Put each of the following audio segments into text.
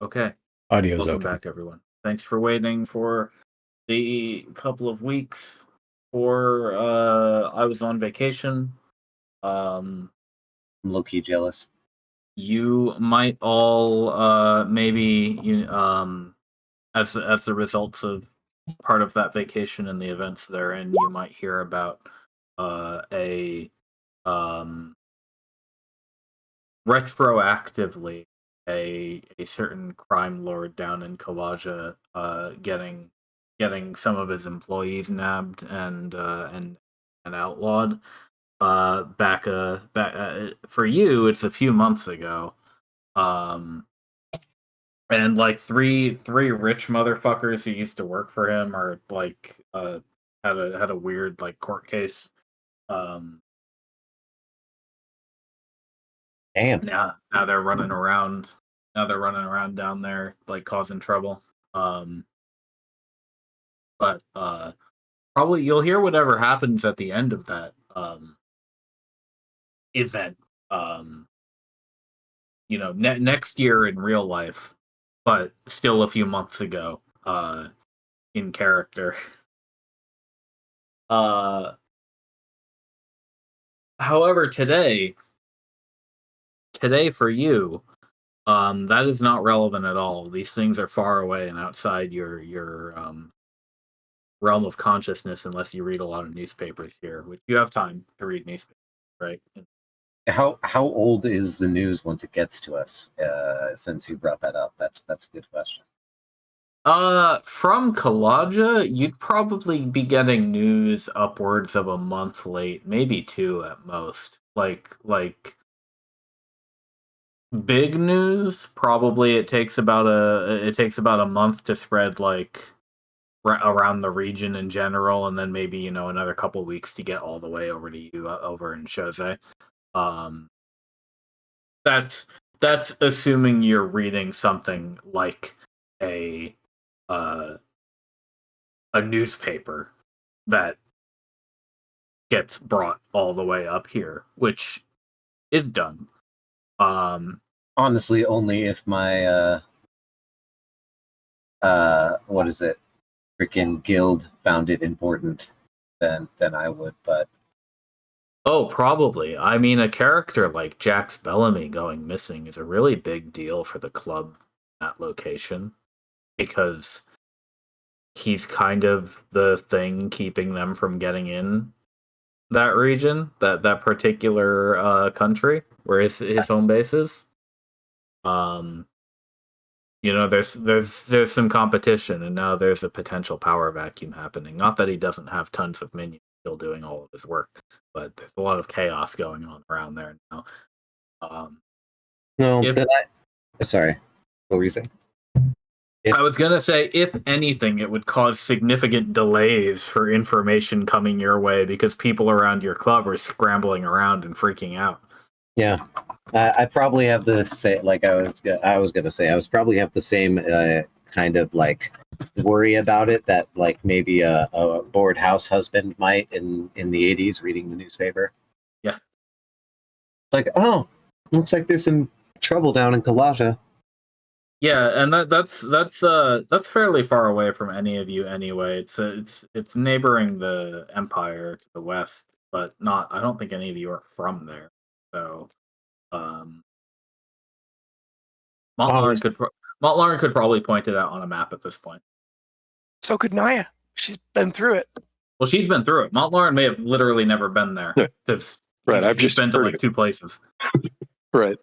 Okay. Audio's Welcome open. back, everyone. Thanks for waiting for the couple of weeks for I was on vacation. Um I'm low-key jealous. you might all maybe as the results of part of that vacation and the events therein, you might hear about a um retroactively a certain crime lord down in Kalaja getting some of his employees nabbed and outlawed. Back for you, it's a few months ago. Um, and like three rich motherfuckers who used to work for him are like had a weird like court case. Um, Damn. now they're running around. Now they're running around down there like causing trouble. Um, but probably you'll hear whatever happens at the end of that event. Um, next year in real life, but still a few months ago in character. However, today for you, that is not relevant at all. These things are far away and outside your realm of consciousness unless you read a lot of newspapers here, which you have time to read newspapers, right? How old is the news once it gets to us? Since you brought that up, that's a good question. From Kalaja, you'd probably be getting news upwards of a month late, maybe two at most. Like big news, probably it takes about a month to spread like around the region in general, and then maybe another couple weeks to get all the way over to you over in Jose. Um, that's assuming you're reading something like a uh a newspaper that gets brought all the way up here, which is done. Honestly, only if my what is it, freaking guild found it important, then I would. But Oh, probably. I mean, a character like Jax Bellamy going missing is a really big deal for the club at location because he's kind of the thing keeping them from getting in that region, that particular country where his home base is. There's some competition, and now there's a potential power vacuum happening. Not that he doesn't have tons of minions still doing all of his work, but there's a lot of chaos going on around there now. no, sorry, what were you saying? I was gonna say, if anything, it would cause significant delays for information coming your way because people around your club are scrambling around and freaking out. Yeah, I probably have the same. Like I was gonna say, I was probably have the same kind of like worry about it that like maybe a bored house husband might in the 80s reading the newspaper. Yeah, like, oh, looks like there's some trouble down in Kalaja. yeah, and that's fairly far away from any of you anyway. It's neighboring the Empire to the west, but not. I don't think any of you are from there. So, Montlarn could probably point it out on a map at this point. So could Naya. She's been through it. Well, she's been through it. Montlarn may have literally never been there because I've just just been to heard like it. 2 places. Right.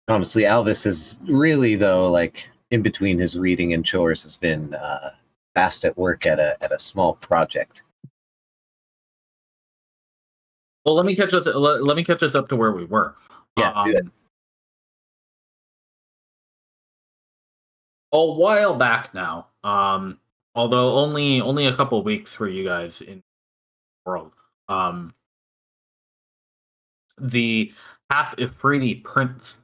Honestly, Alvis is really though like in between his reading and chores has been fast at work at a small project. Well, let me catch us up to where we were. Yeah, do it. A while back now, although only a couple weeks for you guys in the world. The half Ifriti prince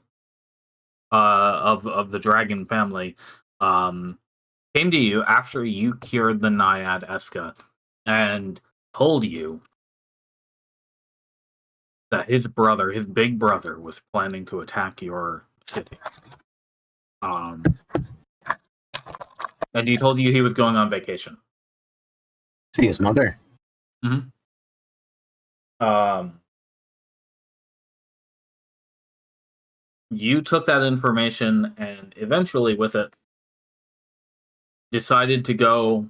of the dragon family came to you after you cured the Naiad Eska and told you that his brother, his big brother, was planning to attack your city. And he told you he was going on vacation. See his mother. You took that information and eventually, with it, decided to go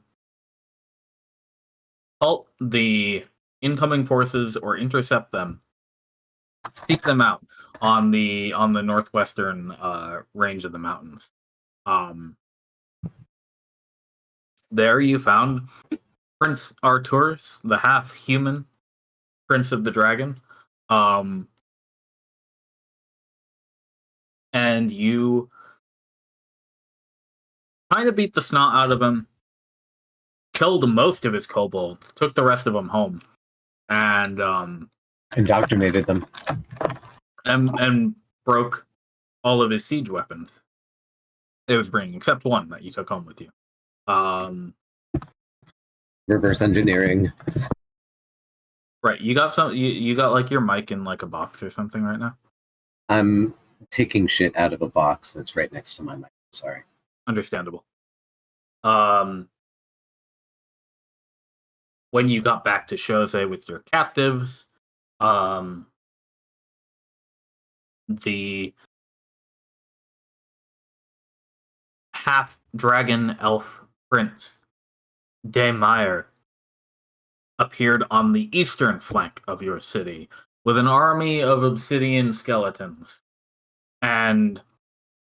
halt the incoming forces or intercept them, seek them out on the northwestern range of the mountains. There you found Prince Arturus, the half-human Prince of the Dragon. And you kind of beat the snot out of him, killed most of his kobolds, took the rest of them home, and Indoctrinated them. and broke all of his siege weapons it was bringing, except one that you took home with you. Reverse engineering. Right, you got some. You got like your mic in like a box or something right now. I'm taking shit out of a box that's right next to my mic. Sorry. Understandable. When you got back to Chose with your captives, the half-dragon elf prince, Daymire, appeared on the eastern flank of your city with an army of obsidian skeletons and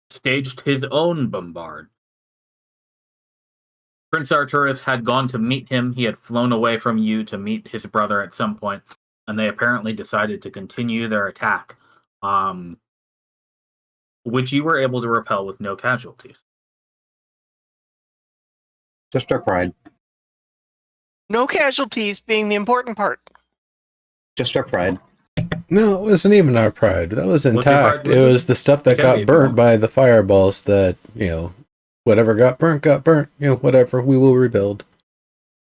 staged his own bombard. Prince Arturus had gone to meet him. He had flown away from you to meet his brother at some point, and they apparently decided to continue their attack, which you were able to repel with no casualties. Just our pride. No casualties being the important part. Just our pride. No, it wasn't even our pride. That was What's your intact. pride? It was the stuff that It can be got if you burnt want. by the fireballs that, whatever got burnt, whatever, we will rebuild.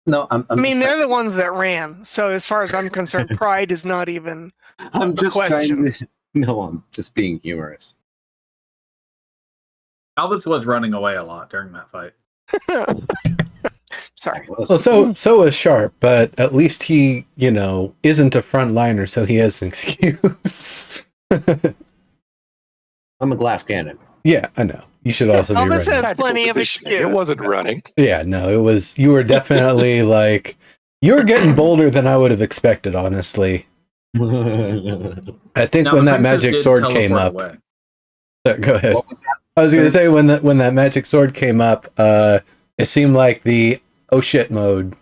No, I'm I mean, just they're the ones that ran. So as far as I'm concerned, pride is not even I'm the just question. trying to. No, I'm just being humorous. Albus was running away a lot during that fight. Sorry. Well, so is Sharp, but at least he, isn't a frontliner, so he has an excuse. I'm a glass cannon. Yeah, I know. You should also be Elvis running. has plenty of excuse. It wasn't running. Yeah, no, it was. You were definitely you were getting bolder than I would have expected, honestly. I think Now, when the that princes magic did sword came teleport up. away. Go ahead. What was I was going to say when that magic sword came up, it seemed like the oh shit mode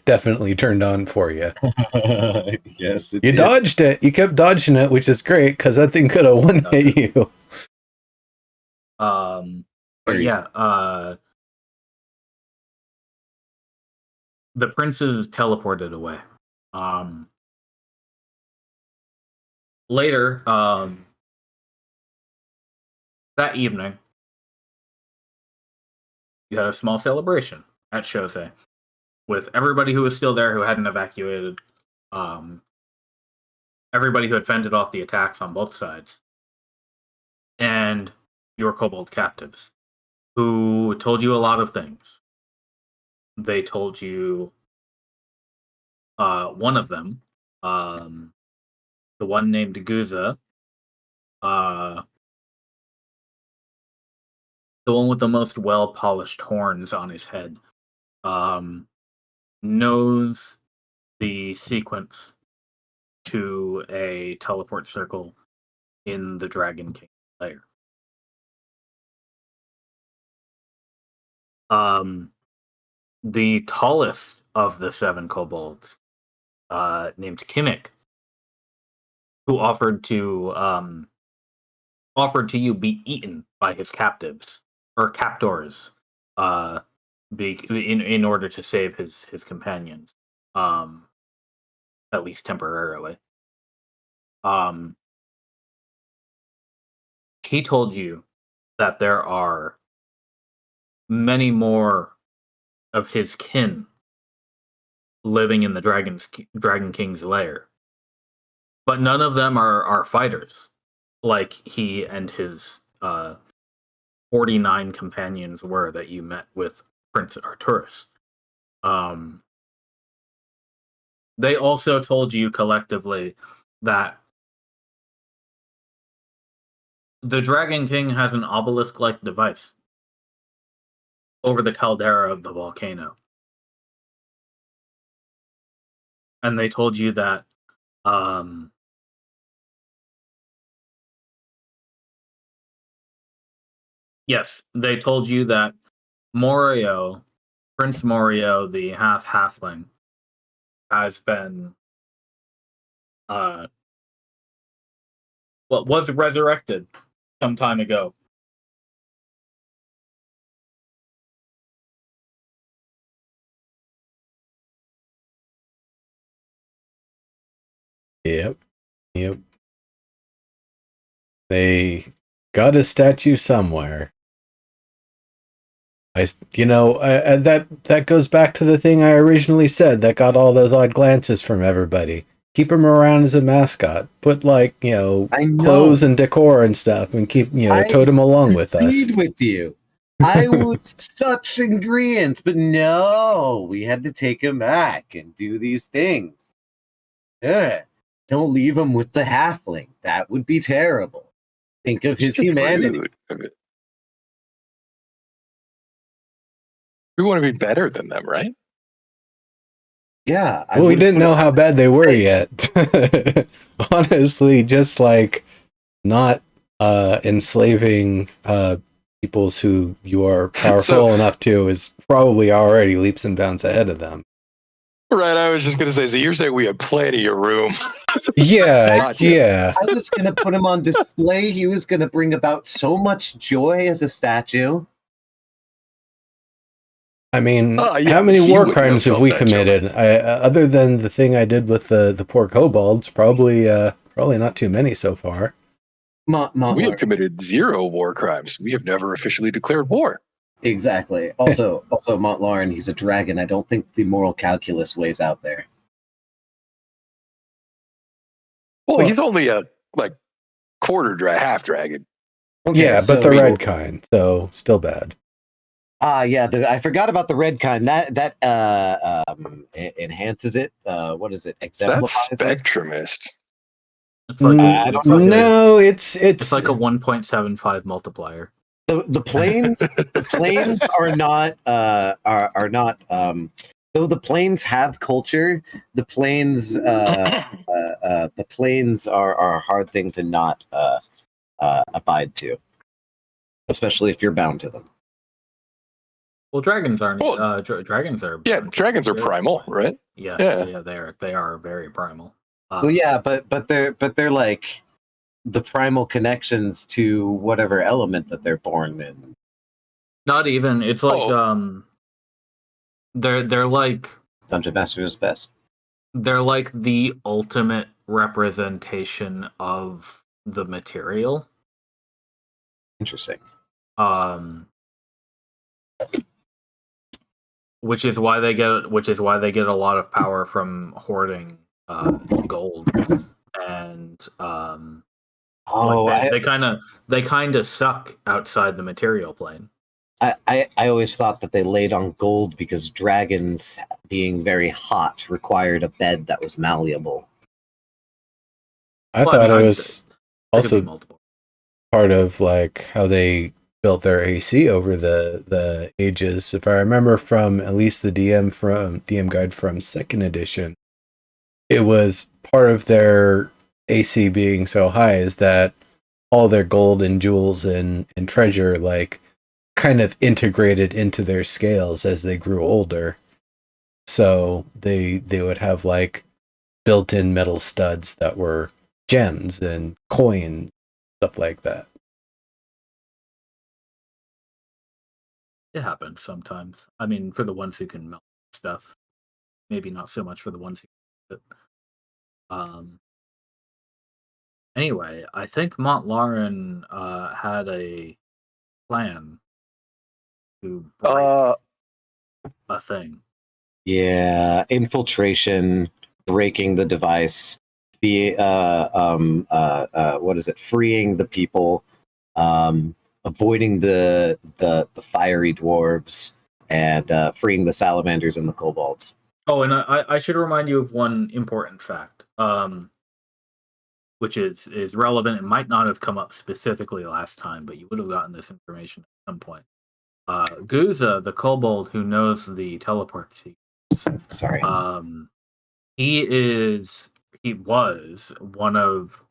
definitely turned on for you. Yes, You dodged it. You kept dodging it, which is great because that thing could have one hit you. But yeah, the princes teleported away. Later, that evening, you had a small celebration at Chose with everybody who was still there who hadn't evacuated, everybody who had fended off the attacks on both sides, and your kobold captives, who told you a lot of things. They told you one of them, the one named Guza, the one with the most well-polished horns on his head, knows the sequence to a teleport circle in the Dragon King lair. The tallest of the 7 kobolds, named Kimmick, who offered to you be eaten by his captives or captors, in order to save his companions, at least temporarily. He told you that there are many more of his kin living in the Dragon King's lair, but none of them are fighters, like he and his 49 companions were that you met with Prince Arturus. They also told you collectively that the Dragon King has an obelisk-like device over the caldera of the volcano. And they told you that yes, they told you that Morio, Prince Morio, the halfling, has been was resurrected some time ago. Yep. Yep. They got a statue somewhere. That goes back to the thing I originally said that got all those odd glances from everybody. Keep him around as a mascot. Put I clothes and decor and stuff, and keep tote him along with us. Agreed with you. I was such ingredients, but no, we had to take him back and do these things. Don't leave him with the halfling. That would be terrible. Think of his humanity. We want to be better than them, right? Yeah. We didn't know how bad they were yet. Honestly, just like not enslaving peoples who you are powerful enough to is probably already leaps and bounds ahead of them. Right, I was just going to say, so you're saying we had plenty of room. Yeah. I was going to put him on display. He was going to bring about so much joy as a statue. I mean, how many war crimes have we committed? Other than the thing I did with the poor kobolds, probably not too many so far. We have committed 0 war crimes. We have never officially declared war. Exactly. Also, Montlaurn, he's a dragon. I don't think the moral calculus weighs out there. Well, he's only a half dragon. Okay, yeah, but the red kind, so still bad. Yeah, I forgot about the red kind. That enhances it. What is it? Exemplifies That's Spectrumist. It's like it's like a 1.75 multiplier. The planes are not though the planes have culture. The planes are a hard thing to not abide to, especially if you're bound to them. Well, dragons aren't. Dragons are. Yeah, dragons are primal, right? Yeah, they are very primal. Well, yeah, but they're like the primal connections to whatever element that they're born in. Not even. It's like they're like Dungeon Master's best. They're like the ultimate representation of the material. Interesting. Which is why they get a lot of power from hoarding gold, and they kind of suck outside the material plane. I always thought that they laid on gold because dragons, being very hot, required a bed that was malleable. I thought it was also part of like how they built their AC over the ages. If I remember from at least the DM guide from 2nd edition, it was part of their AC being so high is that all their gold and jewels and treasure like kind of integrated into their scales as they grew older. So they would have like built-in metal studs that were gems and coins, stuff like that. It happens sometimes. I mean, for the ones who can melt stuff, maybe not so much for the ones who. Anyway, I think Montlaurn had a plan to break a thing. Yeah, infiltration, breaking the device, the what is it? Freeing the people, avoiding the fiery dwarves, and freeing the salamanders and the kobolds. Oh, and I should remind you of one important fact, which is relevant. It might not have come up specifically last time, but you would have gotten this information at some point. Guza, the kobold who knows the teleport sequence. Sorry. He was one of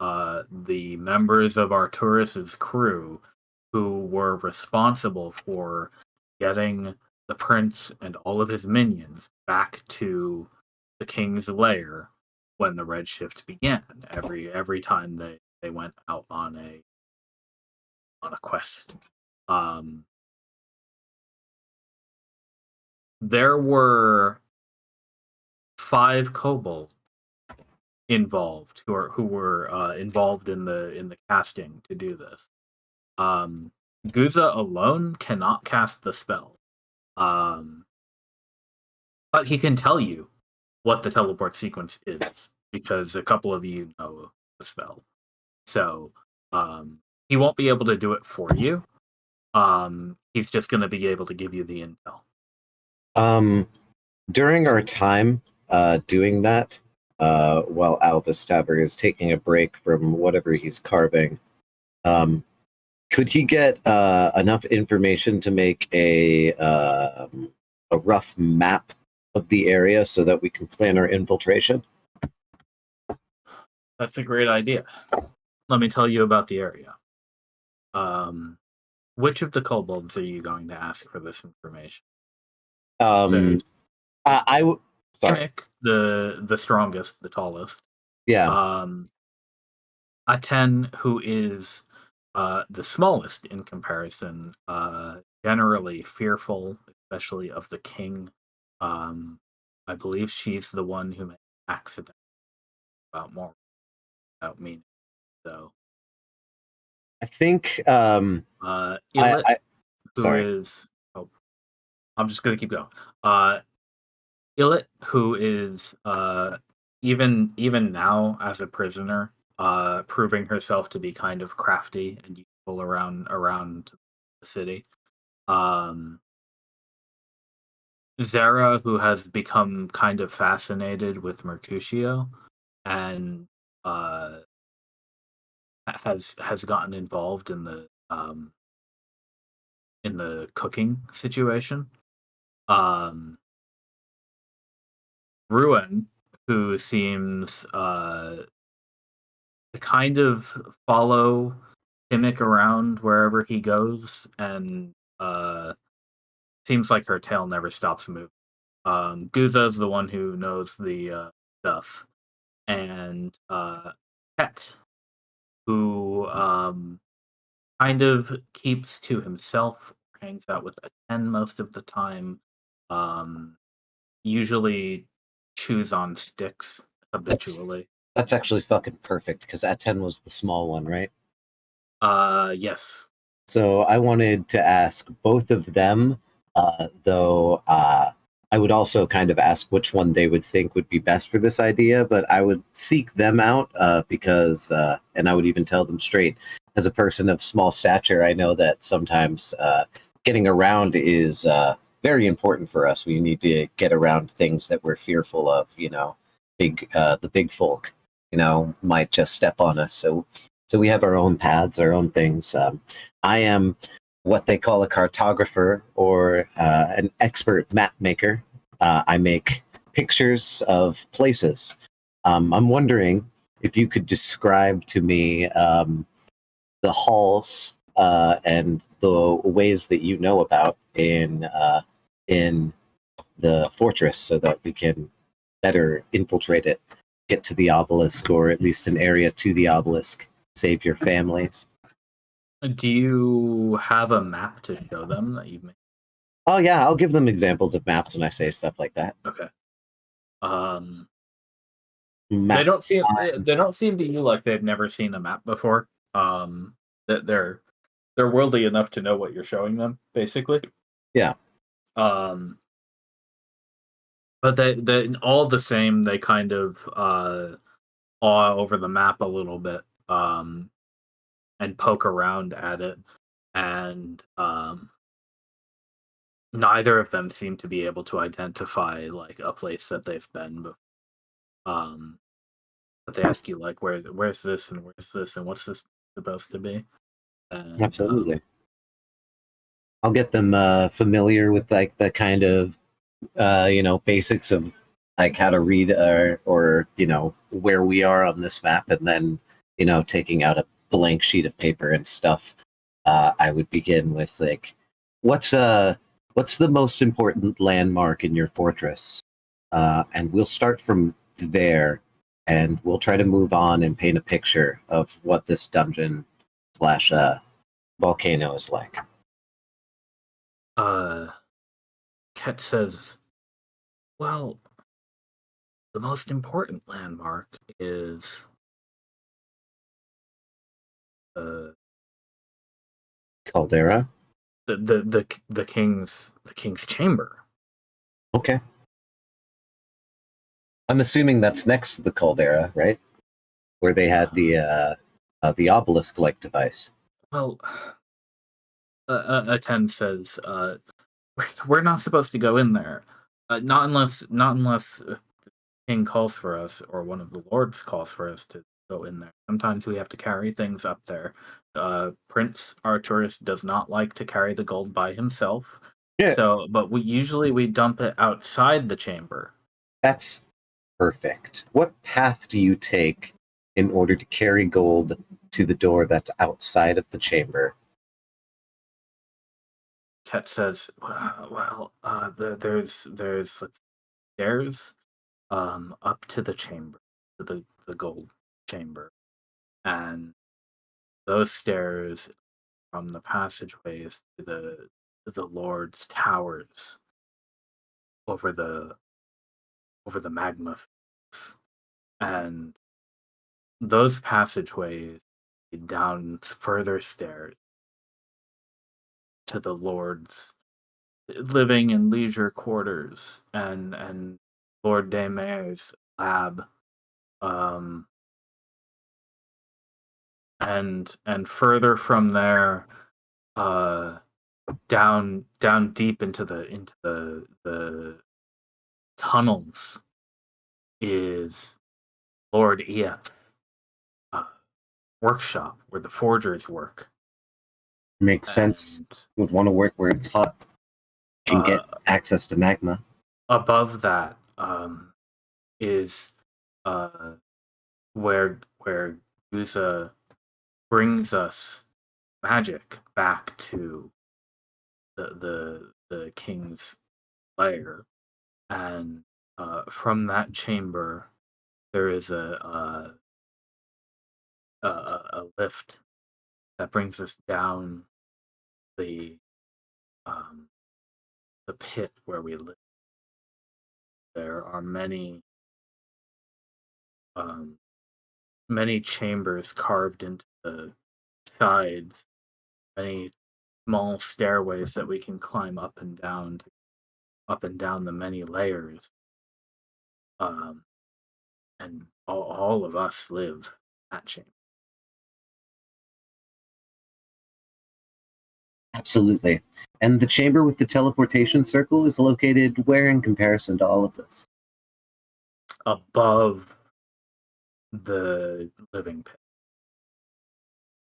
the members of Arturus's crew who were responsible for getting the prince and all of his minions back to the king's lair when the Redshift began. Every time they went out on a quest. There were 5 kobolds involved who were involved in the casting to do this. Guza alone cannot cast the spell, but he can tell you what the teleport sequence is because a couple of you know the spell. So he won't be able to do it for you. He's just going to be able to give you the intel. During our time doing that, while Albus Tabber is taking a break from whatever he's carving, could he get enough information to make a rough map of the area so that we can plan our infiltration? That's a great idea. Let me tell you about the area. Which of the kobolds are you going to ask for this information? Sorry. Kimmick, the strongest, the tallest. Yeah. Aten, who is the smallest in comparison, generally fearful, especially of the king. I believe she's the one who made an accident about me. So I think Illit, I'm just gonna keep going. Illit, who is even now as a prisoner, proving herself to be kind of crafty and useful around the city. Zara, who has become kind of fascinated with Mercutio and has gotten involved in the cooking situation. Ruin, who seems to kind of follow Timmick around wherever he goes, and seems like her tail never stops moving. Guza's the one who knows the stuff, and Pet, who kind of keeps to himself, hangs out with Aten most of the time, usually chews on sticks habitually. That's actually fucking perfect because Aten was the small one, right? Yes. So I wanted to ask both of them, though I would also kind of ask which one they would think would be best for this idea, but I would seek them out because, and I would even tell them straight, as a person of small stature, I know that sometimes getting around is very important for us. We need to get around things that we're fearful of, the big folk, might just step on us. So we have our own paths, our own things. I am what they call a cartographer or an expert map maker. I make pictures of places. I'm wondering if you could describe to me the halls and the ways that you know about in the fortress so that we can better infiltrate it, get to the obelisk, or at least an area to the obelisk, save your families. Do you have a map to show them that you've made? Oh yeah, I'll give them examples of maps when I say stuff like that. Okay. They don't seem to you like they've never seen a map before. That they're worldly enough to know what you're showing them, basically. Yeah. But they all the same. They kind of awe over the map a little bit, and poke around at it, and neither of them seem to be able to identify like a place that they've been before. But they ask you like, where's this and where's this and what's this supposed to be? And, Absolutely. I'll get them familiar with like the kind of basics of like how to read or where we are on this map, and then taking out a blank sheet of paper and stuff. I would begin with like, what's the most important landmark in your fortress, and we'll start from there, and we'll try to move on and paint a picture of what this dungeon slash volcano is like. Ket says, well, the most important landmark is Caldera. The king's chamber. Okay. I'm assuming that's next to the caldera, right? Where they had the obelisk-like device. Well, Aten says, we're not supposed to go in there, not unless the king calls for us or one of the lords calls for us to go in there. Sometimes we have to carry things up there. Prince Arturus does not like to carry the gold by himself. Yeah. So, but we usually dump it outside the chamber. That's perfect. What path do you take in order to carry gold to the door that's outside of the chamber? Ket says, there's stairs up to the chamber, to the gold chamber, and those stairs from the passageways to the Lord's towers over the magma fields. And those passageways lead down further stairs to the Lord's living and leisure quarters and Lord Daymare's lab, and further from there, down deep into the tunnels is Lord Eath's workshop where the forgers work. Makes sense. Would want to work where it's hot and get access to magma. Above that is where Guza brings us magic back to the king's lair, and from that chamber there is a lift that brings us down the pit where we live. There are many chambers carved into the sides, many small stairways that we can climb up and down the many layers. And all of us live in that chamber. Absolutely. And the chamber with the teleportation circle is located where in comparison to all of this? Above the living pit.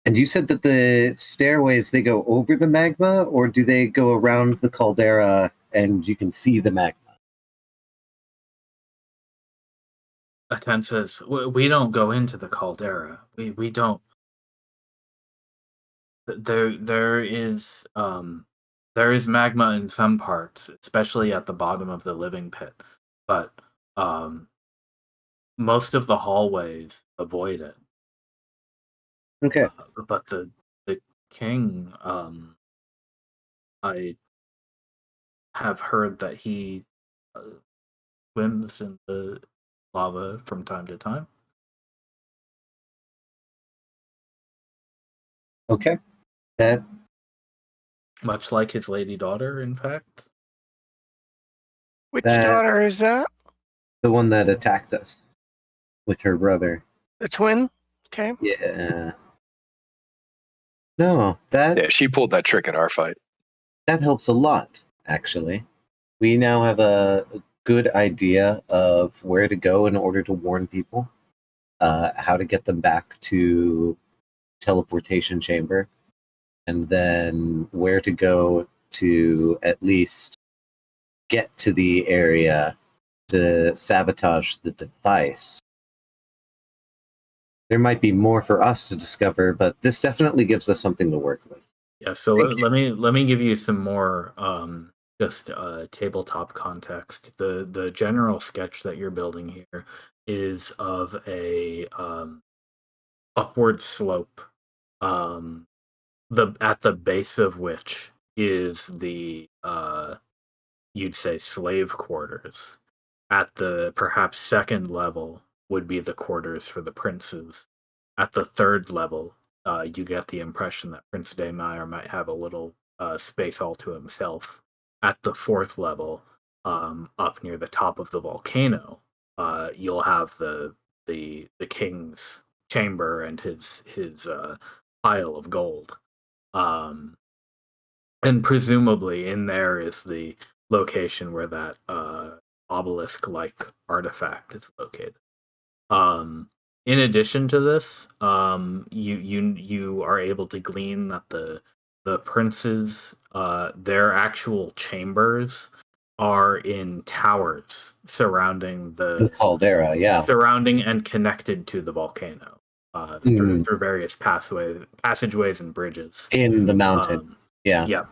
And you said that the stairways, they go over the magma, or do they go around the caldera and you can see the magma? Aten says, we don't go into the caldera. We don't. There is magma in some parts, especially at the bottom of the living pit, but most of the hallways avoid it. Okay. But the king, I have heard that he swims in the lava from time to time. Okay. That much like his lady daughter, in fact. Which daughter is that? The one that attacked us with her brother. The twin? Okay. Yeah. No, Yeah, she pulled that trick in our fight. that helps a lot, actually. We now have a good idea of where to go in order to warn people, how to get them back to teleportation chamber, and then where to go to at least get to the area to sabotage the device. There might be more for us to discover, but this definitely gives us something to work with. Yeah, so let me give you some more just tabletop context. The general sketch that you're building here is of a upward slope, at the base of which is the you'd say slave quarters. At the perhaps second level would be the quarters for the princes. At the third level, you get the impression that Prince Daymire might have a little space all to himself. At the fourth level, up near the top of the volcano, you'll have the king's chamber and his pile of gold. And presumably in there is the location where that obelisk-like artifact is located. In addition to this, you are able to glean that the princes, their actual chambers are in towers surrounding The caldera, yeah. surrounding and connected to the volcano, through various passageways and bridges In the mountain. Yeah. Yeah.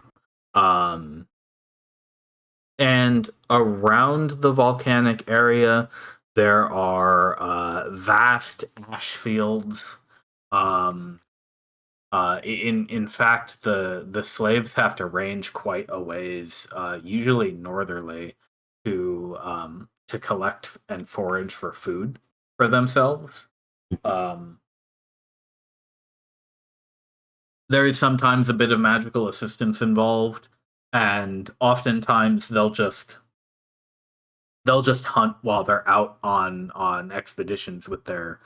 And around the volcanic area, there are vast ash fields. In fact, the slaves have to range quite a ways, usually northerly, to collect and forage for food for themselves. There is sometimes a bit of magical assistance involved, and oftentimes they'll just hunt while they're out on expeditions with their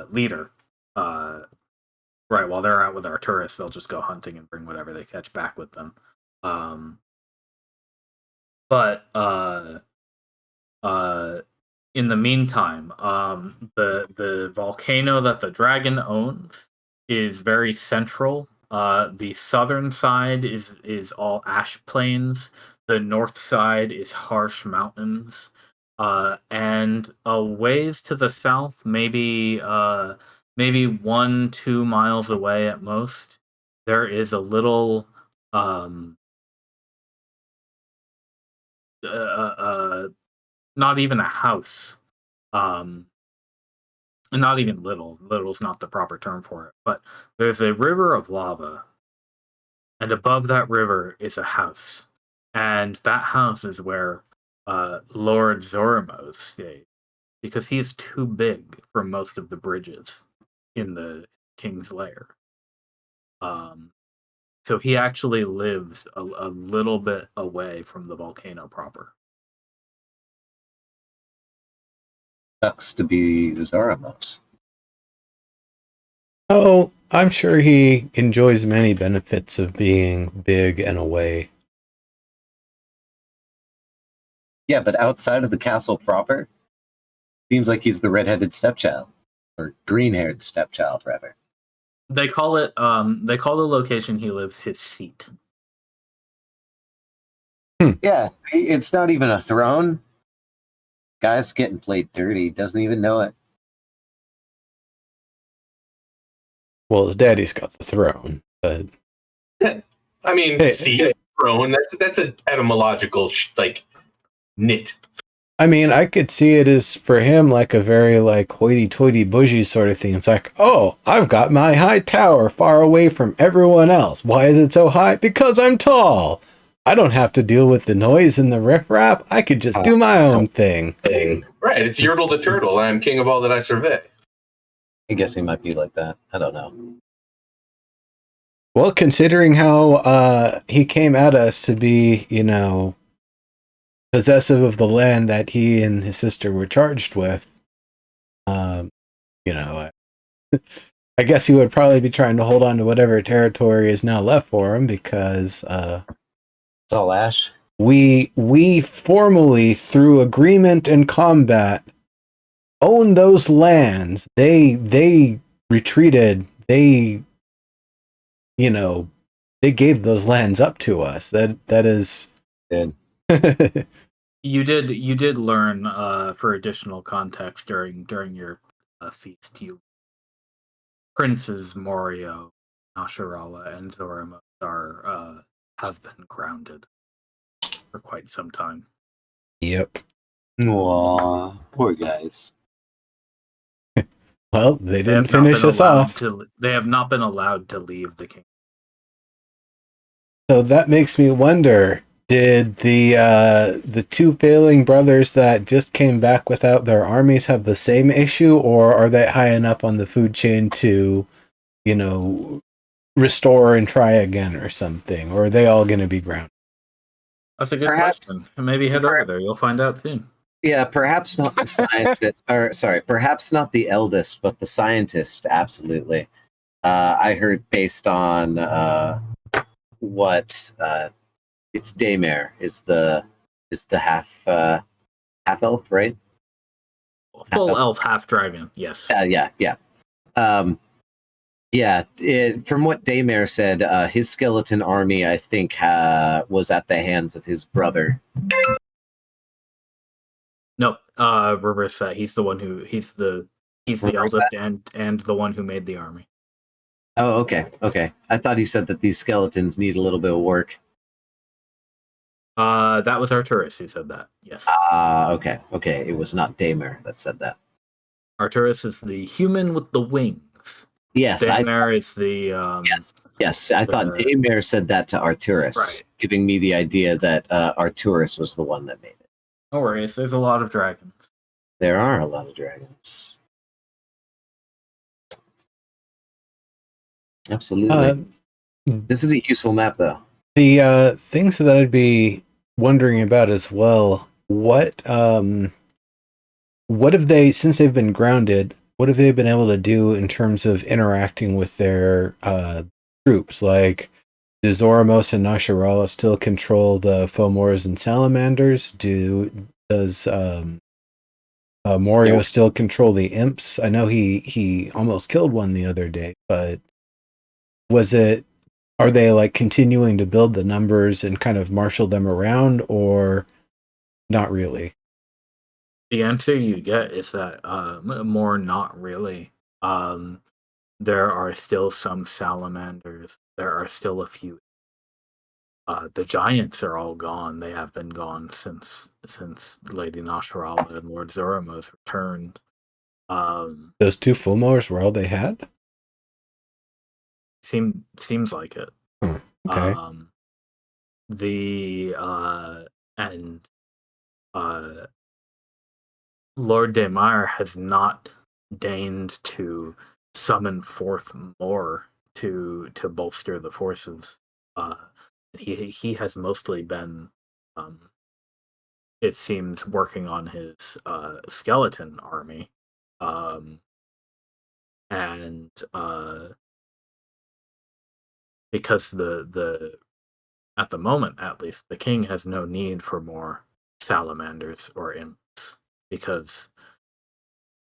leader. Right, while they're out with our tourists, they'll just go hunting and bring whatever they catch back with them. But in the meantime, the volcano that the dragon owns is very central. The southern side is all ash plains. The north side is harsh mountains. And a ways to the south, maybe 1-2 miles away at most, there is a little not even a house, not even little's not the proper term for it, but there's a river of lava, and above that river is a house, and that house is where Lord Zoramos stayed, because he is too big for most of the bridges in the king's lair. So he actually lives a little bit away from the volcano proper. Sucks to be Zoramos. Oh, I'm sure he enjoys many benefits of being big and away. Yeah, but outside of the castle proper, seems like he's the red-headed stepchild, or green-haired stepchild, rather. They call it. They call the location he lives his seat. Yeah, it's not even a throne. Guy's getting played dirty. Doesn't even know it. Well, his daddy's got the throne, but I mean, seat, throne. That's an etymological knit. I mean, I could see it as for him like a very like hoity-toity bougie sort of thing. It's like, oh, I've got my high tower far away from everyone else. Why is it so high? Because I'm tall. I don't have to deal with the noise and the riffraff. I could just do my own thing. Right, it's Yertle the Turtle. I'm king of all that I survey. I guess he might be like that. I don't know. Well, considering how he came at us to be, possessive of the land that he and his sister were charged with, I guess he would probably be trying to hold on to whatever territory is now left for him because it's all ash. We formally, through agreement and combat, own those lands. They retreated. They gave those lands up to us. That is good. You did learn for additional context during your feast. Princes Morio, Ashurawa, and Zoramos have been grounded for quite some time. Yep. Aw, poor guys. Well, they didn't finish us off. They have not been allowed to leave the kingdom. So that makes me wonder, did the two failing brothers that just came back without their armies have the same issue, or are they high enough on the food chain to, restore and try again or something? Or are they all going to be grounded? That's a good question. Maybe head over there. You'll find out soon. Yeah, perhaps not the scientist, perhaps not the eldest, but the scientist, absolutely. I heard based on what it's Daymare is the half elf, right? Full elf, half dragon. Yes. Yeah. From what Daymare said, his skeleton army, I think, was at the hands of his brother. Nope. Reverse that. He's the one who he's the eldest and the one who made the army. Oh, okay. I thought he said that these skeletons need a little bit of work. That was Arturus who said that. Yes. Okay. It was not Daymare that said that. Arturus is the human with the wings. Yes, Daymare is the Yes. I thought Daymare said that to Arturus, right, giving me the idea that Arturus was the one that made it. No worries. There's a lot of dragons. There are a lot of dragons. Absolutely. This is a useful map, though. The things that I'd be wondering about as well, what have they, since they've been grounded, what have they been able to do in terms of interacting with their troops? Like, do Zoramos and Nasharala still control the Fomors and Salamanders? Does Morio still control the imps? I know he almost killed one the other day, but are they like continuing to build the numbers and kind of marshal them around, or not really? The answer you get is that more not really. There are still some salamanders. There are still a few. The giants are all gone. They have been gone since Lady Nasharala and Lord Zoramos returned. Those two Fomors were all they had? Seems like it. Okay. Lord Daymare has not deigned to summon forth more to bolster the forces. He has mostly been, it seems, working on his skeleton army, and because the at the moment, at least, the king has no need for more salamanders or imps because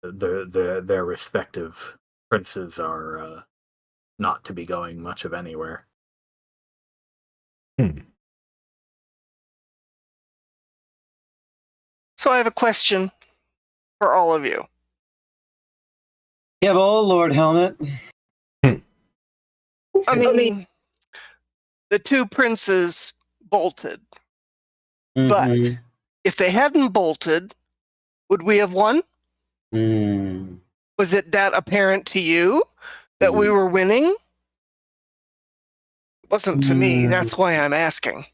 their respective princes are not to be going much of anywhere. So I have a question for all of you. Yeah, well, Lord Helmet. I mean, the two princes bolted. But if they hadn't bolted, would we have won? Was it that apparent to you that we were winning? It wasn't to me. That's why I'm asking.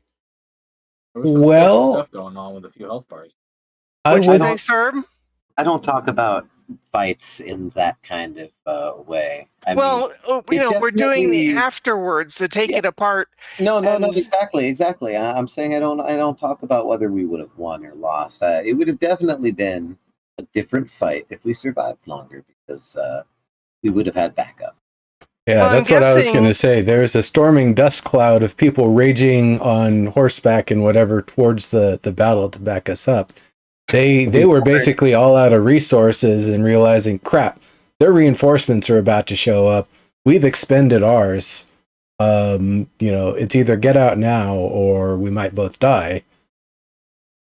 There was some special stuff going on with a few health bars. What'd you say, Serb? I don't talk about fights in that kind of way. We're doing the afterwards to take it apart. No, exactly. I'm saying I don't talk about whether we would have won or lost. It would have definitely been a different fight if we survived longer, because we would have had backup. Yeah, Well, that's what I was going to say. There's a storming dust cloud of people raging on horseback and whatever towards the battle to back us up. They were basically all out of resources and realizing, crap, their reinforcements are about to show up. We've expended ours. It's either get out now or we might both die.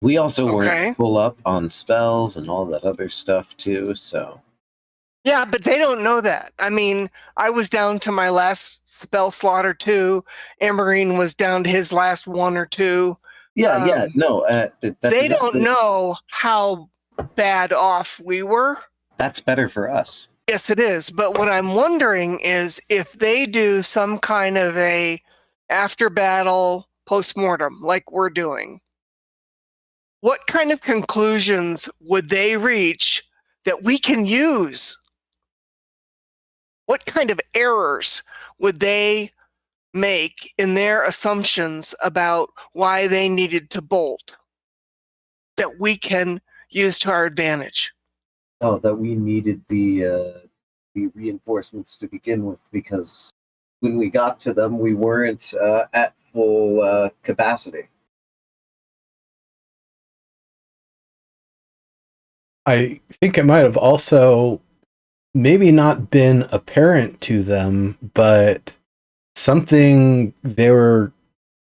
We also weren't full up on spells and all that other stuff too, so... Yeah, but they don't know that. I mean, I was down to my last spell slot or two. Amarine was down to his last one or two. Yeah, no. They don't know how bad off we were. That's better for us. Yes, it is. But what I'm wondering is if they do some kind of a after-battle postmortem like we're doing, what kind of conclusions would they reach that we can use? What kind of errors would they make in their assumptions about why they needed to bolt that we can use to our advantage? Oh, that we needed the reinforcements to begin with, because when we got to them, we weren't at full capacity. I think it might have also maybe not been apparent to them, but something they were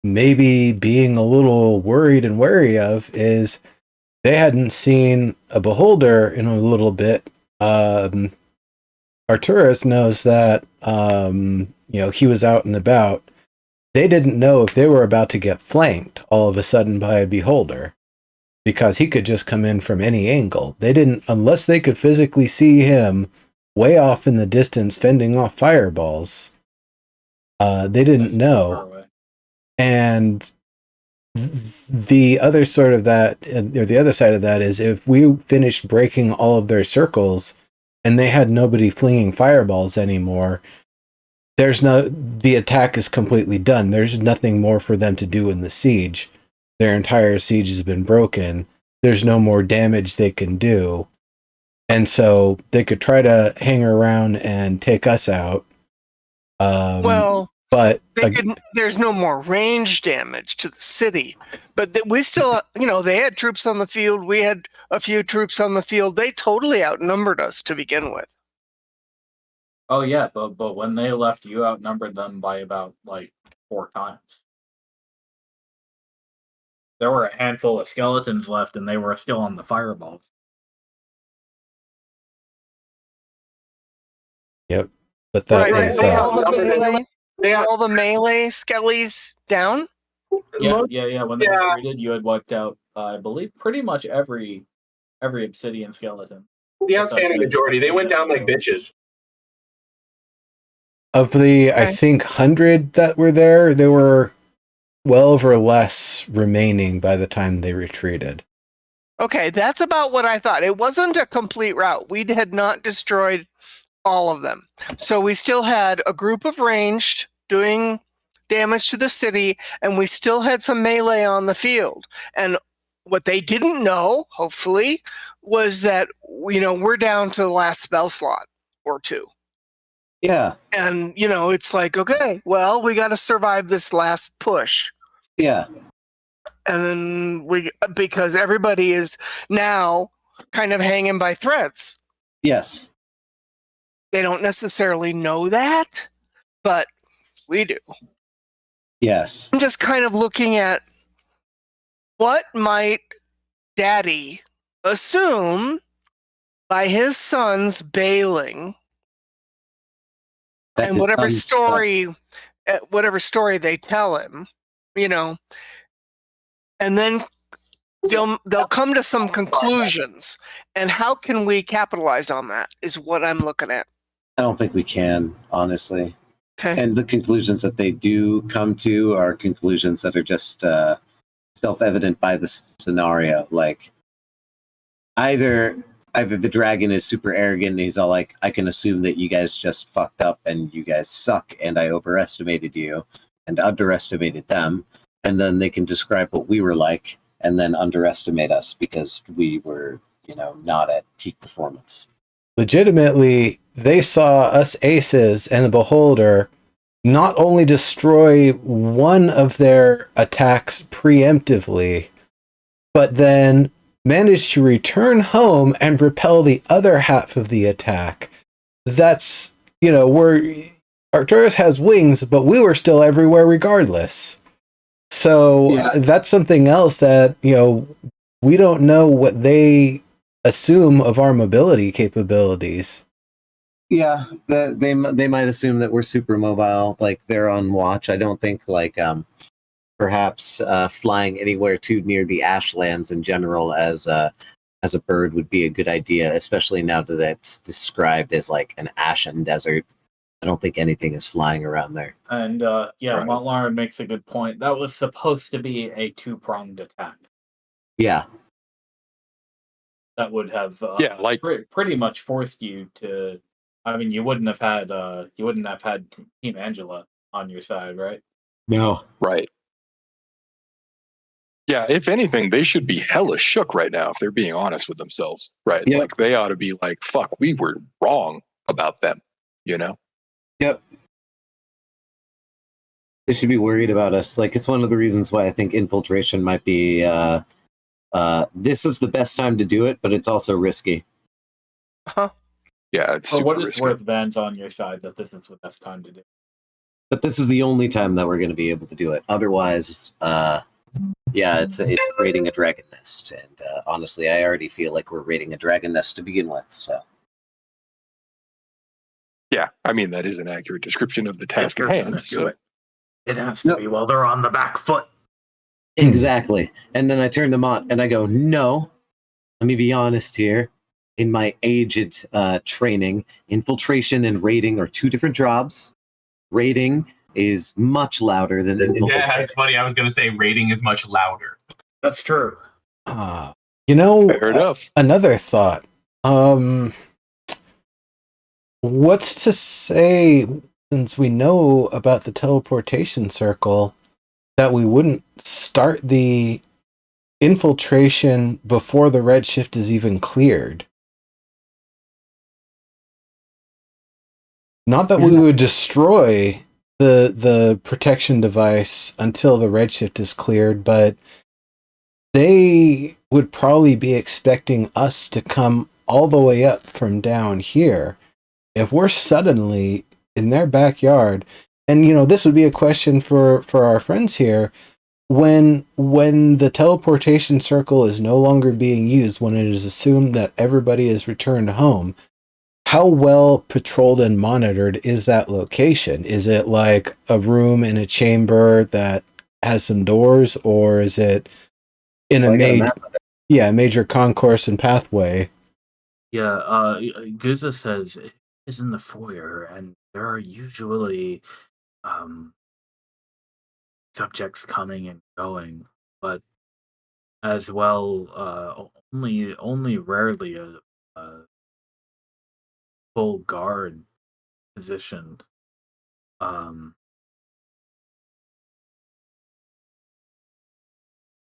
maybe being a little worried and wary of is they hadn't seen a beholder in a little bit. Arturus knows that he was out and about. They didn't know if they were about to get flanked all of a sudden by a beholder, because he could just come in from any angle. They didn't, unless they could physically see him way off in the distance fending off fireballs. They didn't know. And the other sort of that, or the other side of that, is if we finished breaking all of their circles and they had nobody flinging fireballs anymore, the attack is completely done. There's nothing more for them to do in the siege. Their entire siege has been broken. There's no more damage they can do. And so they could try to hang around and take us out. But there's no more range damage to the city. But we still, they had troops on the field. We had a few troops on the field. They totally outnumbered us to begin with. Oh yeah, but when they left, you outnumbered them by about 4 times. There were a handful of skeletons left, and they were still on the fireballs. Yep, but that was all the melee skellies down. Yeah. When they retreated, you had wiped out, I believe, pretty much every obsidian skeleton. The outstanding majority. They went down like bitches. Of the, I think, 100 that were there were 12 or less remaining by the time they retreated. Okay, that's about what I thought. It wasn't a complete rout. We had not destroyed all of them. So we still had a group of ranged doing damage to the city, and we still had some melee on the field. And what they didn't know, hopefully, was that, we're down to the last spell slot or two. Yeah. And, it's like, okay, well, we got to survive this last push. Yeah. And then because everybody is now kind of hanging by threads. Yes. They don't necessarily know that, but we do. Yes. I'm just kind of looking at what might Daddy assume by his sons bailing and whatever story they tell him, and then they'll come to some conclusions. And how can we capitalize on that is what I'm looking at. I don't think we can, honestly. Okay. And the conclusions that they do come to are conclusions that are just self-evident by the scenario. Like, either the dragon is super arrogant and he's all like, I can assume that you guys just fucked up and you guys suck and I overestimated you and underestimated them. And then they can describe what we were like and then underestimate us because we were, not at peak performance. Legitimately, they saw us aces and the Beholder not only destroy one of their attacks preemptively, but then managed to return home and repel the other half of the attack. That's, Arcturus has wings, but we were still everywhere regardless. So that's something else that, we don't know what they assume of our mobility capabilities. Yeah, they might assume that we're super mobile, like they're on watch. I don't think perhaps flying anywhere too near the ashlands in general as a bird would be a good idea, especially now that it's described as like an ashen desert. I don't think anything is flying around there. And Montlarin makes a good point. That was supposed to be a two-pronged attack. Yeah. That would have pretty much forced you to. I mean, you wouldn't have had Team Angela on your side, right? No. Right. Yeah, if anything, they should be hella shook right now if they're being honest with themselves, right? Yep. Like they ought to be like, fuck, we were wrong about them, Yep. They should be worried about us. Like, it's one of the reasons why I think infiltration might be this is the best time to do it, but it's also risky. Huh? Yeah, it's For what super it's risky. worth, Van's on your side that this is the best time to do it. But this is the only time that we're going to be able to do it. Otherwise, it's raiding a dragon nest, and honestly, I already feel like we're raiding a dragon nest to begin with. So, yeah, I mean that is an accurate description of the task at hand. So. It has to be while they're on the back foot. Exactly. And then I turn to Mott and I go, no, let me be honest here. In my aged training, infiltration and raiding are two different jobs. Raiding is much louder than infiltration. Yeah, it's funny. I was going to say raiding is much louder. That's true. Fair enough. Another thought. What's to say, since we know about the teleportation circle, that we wouldn't start the infiltration before the Redshift is even cleared? Not that we would destroy the protection device until the Redshift is cleared, but they would probably be expecting us to come all the way up from down here. If we're suddenly in their backyard, and this would be a question for our friends here, when the teleportation circle is no longer being used, when it is assumed that everybody is returned home, how well patrolled and monitored is that location? Is it like a room in a chamber that has some doors, or is it in a major concourse and pathway? Yeah, Guza says it is in the foyer, and there are usually subjects coming and going, but as well, only rarely a full guard positioned.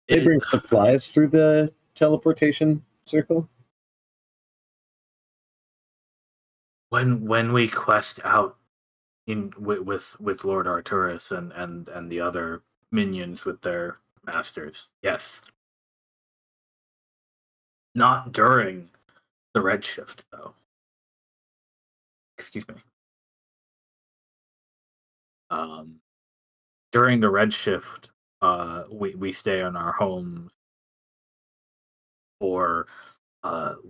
They bring supplies through the teleportation circle. When we quest out with Lord Arcturus and the other minions with their masters, yes. Not during the Redshift, though. Excuse me. During the Redshift, we stay in our homes, or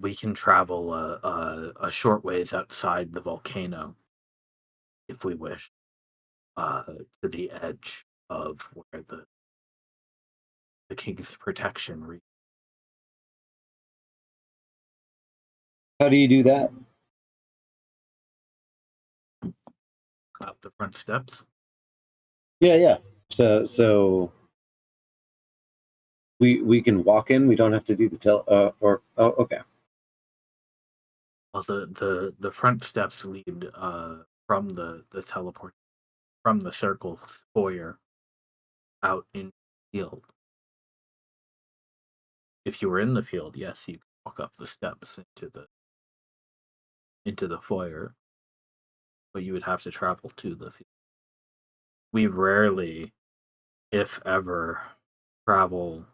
we can travel a short ways outside the volcano, if we wish, to the edge of where the king's protection reaches. How do you do that? Up the front steps. Yeah. So we can walk in. We don't have to do the okay. Well, the front steps lead from the teleport from the circle foyer out in the field. If you were in the field, yes, you could walk up the steps into the foyer. but you would have to travel to the field. We rarely, if ever, travel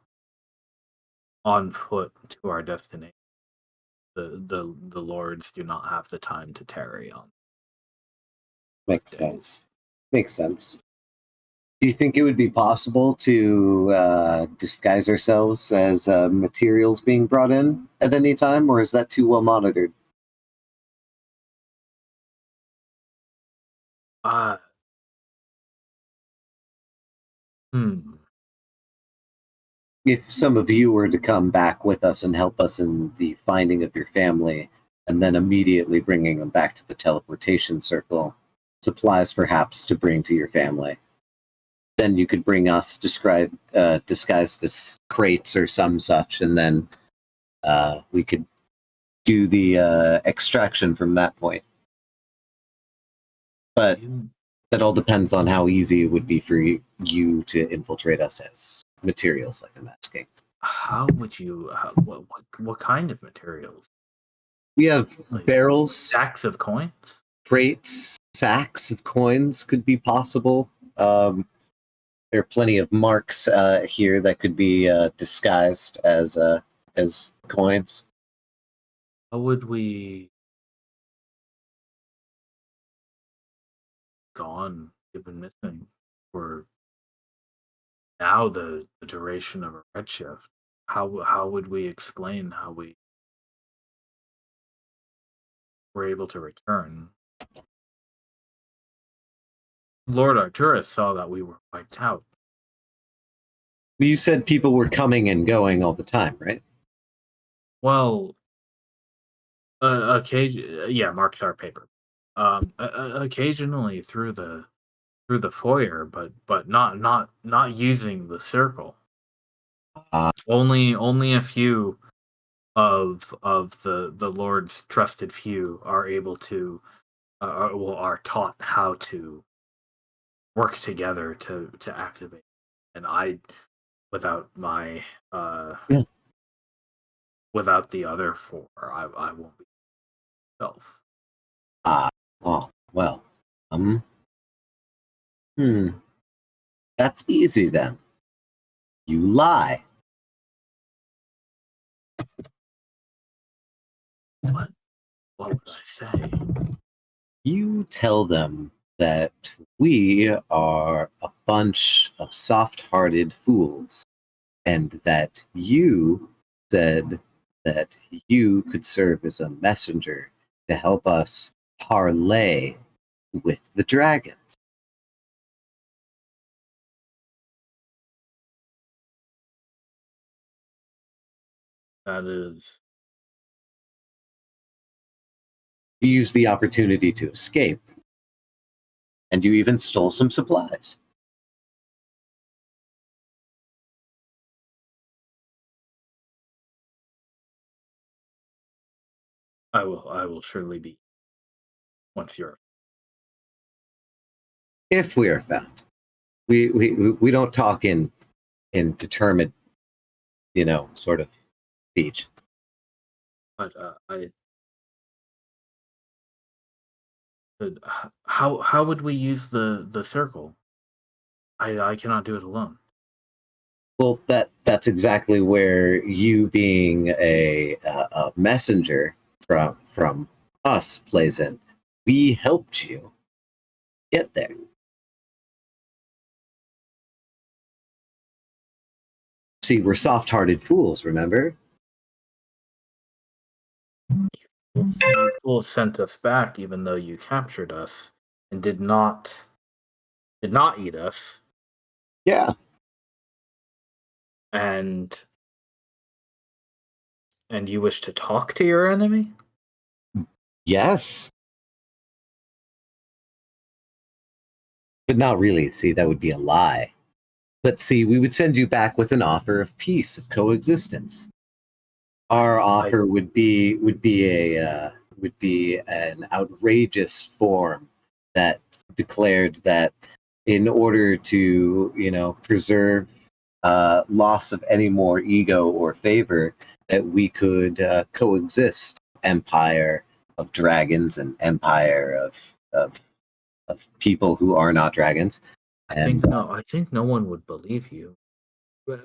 on foot to our destination. The lords do not have the time to tarry on. Makes sense. Makes sense. Do you think it would be possible to disguise ourselves as materials being brought in at any time, or is that too well monitored? If some of you were to come back with us and help us in the finding of your family, and then immediately bringing them back to the teleportation circle, supplies perhaps to bring to your family, then you could bring us disguised as crates or some such, and then we could do the extraction from that point. But that all depends on how easy it would be for you to infiltrate us as materials, like I'm asking. How would you? What kind of materials? We have barrels, sacks of coins, crates, sacks of coins could be possible. There are plenty of marks here that could be disguised as coins. How would we gone? You've been missing for now the duration of a redshift. How would we explain how we were able to return? Lord Arturus saw that we were wiped out. You said people were coming and going all the time, right? Well, yeah, marks our paper. Occasionally through the foyer, but not using the circle. Only a few of the Lord's trusted few are able to are taught how to work together to activate. And I, without my without the other four, I won't be myself. Oh, well. That's easy then. You lie. What would I say? You tell them that we are a bunch of soft-hearted fools, and that you said that you could serve as a messenger to help us parlay with the dragons. That is. You used the opportunity to escape, and you even stole some supplies. I will surely be once you're. If we are found, we don't talk in determined, sort of speech. But how would we use the circle? I cannot do it alone. Well, that's exactly where you being a messenger from us plays in. We helped you get there. See, we're soft-hearted fools, remember? You fools sent us back, even though you captured us and did not eat us. Yeah. And you wish to talk to your enemy? Yes. But not really. See, that would be a lie. But see, we would send you back with an offer of peace, of coexistence. Our offer would be an outrageous form that declared that in order to preserve loss of any more ego or favor, that we could coexist, empire of dragons and empire of people who are not dragons. I think no one would believe you.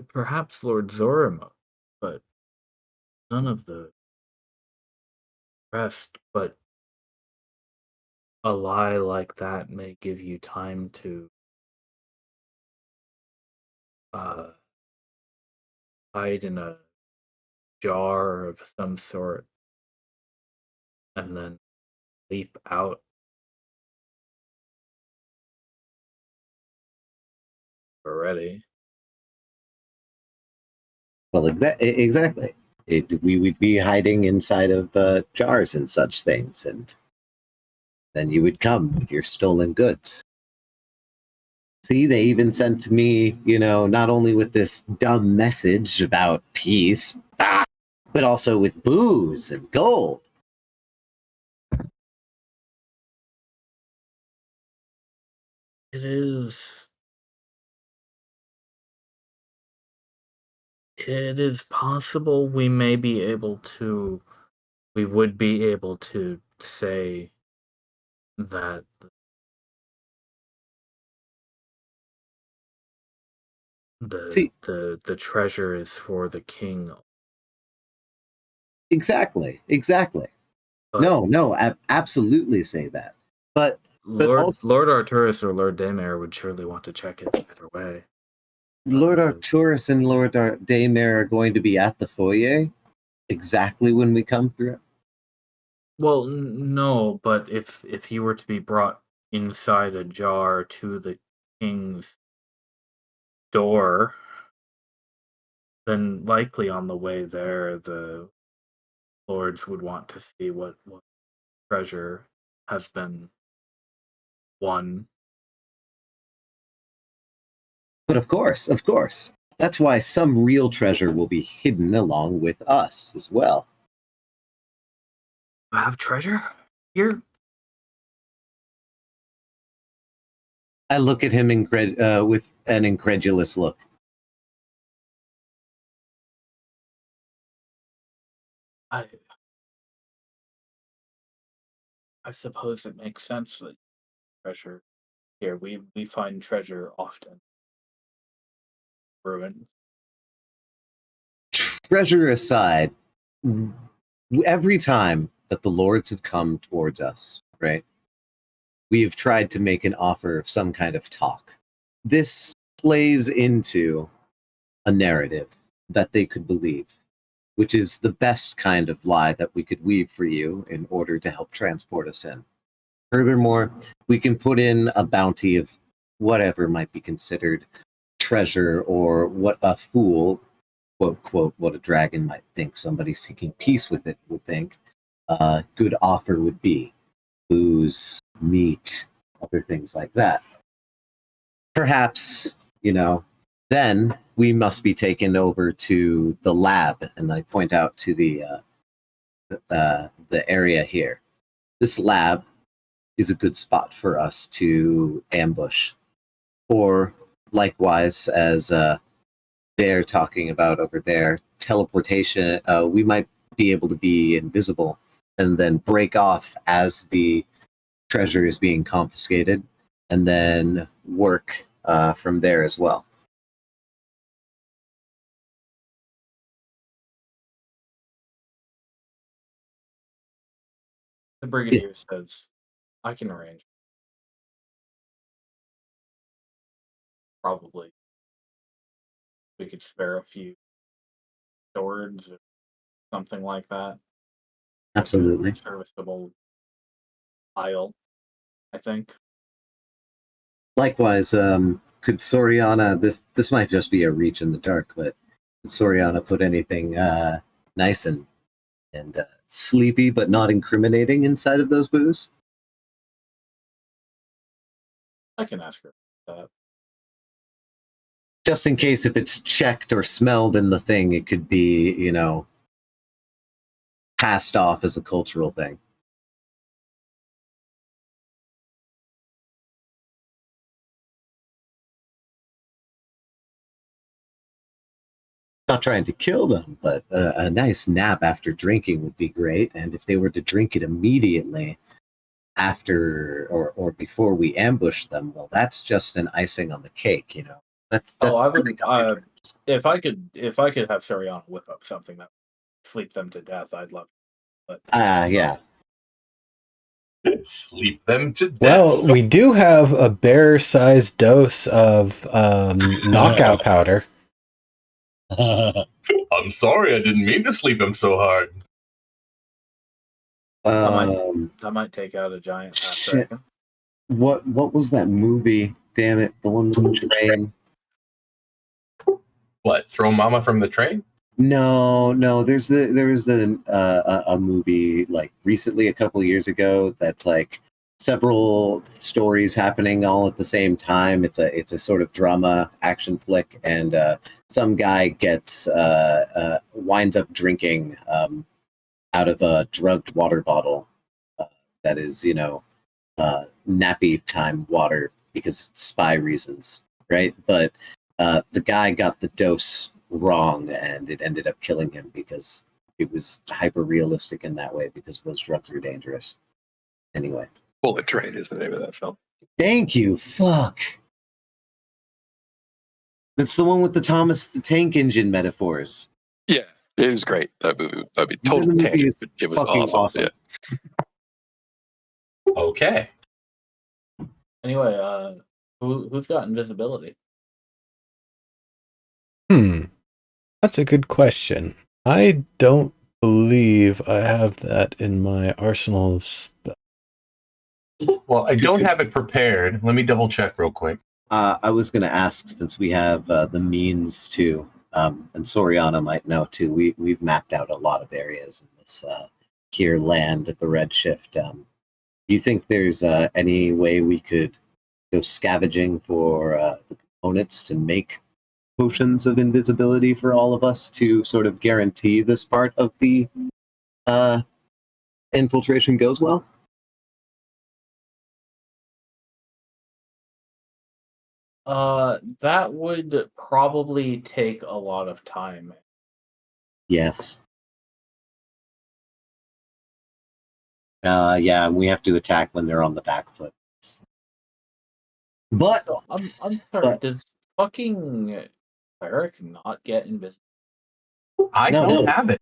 Perhaps Lord Zorima, but none of the rest. But a lie like that may give you time to hide in a jar of some sort and then leap out already. Well, exactly. We would be hiding inside of jars and such things, and then you would come with your stolen goods. See, they even sent me, not only with this dumb message about peace, but also with booze and gold. It is possible we would be able to say that the treasure is for the king. Exactly. But No, absolutely say that. But Lord Arturus or Lord Daymare would surely want to check it either way. Lord Arturus and Lord Daymare are going to be at the foyer exactly when we come through. Well, no, but if he were to be brought inside a jar to the king's door, then likely on the way there, the lords would want to see what treasure has been won. But of course. That's why some real treasure will be hidden along with us as well. You have treasure here? I look at him with an incredulous look. I suppose it makes sense that treasure here. We find treasure often. Ruins. Treasure aside, every time that the lords have come towards us, right, we have tried to make an offer of some kind of talk. This plays into a narrative that they could believe, which is the best kind of lie that we could weave for you in order to help transport us in. Furthermore, we can put in a bounty of whatever might be considered treasure, or what a fool, quote, quote, what a dragon might think somebody seeking peace with it would think a good offer would be. Booze, meat, other things like that. Perhaps, then we must be taken over to the lab, and I point out to the area here. This lab is a good spot for us to ambush, or likewise, as they're talking about over there, teleportation. We might be able to be invisible and then break off as the treasure is being confiscated, and then work from there as well. The brigadier says, I can arrange. Probably. We could spare a few swords or something like that. Absolutely. Serviceable pile, I think. Likewise, could Soriana, this might just be a reach in the dark, but could Soriana put anything nice and sleepy but not incriminating inside of those booze? I can ask her that. Just in case if it's checked or smelled in the thing, it could be, passed off as a cultural thing. Not trying to kill them, but a nice nap after drinking would be great. And if they were to drink it immediately, after or before we ambush them, well, that's just an icing on the cake, you know. That's I would. If I could have Soriana whip up something that sleep them to death, I'd love it. But yeah. Sleep them to death. Well, we do have a bear-sized dose of knockout powder. I'm sorry, I didn't mean to sleep him so hard. That might take out a giant shit. What was that movie? Damn it, the one with the train. What? Throw Mama from the train? No. There was a movie like recently, a couple of years ago, that's like several stories happening all at the same time. It's a sort of drama action flick, and some guy gets winds up drinking out of a drugged water bottle that is, nappy time water because spy reasons, right? But the guy got the dose wrong, and it ended up killing him because it was hyper realistic in that way because those drugs are dangerous. Anyway, Bullet Train is the name of that film. Thank you. Fuck. That's the one with the Thomas the Tank Engine metaphors. Yeah, it was great. That movie. I mean, total tangent, but it was awesome. Yeah. Okay. Anyway, who's got invisibility? That's a good question. I don't believe I have that in my arsenal of spells. Well, I don't have it prepared. Let me double check real quick. I was going to ask, since we have the means to, and Soriana might know too, we've mapped out a lot of areas in this here land of the Redshift. Do you think there's any way we could go scavenging for the components to make potions of invisibility for all of us to sort of guarantee this part of the infiltration goes well? That would probably take a lot of time. Yes. Yeah, we have to attack when they're on the back foot. But So, I'm sorry. Does fucking Cleric not get invisibility? I don't have it.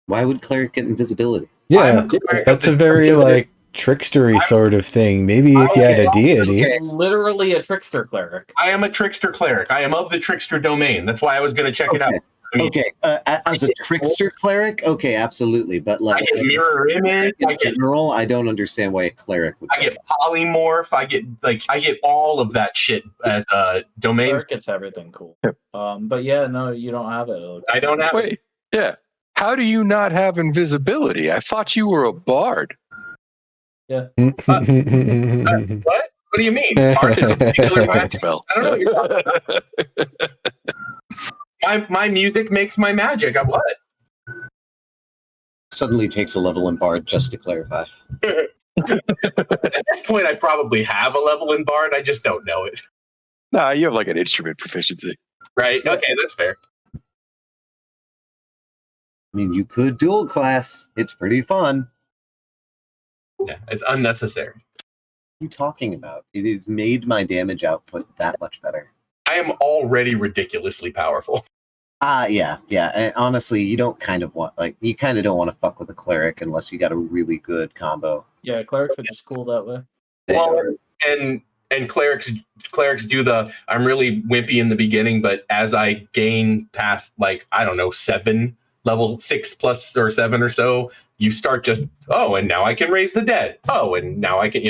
Why would Cleric get invisibility? Yeah, that's a very like trickstery sort of thing. Maybe if you had a deity. Literally a trickster cleric. I am a trickster cleric. I am of the trickster domain. That's why I was going to check it out. I mean, as a trickster cleric, okay, absolutely. But like, I get mirror image. In general, I don't understand why a cleric would. I get polymorph. I get all of that shit as a domain. Cleric gets everything cool. But yeah, no, you don't have it. I don't have it. Yeah. How do you not have invisibility? I thought you were a bard. Yeah. What? What do you mean? Bard is a particular magic spell. I don't know what you're talking about. My music makes my magic. What? Suddenly takes a level in Bard, just to clarify. At this point, I probably have a level in Bard. I just don't know it. Nah, you have like an instrument proficiency. Right? Okay, that's fair. I mean, you could dual class. It's pretty fun. Yeah, it's unnecessary. What are you talking about? It has made my damage output that much better. I am already ridiculously powerful. Yeah. And honestly, you don't kind of want don't want to fuck with a cleric unless you got a really good combo. Yeah, clerics are just cool that way. Well, and clerics do the I'm really wimpy in the beginning, but as I gain past level 6 plus or 7 or so, you start just and now I can raise the dead. And now I can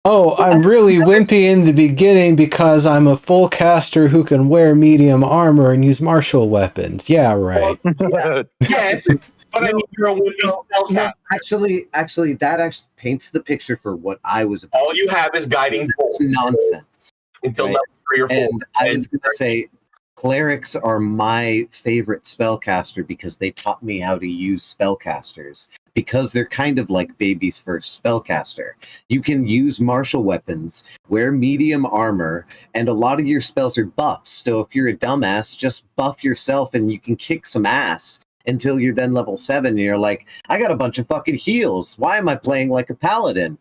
I'm really wimpy in the beginning because I'm a full caster who can wear medium armor and use martial weapons. Yeah, right. Yes, but I mean, you're a wimpy spellcaster. Actually, that paints the picture for what I was about. All you have is guiding bolts. Nonsense. Until level 3 or 4. And I was going to say, clerics are my favorite spellcaster because they taught me how to use spellcasters. Because they're kind of like baby's first spellcaster. You can use martial weapons, wear medium armor, and a lot of your spells are buffs. So if you're a dumbass, just buff yourself and you can kick some ass. until you're then level 7 and you're like, I got a bunch of fucking heals. Why am I playing like a paladin?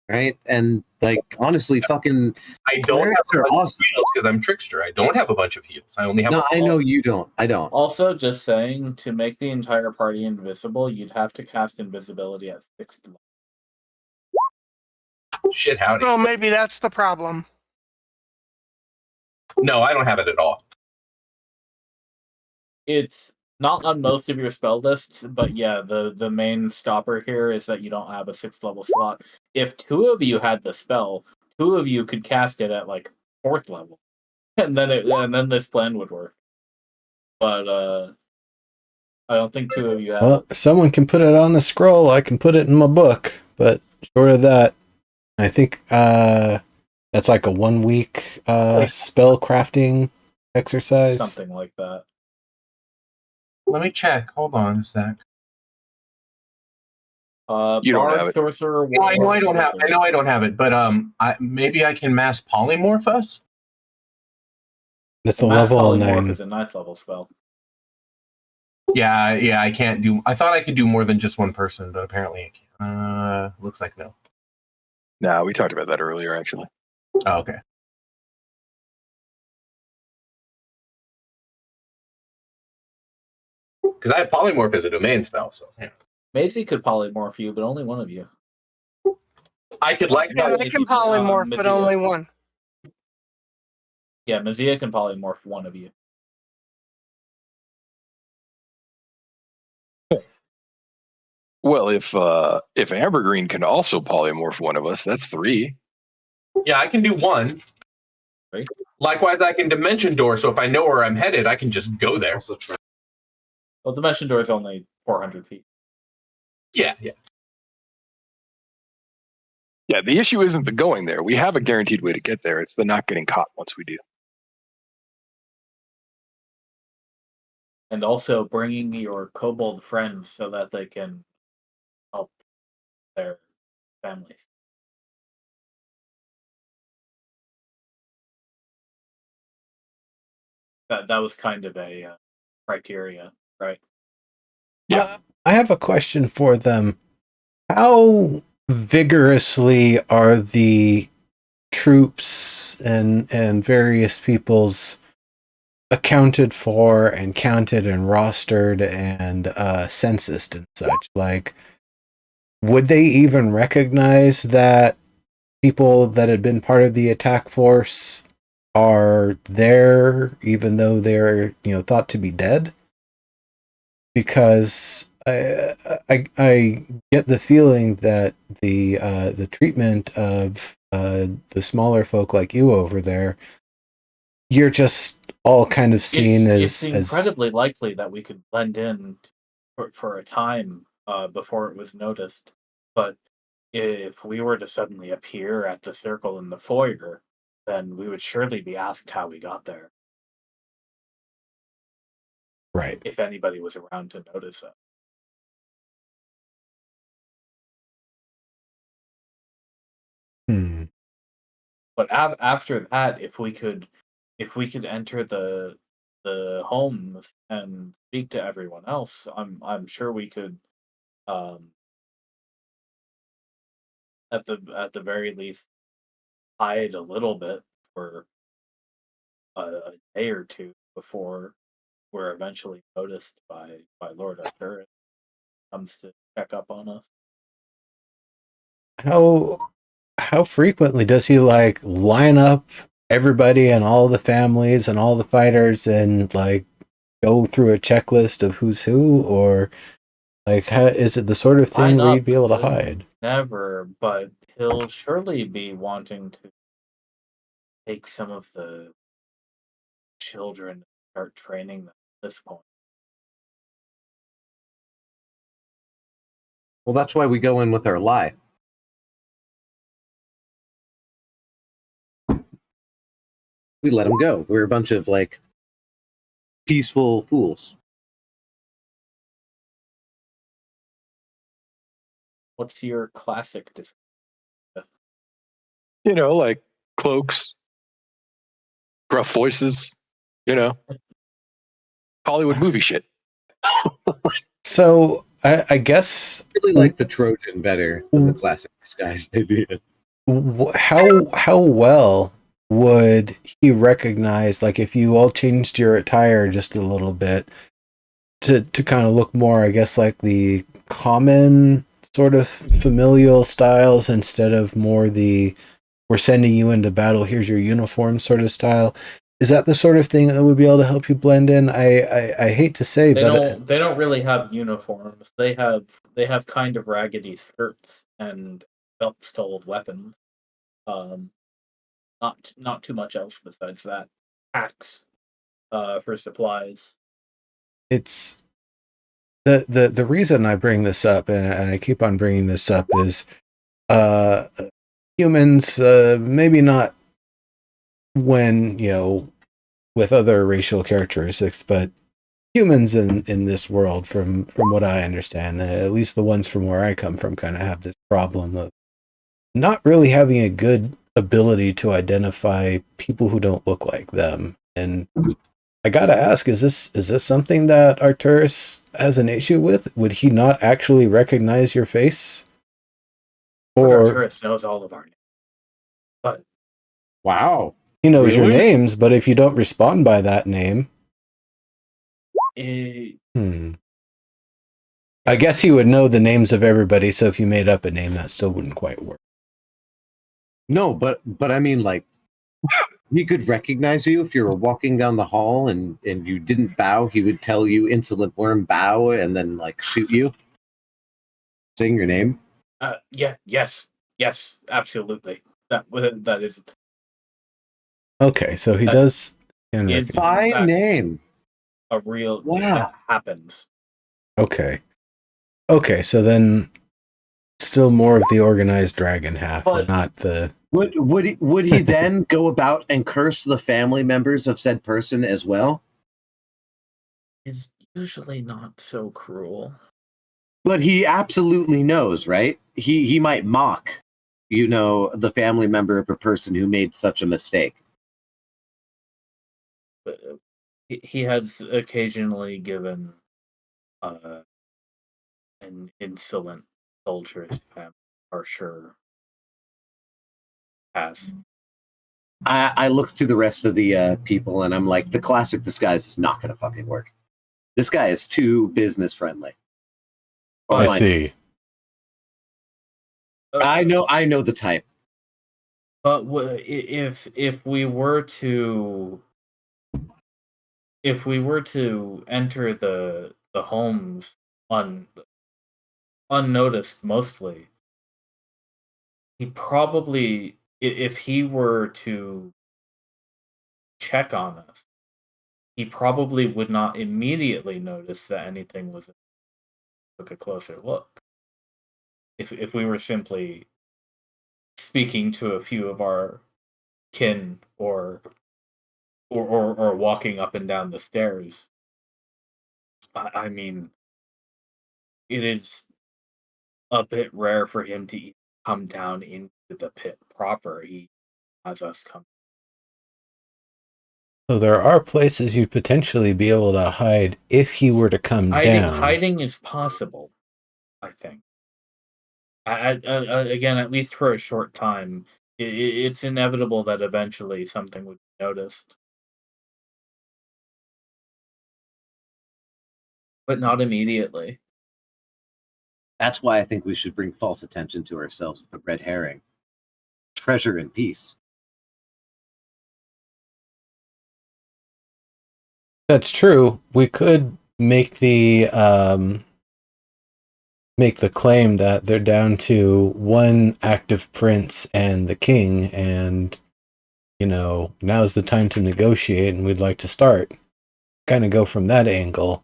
Right? And like honestly, fucking I don't have clerics a are bunch awesome. of heals because I'm trickster. I don't have a bunch of heals. I only have. No, I know you don't. I don't. Also, just saying, to make the entire party invisible, you'd have to cast invisibility at 6th level. Shit, howdy. Well, maybe that's the problem. No, I don't have it at all. It's not on most of your spell lists, but yeah, the main stopper here is that you don't have a 6th level slot. If 2 of you had the spell, 2 of you could cast it at like 4th level, and then this plan would work. But I don't think 2 of you have. Well, someone can put it on a scroll. I can put it in my book, but short of that, I think that's like a 1 week spell crafting exercise. Something like that. Let me check. Hold on a sec. You don't have it. Sorcerer. No, I know I don't have. I know I don't have it, but maybe I can mass polymorph us. That's a Mass level polymorph 9. is a 9th level spell. Yeah, I can't do. I thought I could do more than just one person, but apparently I can't. Looks like no. Nah, we talked about that earlier, actually. Oh, okay. Because I have polymorph as a domain spell, so yeah. Maisie could polymorph you, but only one of you. I could like. Yeah, I can polymorph, but only one. Yeah, Mazia can polymorph one of you. Well, if Ambergreen can also polymorph one of us, that's 3. Yeah, I can do one. Right. Likewise, I can dimension door, so if I know where I'm headed, I can just go there. Well, Dimension Door is only 400 feet. Yeah. Yeah, the issue isn't the going there. We have a guaranteed way to get there. It's the not getting caught once we do. And also bringing your kobold friends so that they can help their families. That was kind of a criteria, right? Yeah. I have a question for them. How vigorously are the troops and various peoples accounted for and counted and rostered and censused and such? Like, would they even recognize that people that had been part of the attack force are there, even though they're thought to be dead? Because I get the feeling that the treatment of the smaller folk like you over there, you're just all kind of seen it's incredibly likely that we could blend in for a time before it was noticed. But if we were to suddenly appear at the circle in the foyer, then we would surely be asked how we got there. Right. If anybody was around to notice it. But after that, if we could enter the homes and speak to everyone else, I'm sure we could, at the very least, hide a little bit for a day or two before we're eventually noticed by Lord Arthur comes to check up on us. How frequently does he like line up everybody and all the families and all the fighters and like go through a checklist of who's who, or like is it the sort of thing where you'd be able to hide? Never, but he'll surely be wanting to take some of the children and start training them at this point. Well, that's why we go in with our lie. We let them go. We're a bunch of like peaceful fools. What's your classic Like cloaks, gruff voices, Hollywood movie shit. So I guess I really like the Trojan better than the classic disguise idea. how well would he recognize, like, if you all changed your attire just a little bit to kind of look more, I guess, like the common sort of familial styles instead of more the we're sending you into battle, here's your uniform sort of style? Is that the sort of thing that would be able to help you blend in? I hate to say, but they don't really have uniforms. They have kind of raggedy skirts and belt-styled weapons. Not too much else besides that. Packs for supplies. it's the reason I bring this up, and I keep on bringing this up, is uh humans, maybe not when, with other racial characteristics, but humans in this world, from what I understand, at least the ones from where I come from, kind of have this problem of not really having a good ability to identify people who don't look like them. And I gotta ask, is this something that Arcturus has an issue with? Would he not actually recognize your face? But Or Arcturus knows all of our names. But Wow. he knows your Really? names, but if you don't respond by that name, it, I guess he would know the names of everybody, so if you made up a name, that still wouldn't quite work. No, but I mean, like, he could recognize you if you were walking down the hall and you didn't bow. He would tell you, "Insolent worm, bow," and then like shoot you, saying your name. yes, absolutely. That is Okay, so he That does. is By in fact name. a real Wow. that happens. Okay, so then still more of the organized dragon half, But- not the. Would he then go about and curse the family members of said person as well? Is usually not so cruel. But he absolutely knows, right? He might mock, the family member of a person who made such a mistake. But he has occasionally given an insolent soldier's family harsher pass. I look to the rest of the people and I'm like, the classic disguise is not going to fucking work. This guy is too business friendly. I see. I know the type. But if we were to enter the homes unnoticed mostly, he probably, if he were to check on us, he probably would not immediately notice that anything was. Took a closer look. If we were simply speaking to a few of our kin or walking up and down the stairs, I mean, it is a bit rare for him to come down into the pit proper. He has us come. So there are places you'd potentially be able to hide if he were to come down. Hiding is possible, I think. Again, at least for a short time, it's inevitable that eventually something would be noticed. But not immediately. That's why I think we should bring false attention to ourselves with the red herring. Treasure and peace. That's true. We could make the claim that they're down to one active prince and the king, and now's the time to negotiate, and we'd like to start. Kind of go from that angle.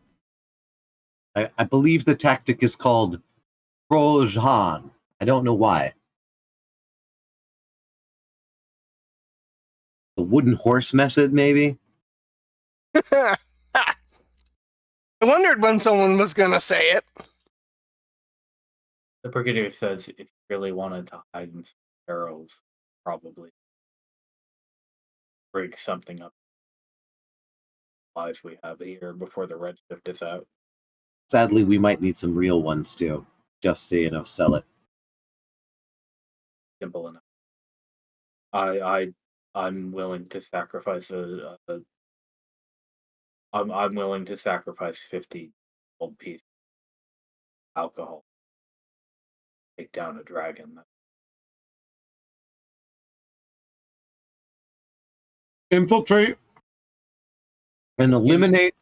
I believe the tactic is called Trojan. I don't know why. The wooden horse method, maybe? I wondered when someone was going to say it. The brigadier says if you really wanted to hide in barrels, probably break something up. Lies we have here before the Redshift is out. sadly, we might need some real ones too, just to sell it. Simple enough. I'm willing to sacrifice I'm willing to sacrifice 50 gold pieces of alcohol. Take down a dragon. Infiltrate and eliminate.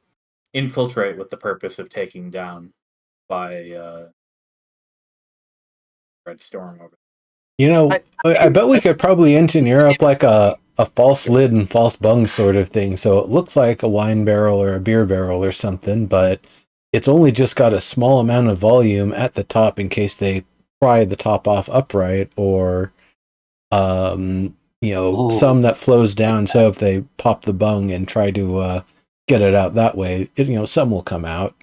Infiltrate with the purpose of taking down by Red Storm over. I bet we could probably engineer up like a false lid and false bung sort of thing, so it looks like a wine barrel or a beer barrel or something, but it's only just got a small amount of volume at the top in case they pry the top off upright, or some that flows down, so if they pop the bung and try to get it out that way, some will come out.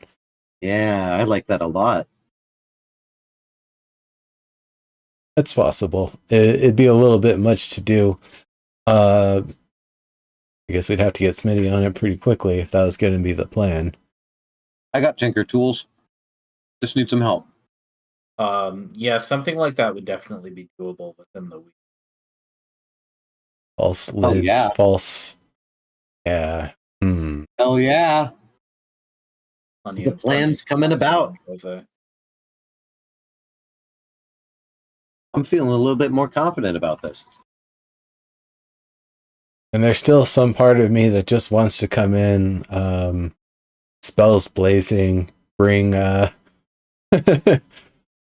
Yeah, I like that a lot. That's possible. It'd be a little bit much to do. I guess we'd have to get Smitty on it pretty quickly if that was going to be the plan. I got tinker tools. Just need some help. Yeah, something like that would definitely be doable within the week. False lids, false. Yeah. Hell yeah. The plan's coming about. I'm feeling a little bit more confident about this. And there's still some part of me that just wants to come in, spells blazing, bring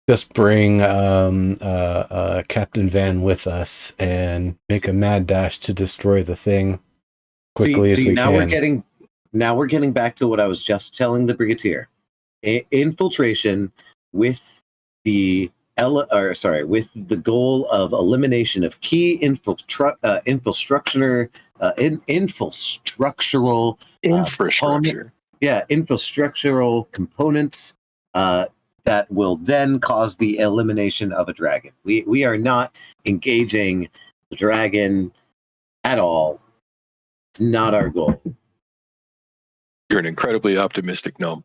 just bring Captain Van with us and make a mad dash to destroy the thing quickly as we can. Now we're getting back to what I was just telling the Brigadier. Infiltration with the goal of elimination of key infrastructure. Infrastructural components that will then cause the elimination of a dragon. We are not engaging the dragon at all. It's not our goal. You're an incredibly optimistic gnome.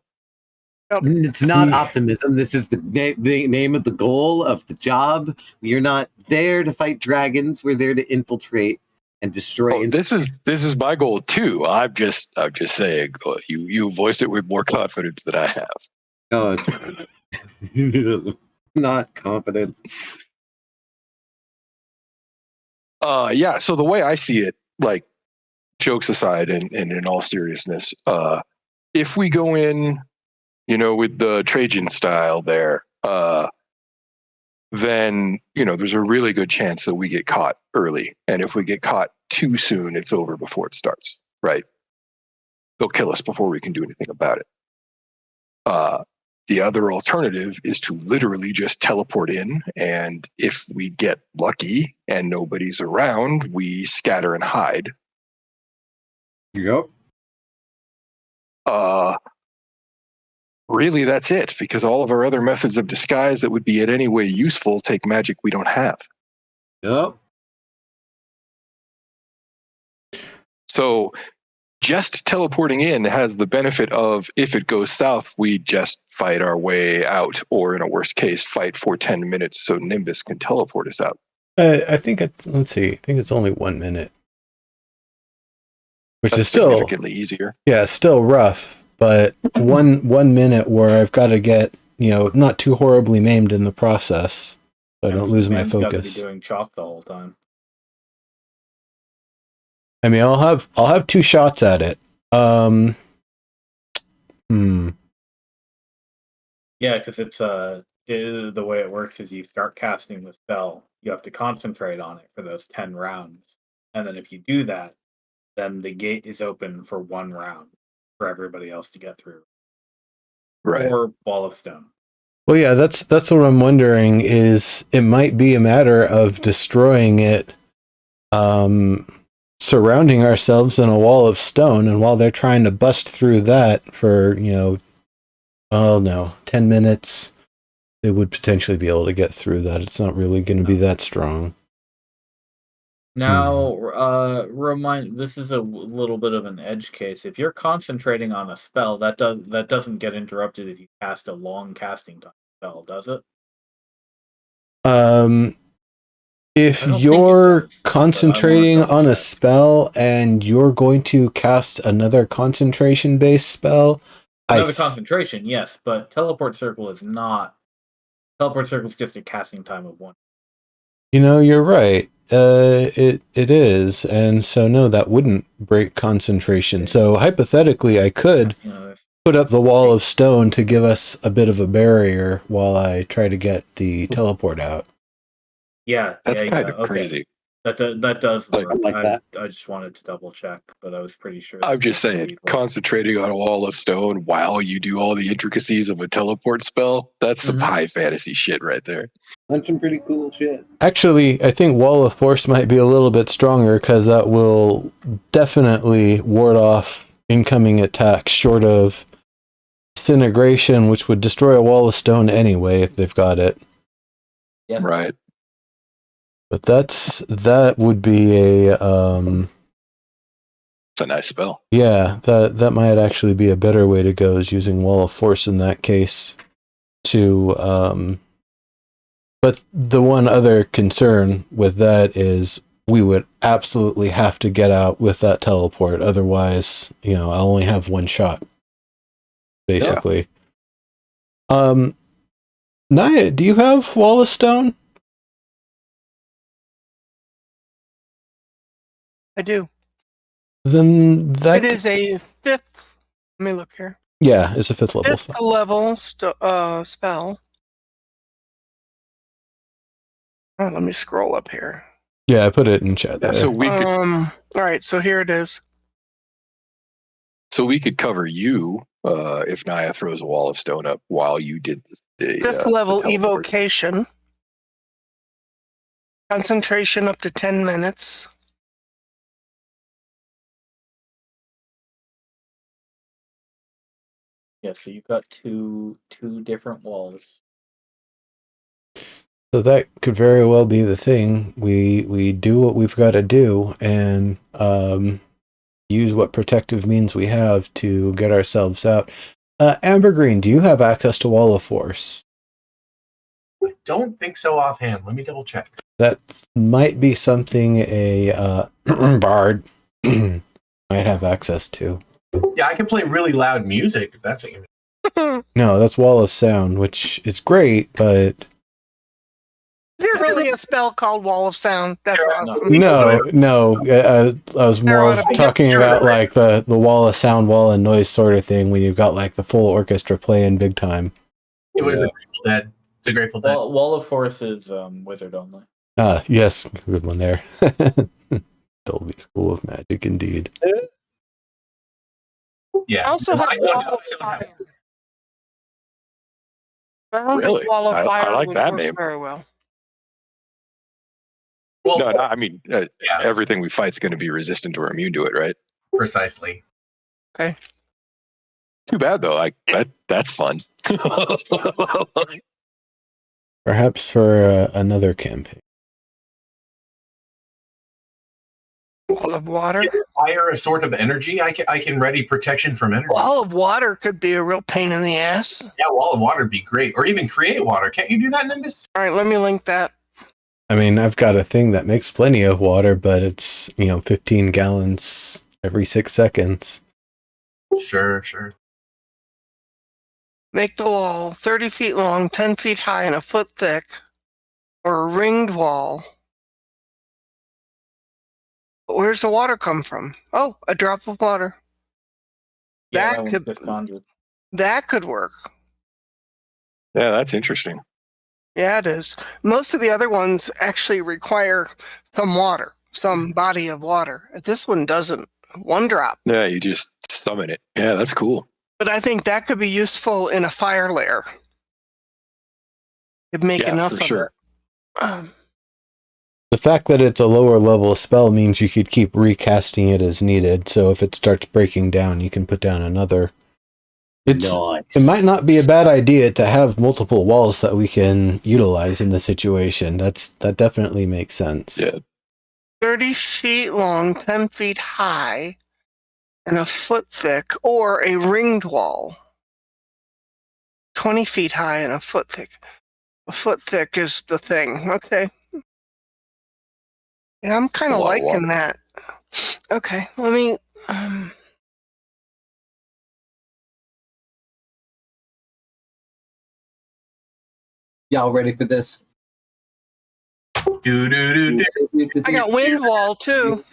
It's not optimism. This is the name of the goal of the job. We're not there to fight dragons. We're there to infiltrate and destroy. This is my goal too. I'm just saying. You voice it with more confidence than I have. No, it's not confidence. Yeah. So the way I see it, like, jokes aside, and in all seriousness, if we go in, with the Trajan style there, then, there's a really good chance that we get caught early. And if we get caught too soon, it's over before it starts, right? They'll kill us before we can do anything about it. The other alternative is to literally just teleport in, and if we get lucky and nobody's around, we scatter and hide. Yep. Really, that's it, because all of our other methods of disguise that would be in any way useful take magic we don't have. Yep. So just teleporting in has the benefit of, if it goes south, we just fight our way out, or in a worst case, fight for 10 minutes so Nimbus can teleport us out. I think it's only 1 minute. Which That's is still significantly easier. Yeah, still rough, but one minute where I've got to get, not too horribly maimed in the process, so I don't lose my focus. Be doing chalk the whole time. I mean, I'll have 2 shots at it. Yeah, because it's the way it works is you start casting the spell, you have to concentrate on it for those 10 rounds, and then if you do that, then the gate is open for 1 round for everybody else to get through. Right. Or Wall of Stone. Well, yeah, that's what I'm wondering, is it might be a matter of destroying it, surrounding ourselves in a wall of stone, and while they're trying to bust through that for, 10 minutes, they would potentially be able to get through that. It's not really going to be that strong. Now, this is a little bit of an edge case. If you're concentrating on a spell, that doesn't get interrupted if you cast a long casting time spell, does it? If you're concentrating on a spell and you're going to cast another concentration-based spell, concentration, yes, but Teleport Circle is not. Teleport Circle is just a casting time of 1. You're right. It is, and so no, that wouldn't break concentration. So hypothetically, I could put up the wall of stone to give us a bit of a barrier while I try to get the teleport out. Yeah, that's kind of crazy. That does work. That. I just wanted to double check, but I was pretty sure. I'm just saying, concentrating on a wall of stone while you do all the intricacies of a teleport spell, that's some high fantasy shit right there. That's some pretty cool shit. Actually, I think Wall of Force might be a little bit stronger because that will definitely ward off incoming attacks short of disintegration, which would destroy a wall of stone anyway if they've got it. Yeah. Right. But that would be a it's a nice spell. Yeah, that might actually be a better way to go, is using Wall of Force in that case to but the one other concern with that is we would absolutely have to get out with that teleport. Otherwise, I'll only have one shot. Basically. Yeah. Naya, do you have Wall of Stone? I do. Then that it is a 5th. Let me look here. Yeah, it's a 5th level 5th spell. level spell. Oh, let me scroll up here. Yeah, I put it in chat. Yeah, so we could. All right, so here it is. So we could cover you if Naya throws a wall of stone up while you did the 5th level evocation. Concentration up to 10 minutes. Yeah, so you've got two different walls. So that could very well be the thing. We do what we've got to do and use what protective means we have to get ourselves out. Amber Green, do you have access to Wall of Force? I don't think so offhand. Let me double check. That might be something a bard might have access to. Yeah, I can play really loud music if that's what you mean. No, that's Wall of Sound, which is great, but Is there really a spell called Wall of Sound? That's awesome. No. I was more talking about like the Wall of Sound, Wall of Noise sort of thing when you've got like the full orchestra playing big time. It was the Grateful Dead. The Grateful Dead. Wall of Force is wizard only. Ah, yes, good one there. Dolby School of Magic, indeed. Yeah. I also have Wall of Fire. Really? Wall of Fire I like would that work name. very well. Well, no, I mean, everything we fight's going to be resistant or immune to it, right? Precisely. Okay. Too bad though. Like that's fun. Perhaps for another campaign. Wall of Water. Fire a sort of energy. I can ready protection from energy. Wall of Water could be a real pain in the ass. Yeah, Wall of Water would be great. Or even create water. Can't you do that, Nimbus? All right, let me link that. I mean, I've got a thing that makes plenty of water, but it's 15 gallons every 6 seconds. Sure. Make the wall 30 feet long, 10 feet high, and a foot thick, or a ringed wall. Where's the water come from? Oh, a drop of water. Yeah, that could work. Yeah, that's interesting. Yeah, it is. Most of the other ones actually require some water, some body of water. This one doesn't. One drop. Yeah, you just summon it. Yeah, that's cool. But I think that could be useful in a fire layer. You'd make enough of it. The fact that it's a lower level spell means you could keep recasting it as needed. So if it starts breaking down, you can put down another. It might not be a bad idea to have multiple walls that we can utilize in the situation. That definitely makes sense. Yeah. 30 feet long, 10 feet high, and a foot thick, or a ringed wall. 20 feet high and a foot thick. A foot thick is the thing. Okay. Yeah, I'm kind A of lot of water. liking that. Okay, let me. Um, Y'all ready for this? I got wind wall too.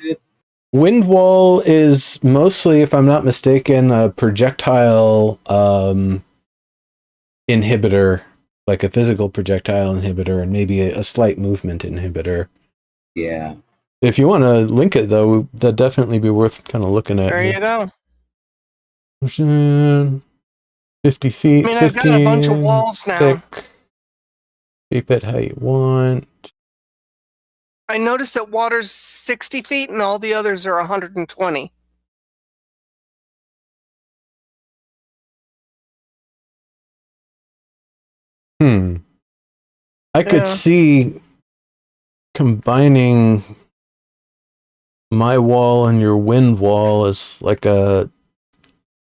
Wind wall is mostly, if I'm not mistaken, a projectile inhibitor, like a physical projectile inhibitor, and maybe a slight movement inhibitor. Yeah. If you want to link it, though, that'd definitely be worth kind of looking at. There you go. 50 feet, I mean, 15 I've got a bunch of walls now. thick. Keep it how you want. I noticed that water's 60 feet and all the others are 120. I could see combining my wall and your wind wall as like a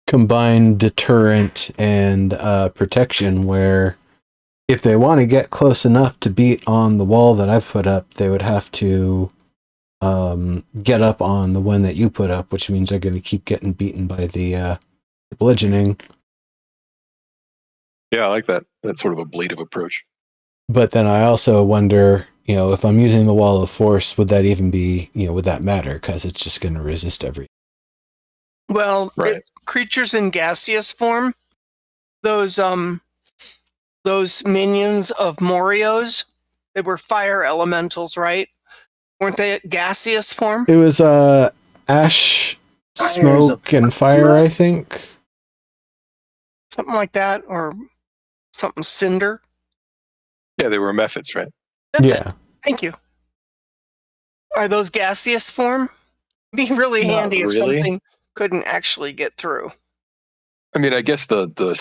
combined deterrent and protection, where if they want to get close enough to beat on the wall that I've put up, they would have to get up on the one that you put up, which means they're going to keep getting beaten by the bludgeoning. Yeah, I like that. That's sort of a blade of approach. But then I also wonder, if I'm using the wall of force, would that even be, would that matter? Because it's just going to resist every. Well, Right. Creatures in gaseous form, those minions of Morios, they were fire elementals, right? Weren't they gaseous form? It was ash, smoke, and fire, I think. Something like that, or something cinder. Yeah, they were methods, right? That's Yeah. it. Thank you. Are those gaseous form? Be really Not handy if really. something couldn't actually get through. I mean, I guess the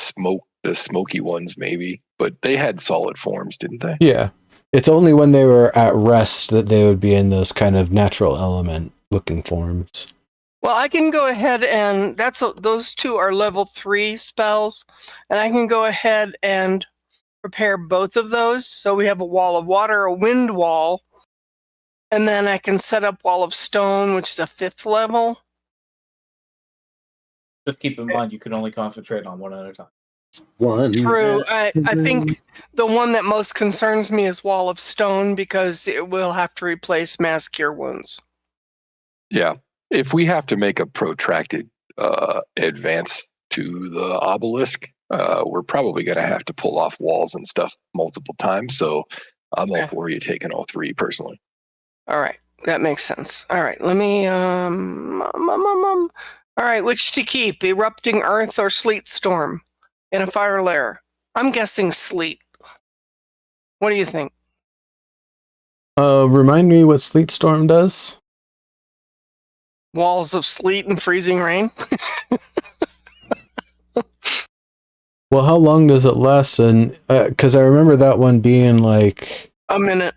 smoky ones maybe, but they had solid forms, didn't they? Yeah. It's only when they were at rest that they would be in those kind of natural element looking forms. Well, I can go ahead and those two are level 3 spells, and I can go ahead and prepare both of those. So we have a wall of water, a wind wall, and then I can set up wall of stone, which is a 5th level. Just keep in mind you can only concentrate on one at a time. True. I think the one that most concerns me is wall of stone, because it will have to replace mass cure wounds. Yeah. If we have to make a protracted advance to the obelisk, we're probably going to have to pull off walls and stuff multiple times. So I'm all for you taking all 3 personally. All right. That makes sense. All right. Let me, all right. Which to keep? Erupting earth or sleet storm in a fire lair? I'm guessing sleet. What do you think? Remind me what Sleet Storm does? Walls of sleet and freezing rain? Well, how long does it last? And because I remember that one being like a minute.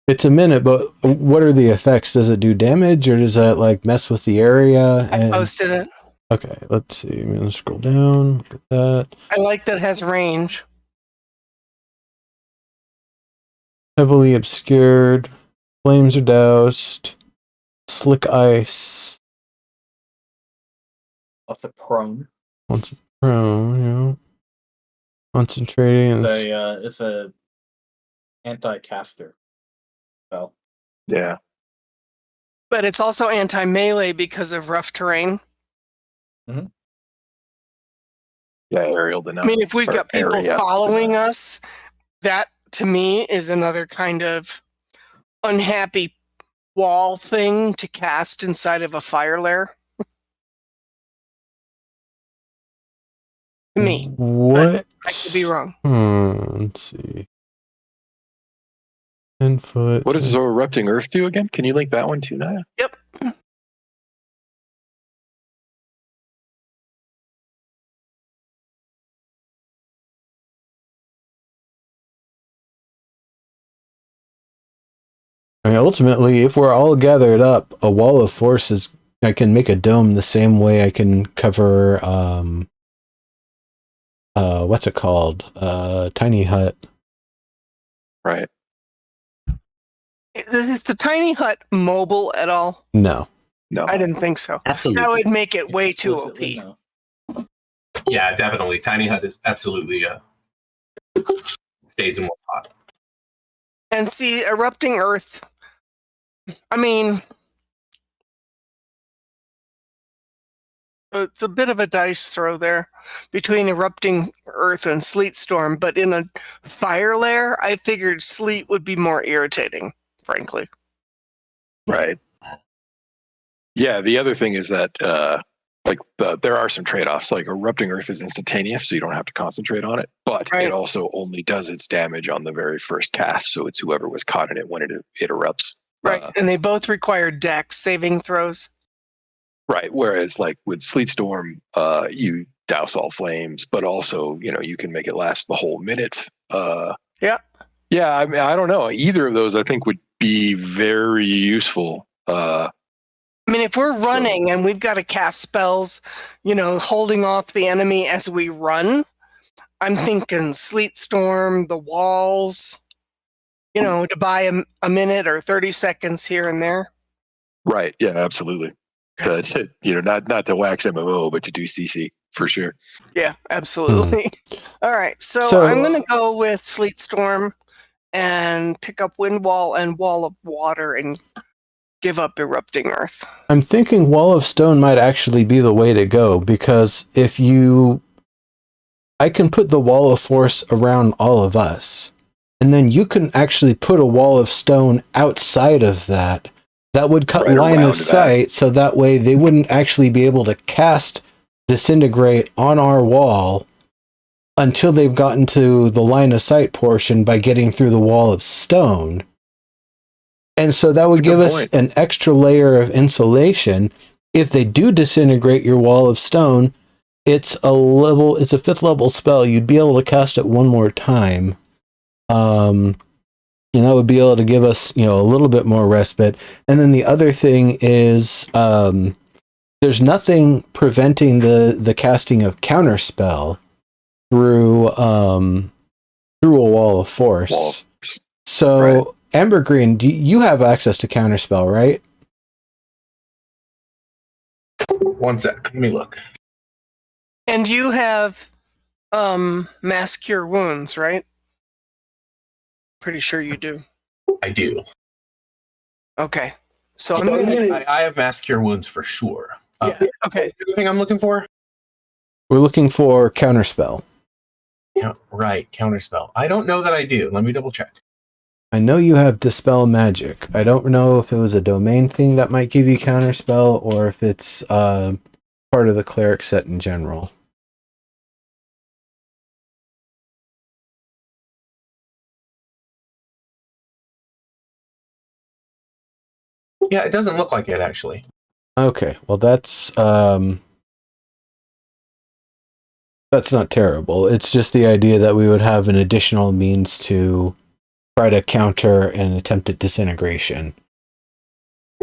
It's a minute, but what are the effects? Does it do damage, or does that like mess with the area? I posted it. Okay, let's see. I'm gonna scroll down. Look at that. I like that it has range. Heavily obscured. Flames are doused. Slick ice. Lots of prone. Once prone, yeah. Concentrating. It's a anti-caster spell. Yeah. But it's also anti-melee because of rough terrain. Mm-hmm. Yeah, aerial denial. I mean, if we've got people following us, that to me is another kind of unhappy wall thing to cast inside of a fire lair. To me. What? I could be wrong. Let's see. 10 foot. What does erupting earth do again? Can you link that one too, Naya? Yep. I mean, ultimately, if we're all gathered up, a wall of force is. I can make a dome the same way I can cover. What's it called? Tiny hut. Right. Is the tiny hut mobile at all? No. No. I didn't think so. Absolutely. That would make it way too OP. Explicitly no. Yeah, definitely. Tiny hut is absolutely stays in one pot. And see, erupting Earth. I mean, it's a bit of a dice throw there between erupting Earth and sleet storm. But in a fire layer, I figured sleet would be more irritating, frankly. Right. Yeah. The other thing is that there are some trade-offs. Like erupting Earth is instantaneous, so you don't have to concentrate on it. But Right. it also only does its damage on the very first cast, so it's whoever was caught in it when it erupts. Right. And they both require dex saving throws. Right. Whereas like with Sleet Storm, you douse all flames, but also, you can make it last the whole minute. Yeah. Yeah, I mean, I don't know. Either of those I think would be very useful. I mean, if we're running and we've got to cast spells, holding off the enemy as we run, I'm thinking Sleet Storm, the walls, to buy a minute or 30 seconds here and there. Right. Yeah, absolutely. Not to wax MMO, but to do CC for sure. Yeah, absolutely. All right. So I'm going to go with Sleet Storm and pick up Wind Wall and Wall of Water and give up Erupting Earth. I'm thinking Wall of Stone might actually be the way to go, because I can put the Wall of Force around all of us, and then you can actually put a Wall of Stone outside of that. That would cut line of sight, so that way they wouldn't actually be able to cast Disintegrate on our wall until they've gotten to the line of sight portion by getting through the Wall of Stone. And so that would give us an extra layer of insulation. If they do disintegrate your Wall of Stone, it's a 5th level spell. You'd be able to cast it one more time. And that would be able to give us, a little bit more respite. And then the other thing is, there's nothing preventing the casting of counterspell through a Wall of Force. So, right. Amber Green, you have access to counterspell, right? One sec, let me look. And you have Mass Cure Wounds, right? Pretty sure you do. I do. Okay. So I have Mass Cure Wounds for sure. Yeah. Okay. The thing I'm looking for? We're looking for counterspell. Right, counterspell. I don't know that I do. Let me double check. I know you have Dispel Magic. I don't know if it was a domain thing that might give you counterspell, or if it's part of the cleric set in general. Yeah, it doesn't look like it, actually. Okay, well that's not terrible. It's just the idea that we would have an additional means to try to counter an attempted disintegration.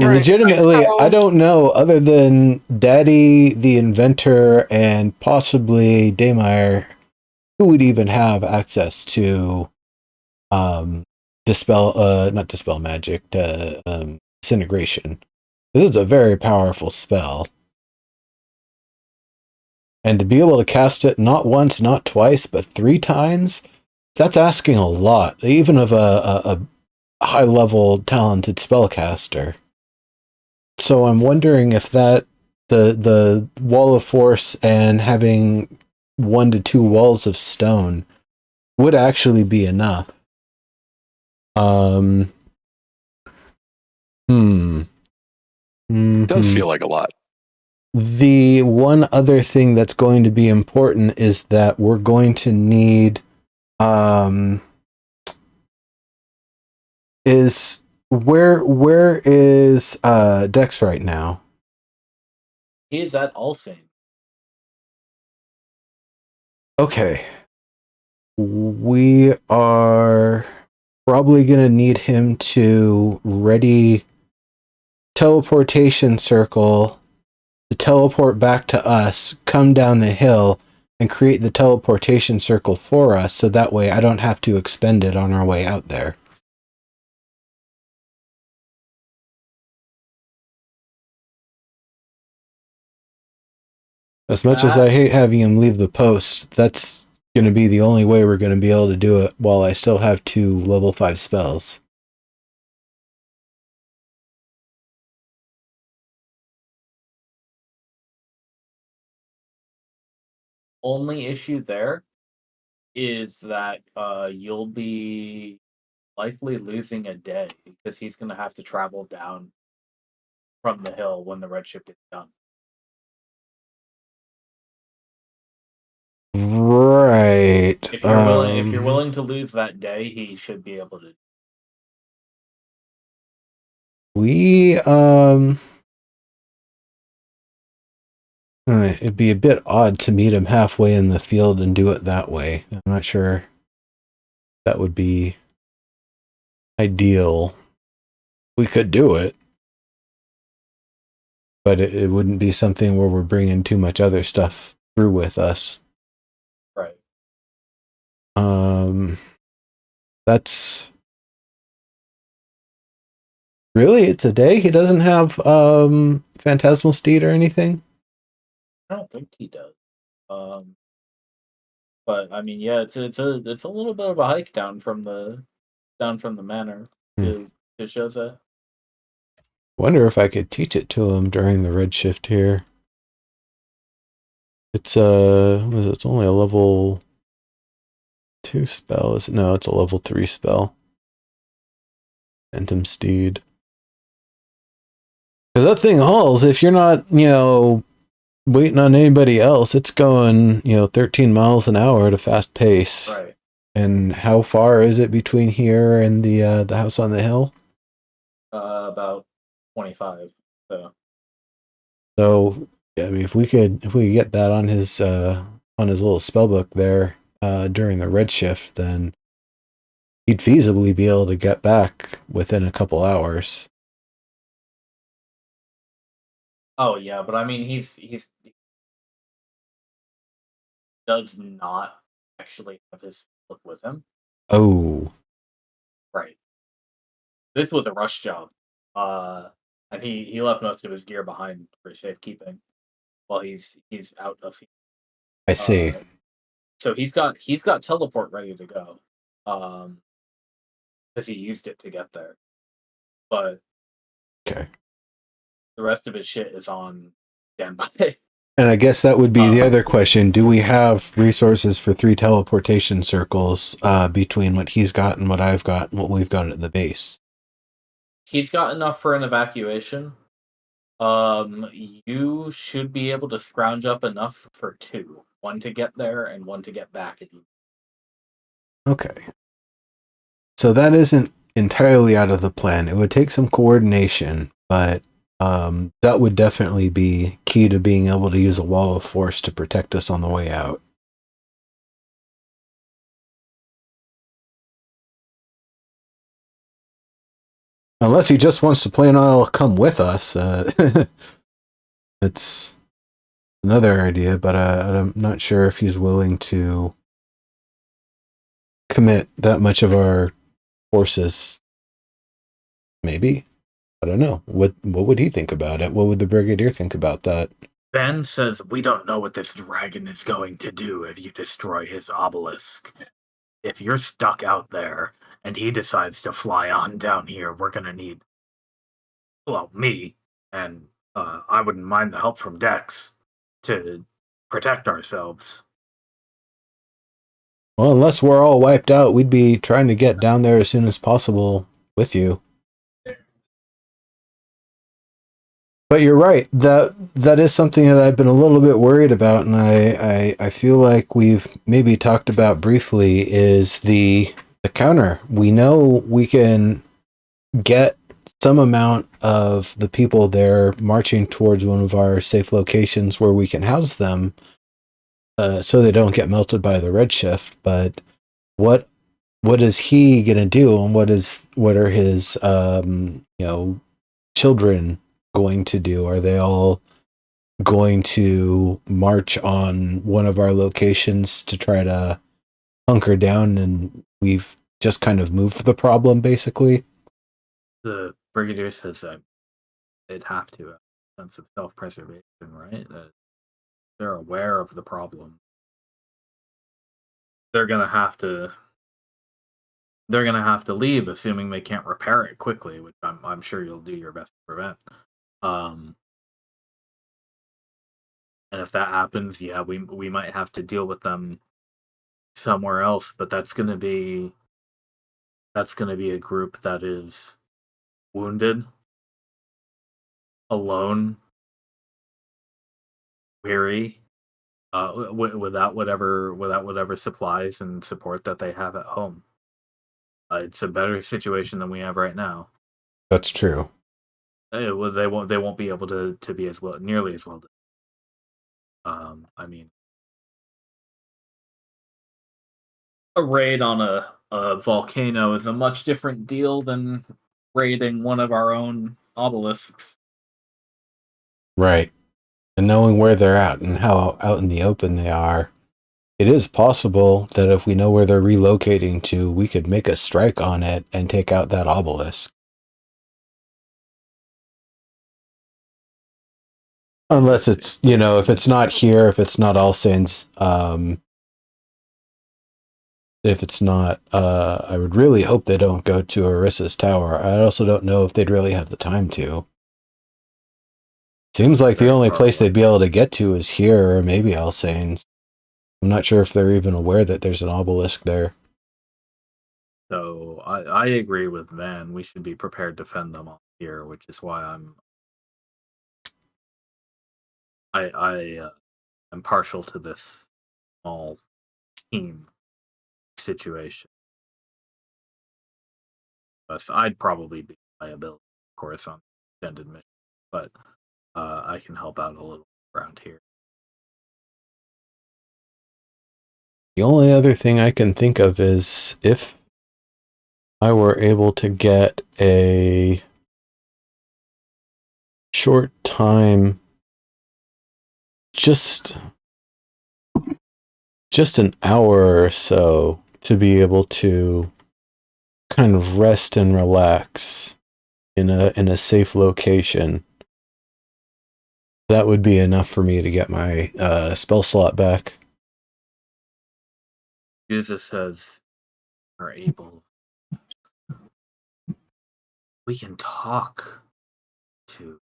Right. Legitimately, I don't know, other than Daddy, the inventor, and possibly Daymire, who would even have access to not dispel magic, disintegration. This is a very powerful spell. And to be able to cast it not once, not twice, but 3 times, that's asking a lot, even of a high-level talented spellcaster. So I'm wondering if that the Wall of Force and having 1 to 2 walls of stone would actually be enough. It does feel like a lot. The one other thing that's going to be important is that we're going to need where is Dex right now? He is at Alsane. Okay. We are probably going to need him to ready teleportation circle to teleport back to us, come down the hill, and create the teleportation circle for us, so that way I don't have to expend it on our way out there. As much as I hate having him leave the post, that's going to be the only way we're going to be able to do it while I still have 2 level 5 spells. Only issue there is that you'll be likely losing a day because he's going to have to travel down from the hill when the Redshift is done. Right. If you're willing to lose that day, he should be able to. It'd be a bit odd to meet him halfway in the field and do it that way. I'm not sure that would be ideal. We could do it, but it wouldn't be something where we're bringing too much other stuff through with us. Right. That's really, it's a day. He doesn't have Phantasmal Steed or anything. I don't think he does. But I mean, yeah, it's a little bit of a hike down from the manor to Shoza. Wonder if I could teach it to him during the Redshift here. It's it's only a level 2 spell, is it? No, it's a level 3 spell. Phantom Steed. Because that thing hauls, if you're not, waiting on anybody else, it's going, 13 miles an hour at a fast pace. Right. And how far is it between here and the house on the hill? About 25. So yeah, I mean, if we could get that on his little spellbook there during the Redshift, then he'd feasibly be able to get back within a couple hours. Oh yeah, but I mean, he does not actually have his book with him. Oh, right. This was a rush job, and he left most of his gear behind for safekeeping while he's out of. I see. So he's got teleport ready to go, because he used it to get there, but okay. The rest of his shit is on standby. And I guess that would be the other question. Do we have resources for 3 teleportation circles between what he's got and what I've got and what we've got at the base? He's got enough for an evacuation. You should be able to scrounge up enough for 2. 1 to get there and 1 to get back. Okay. So that isn't entirely out of the plan. It would take some coordination, but that would definitely be key to being able to use a wall of force to protect us on the way out. Unless he just wants to plain oil come with us. It's another idea, but I'm not sure if he's willing to commit that much of our forces. Maybe. I don't know. What would he think about it? What would the Brigadier think about that? Ben says we don't know what this dragon is going to do if you destroy his obelisk. If you're stuck out there and he decides to fly on down here, we're going to need, well, me, and I wouldn't mind the help from Dex to protect ourselves. Well, unless we're all wiped out, we'd be trying to get down there as soon as possible with you. But you're right. That is something that I've been a little bit worried about, and I feel like we've maybe talked about briefly, is the counter. We know we can get some amount of the people there marching towards one of our safe locations where we can house them so they don't get melted by the Redshift. But what what is he gonna do, and what are his children going to do? Are they all going to march on one of our locations to try to hunker down, and we've just kind of moved the problem, basically? The brigadier says that they'd have to have a sense of self-preservation, right? That they're aware of the problem. They're gonna have to leave, assuming they can't repair it quickly, which I'm sure you'll do your best to prevent. And if that happens, yeah, we might have to deal with them somewhere else, but that's gonna be a group that is wounded, alone, weary, without whatever supplies and support that they have at home. It's a better situation than we have right now. That's true. They won't be able to be as well, nearly as well. I mean, a raid on a volcano is a much different deal than raiding one of our own obelisks. Right. And knowing where they're at and how out in the open they are, it is possible that if we know where they're relocating to, we could make a strike on it and take out that obelisk. Unless it's, if it's not here, if it's not All Saints, if it's not, I would really hope they don't go to Arissa's tower. I also don't know if they'd really have the time to. Seems like the only place they'd be able to get to is here, or maybe All Saints. I'm not sure if they're even aware that there's an obelisk there. So I agree with Van. We should be prepared to fend them off here, which is why I'm partial to this small team situation. But I'd probably be liability, of course, on extended mission, but I can help out a little around here. The only other thing I can think of is if I were able to get a short time, just an hour or so, to be able to kind of rest and relax in a safe location. That would be enough for me to get my spell slot back. Jesus says, are able. We can talk to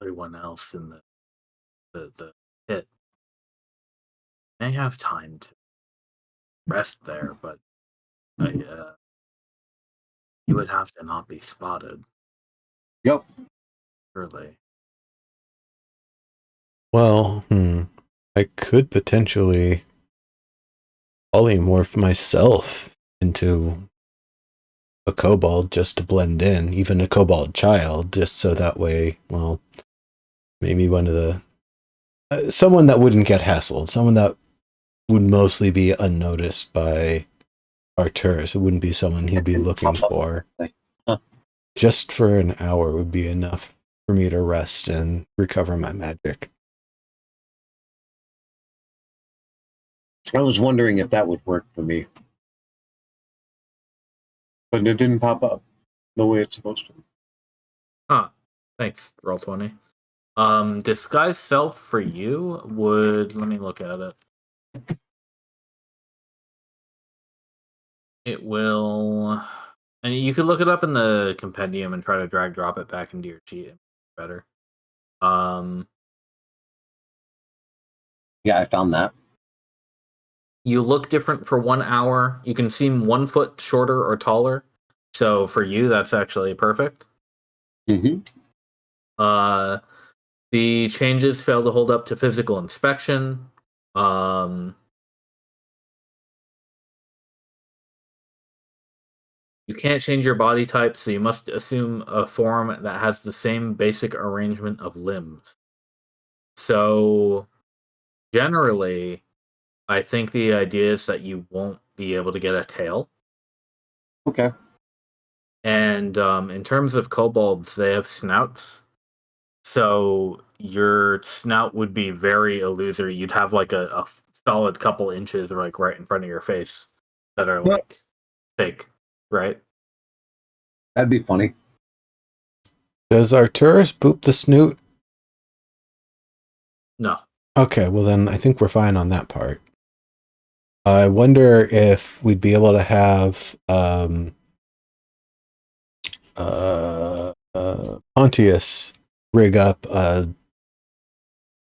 everyone else in the pit. May have time to rest there, but you would have to not be spotted. Yep. Surely. Well, I could potentially polymorph myself into a kobold just to blend in, even a kobold child, just so that way, well, maybe one of the someone that wouldn't get hassled, someone that would mostly be unnoticed by Arcturus. It wouldn't be someone he'd be looking for. Just for an hour would be enough for me to rest and recover my magic. I was wondering if that would work for me. But it didn't pop up the way it's supposed to. Huh. Thanks, Roll20. Disguise self for you would, let me look at it. It will, and you could look it up in the compendium and try to drag drop it back into your sheet. Better. Yeah, I found that. You look different for 1 hour. You can seem 1 foot shorter or taller. So for you, that's actually perfect. Mm-hmm. The changes fail to hold up to physical inspection. You can't change your body type, so you must assume a form that has the same basic arrangement of limbs. So generally, I think the idea is that you won't be able to get a tail. Okay. And in terms of kobolds, they have snouts. So your snout would be very illusory. You'd have like a solid couple inches like right in front of your face that are like fake, right? That'd be funny. Does Arcturus poop the snoot? No. Okay, well then I think we're fine on that part. I wonder if we'd be able to have Pontius rig up a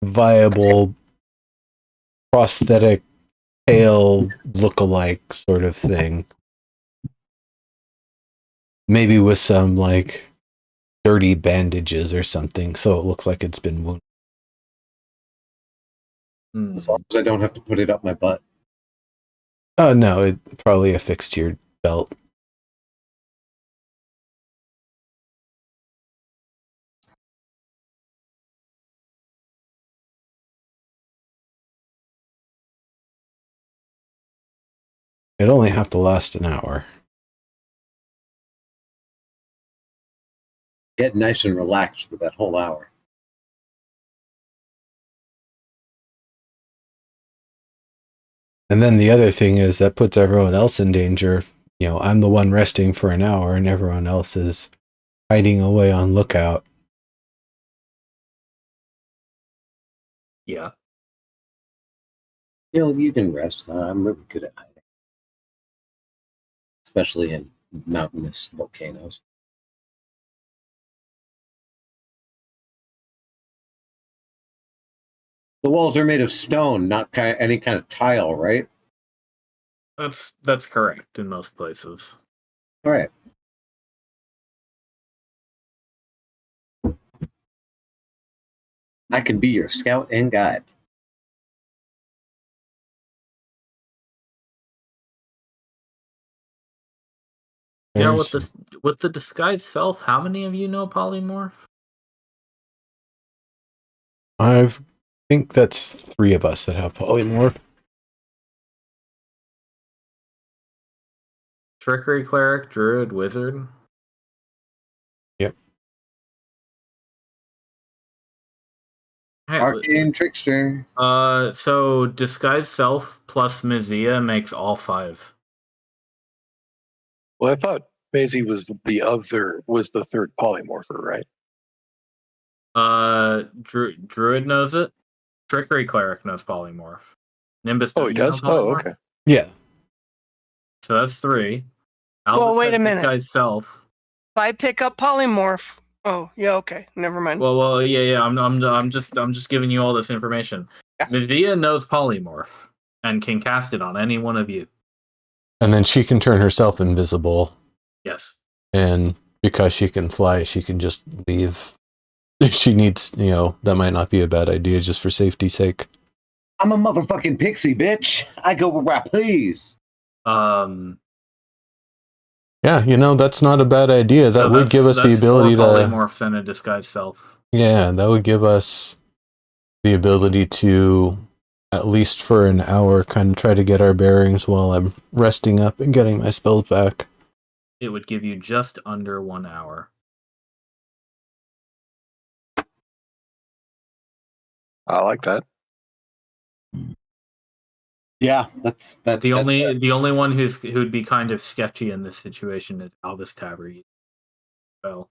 viable prosthetic tail look-alike sort of thing. Maybe with some like dirty bandages or something, so it looks like it's been wounded. As long as I don't have to put it up my butt. Oh no, it probably affixed to your belt. It'd only have to last an hour. Get nice and relaxed for that whole hour. And then the other thing is that puts everyone else in danger. You know, I'm the one resting for an hour and everyone else is hiding away on lookout. Yeah. You can rest. I'm really good at hiding. Especially in mountainous volcanoes. The walls are made of stone, not any kind of tile, right? That's correct in most places. All right. I can be your scout and guide. Yeah, with the disguised self, how many of you know polymorph? I think that's 3 of us that have polymorph. Trickery cleric, druid, wizard. Yep. Arcane trickster. So disguised self plus Mizia makes all 5. Well, I thought Maisie was the third polymorpher, right? Druid knows it. Trickery cleric knows polymorph. Nimbus, Oh, don't he you know does? Oh, polymorph? okay. Yeah. So that's 3. Well, wait a minute. Disguised self. If I pick up polymorph, oh yeah, okay, never mind. Well, yeah. I'm just giving you all this information. Yeah. Mizia knows polymorph and can cast it on any one of you. And then she can turn herself invisible. Yes. And because she can fly, she can just leave. If she needs, that might not be a bad idea just for safety's sake. I'm a motherfucking pixie, bitch. I go where I please. Yeah, that's not a bad idea. That would give us the ability to polymorphs and a disguised self. Yeah, that would give us the ability to, at least for an hour, kind of try to get our bearings while I'm resting up and getting my spells back. It would give you just under 1 hour. I like that. Yeah, that's The only one who'd be kind of sketchy in this situation is Alvis Tabry. So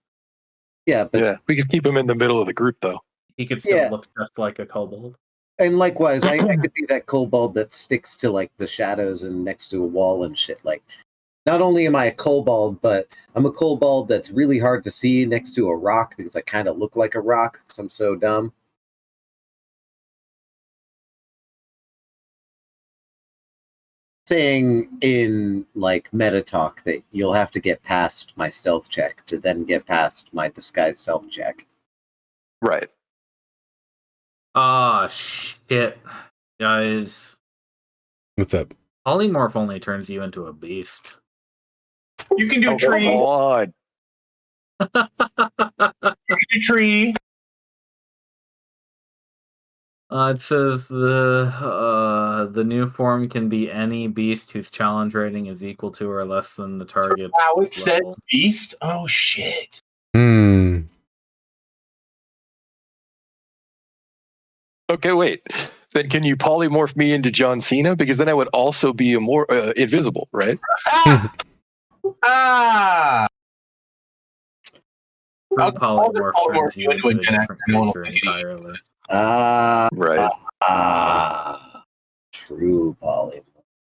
yeah, but yeah, we could keep him in the middle of the group though. he could still look just like a kobold. And likewise, I could be that kobold that sticks to like the shadows and next to a wall and shit. Like, not only am I a kobold, but I'm a kobold that's really hard to see next to a rock because I kind of look like a rock because I'm so dumb. Saying in like meta talk that you'll have to get past my stealth check to then get past my disguised self check. Right. Ah, shit. Guys. What's up? Polymorph only turns you into a beast. You can do tree. Come on. You can do tree. It says the new form can be any beast whose challenge rating is equal to or less than the target's Wow, it says level. beast? Oh, shit. Hmm. Okay, wait. Then can you polymorph me into John Cena? Because then I would also be invisible, right? Ah! True I'll polymorph polymorph turns you you into a into a Gen different X, no one will creature think it entirely. Right. True polymorph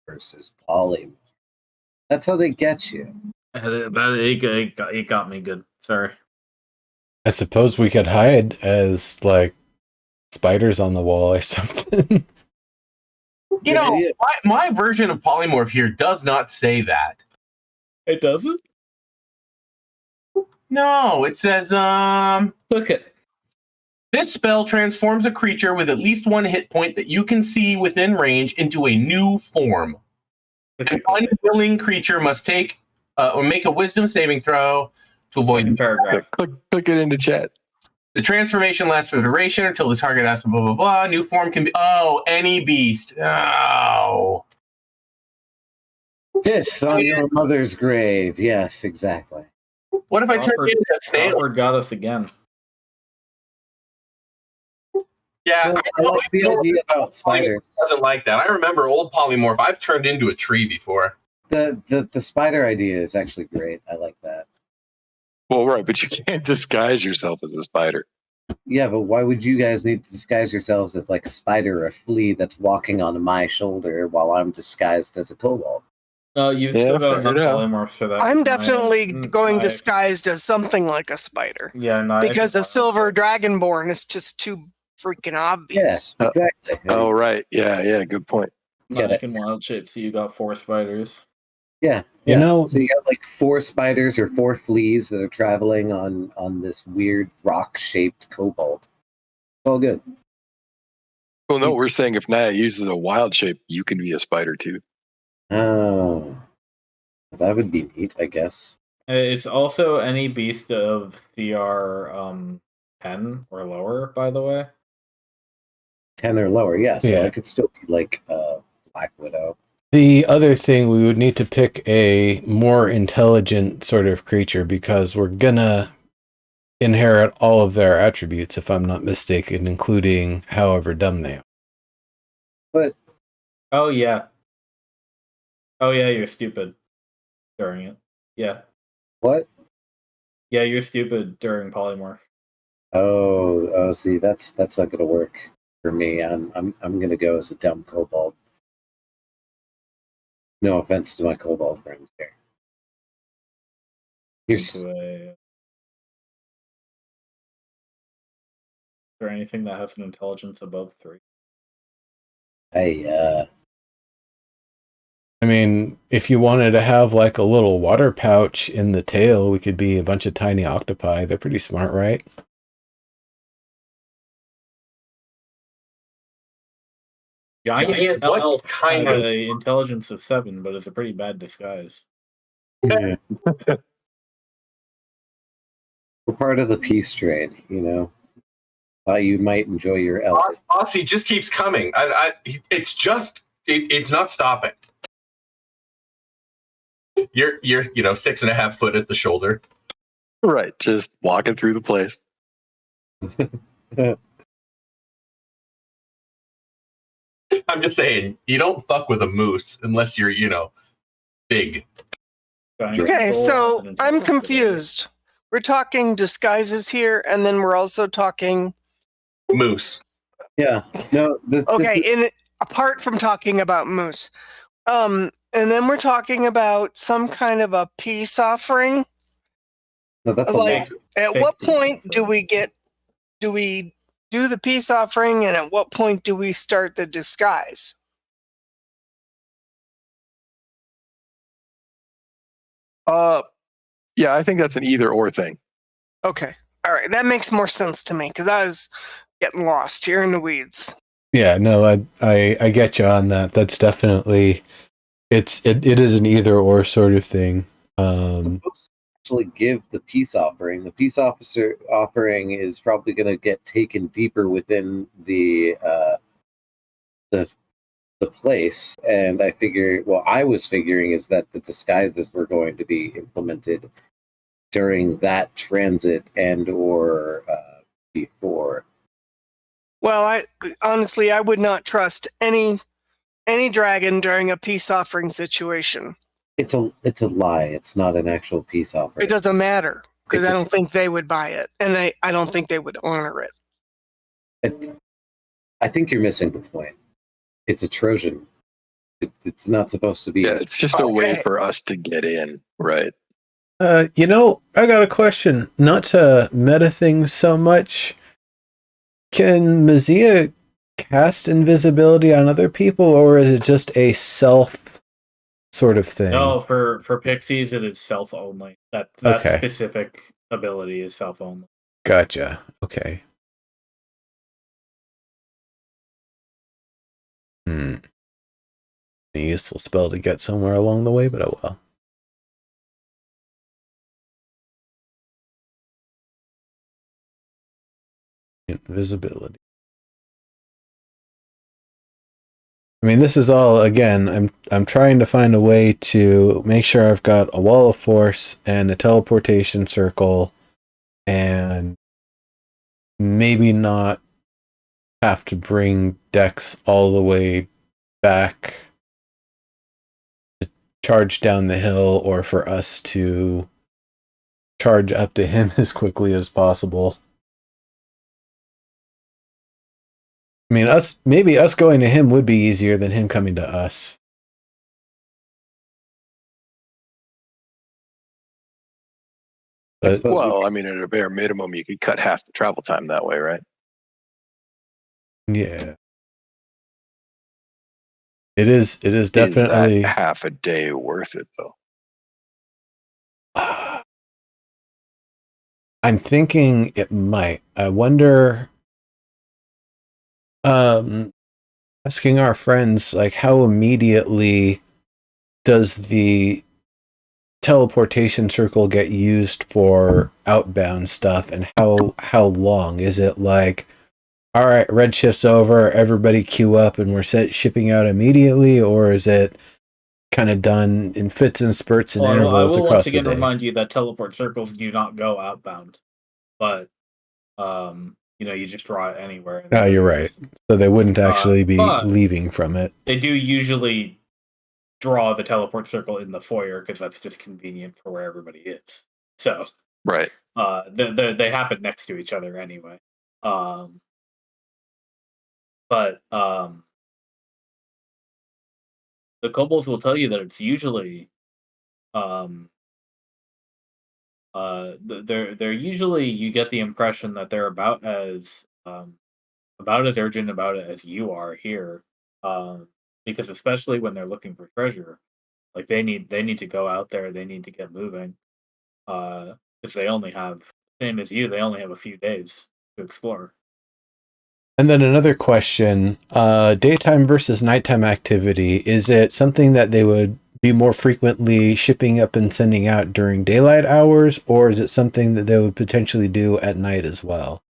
versus polymorph. That's how they get you. It got me good. Sorry. I suppose we could hide as like spiders on the wall or something. You know, my version of polymorph here does not say that. It doesn't? No, it says, Look at this spell transforms a creature with at least one hit point that you can see within range into a new form. An unwilling creature must take or make a wisdom saving throw to avoid paragraph. Click it into chat. the transformation lasts for the duration until the target asks blah blah blah. New form can be any beast. Oh. Piss on your mother's grave. Yes, exactly. What if I turn into a snail? Crawford got us again. Yeah, Well, I like the idea about spiders. Doesn't like that. I remember old polymorph. I've turned into a tree before. The spider idea is actually great. I like that. Well, right, but you can't disguise yourself as a spider. Yeah, but why would you guys need to disguise yourselves as like a spider or a flea that's walking on my shoulder while I'm disguised as a kobold? You've still got enough polymorphs for that. I'm definitely going disguised as something like a spider. Yeah, because a silver dragonborn is just too freaking obvious. Yeah, exactly. Oh, right. Yeah, good point. Manic and wild shape, so you got 4 spiders. Yeah. You know, so you got like 4 spiders or 4 fleas that are traveling on this weird rock-shaped kobold. It's all good. Well, no, we're saying if Naya uses a wild shape, you can be a spider too. Oh, that would be neat, I guess. It's also any beast of CR 10 or lower, by the way. 10 or lower, yeah. So Yeah. I could still be like Black Widow. The other thing, we would need to pick a more intelligent sort of creature because we're gonna inherit all of their attributes, if I'm not mistaken, including however dumb they are. But oh yeah, you're stupid during it. Yeah. What? Yeah, you're stupid during polymorph. Oh, see, that's not gonna work for me. I'm gonna go as a dumb kobold. No offense to my kobold friends here. Is there anything that has an intelligence above 3? I mean, if you wanted to have like a little water pouch in the tail, we could be a bunch of tiny octopi. They're pretty smart, right? Giant what kind of intelligence of 7, but it's a pretty bad disguise. We're part of the peace trade, you know. You might enjoy your elk. Aussie just keeps coming. It's not stopping. You're 6.5 foot at the shoulder. Right, just walking through the place. I'm just saying, you don't fuck with a moose unless you're, big. Okay, so I'm confused. We're talking disguises here, and then we're also talking moose. Yeah. No. Apart from talking about moose, and then we're talking about some kind of a peace offering. No, that's like. At what point do we do the peace offering, and at what point do we start the disguise? Yeah, I think that's an either or thing. Okay. All right. That makes more sense to me because I was getting lost here in the weeds. Yeah, no, I get you on that. That's definitely it is an either or sort of thing. Actually give the peace offering. The peace officer offering is probably going to get taken deeper within the the place, and I was figuring is that the disguises were going to be implemented during that transit and or before. Well, I honestly I would not trust any dragon during a peace offering situation. It's a lie. It's not an actual peace offering. It doesn't matter because It's I don't think they would buy it, and I don't think they would honor it. I think you're missing the point. It's a Trojan. It's not supposed to be. Yeah, it's just a way for us to get in, right? I got a question. Not to meta things so much. Can Mazia cast invisibility on other people, or is it just a self sort of thing? No, for pixies, it is self only. That Okay. specific ability is self only. Gotcha. Okay. A useful spell to get somewhere along the way, but oh well. Invisibility. I mean, this is all, again, I'm trying to find a way to make sure I've got a wall of force and a teleportation circle and maybe not have to bring Dex all the way back to charge down the hill, or for us to charge up to him as quickly as possible. I mean, us going to him would be easier than him coming to us. Well, I mean, at a bare minimum, you could cut half the travel time that way, right? Yeah. It is definitely Is that half a day worth it, though? I'm thinking it might. I wonder, asking our friends, like, how immediately does the teleportation circle get used for outbound stuff, and how long? Is it like, all right, Redshift's over, everybody queue up and we're shipping out immediately, or is it kind of done in fits and spurts and intervals I will across once again the day? remind you that teleport circles do not go outbound, but you just draw it anywhere. Oh, you're right. So they wouldn't actually be leaving from it. They do usually draw the teleport circle in the foyer because that's just convenient for where everybody is. So right, they happen next to each other anyway. But the kobolds will tell you that it's usually they're usually, you get the impression that they're about as urgent about it as you are here, because especially when they're looking for treasure, like they need to go out there, they need to get moving, because they only have, same as you, they only have a few days to explore. And then another question, daytime versus nighttime activity, is it something that they would be more frequently shipping up and sending out during daylight hours, or is it something that they would potentially do at night as well?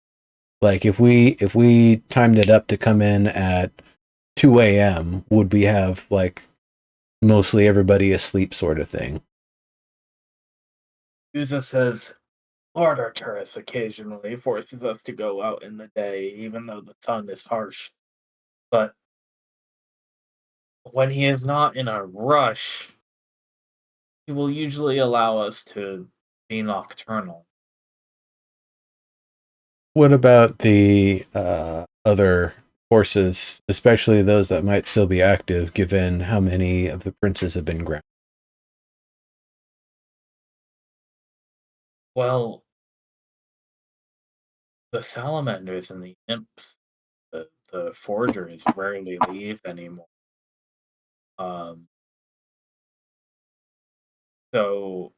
Like if we timed it up to come in at 2 a.m., would we have like mostly everybody asleep sort of thing? Uza says, Lord Arturus occasionally forces us to go out in the day, even though the sun is harsh. But when he is not in a rush, he will usually allow us to be nocturnal. What about the other forces, especially those that might still be active, given how many of the princes have been grounded? Well, the salamanders and the imps, the forgers rarely leave anymore. So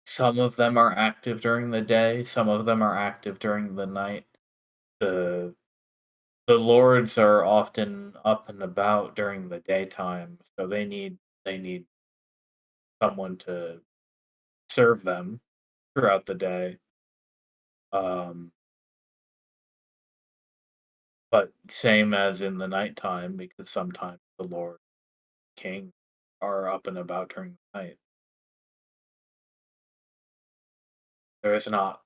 some of them are active during the day, some of them are active during the night. The lords are often up and about during the daytime, so they need someone to serve them throughout the day. But same as in the nighttime, because sometimes the Lord King are up and about during the night. There is not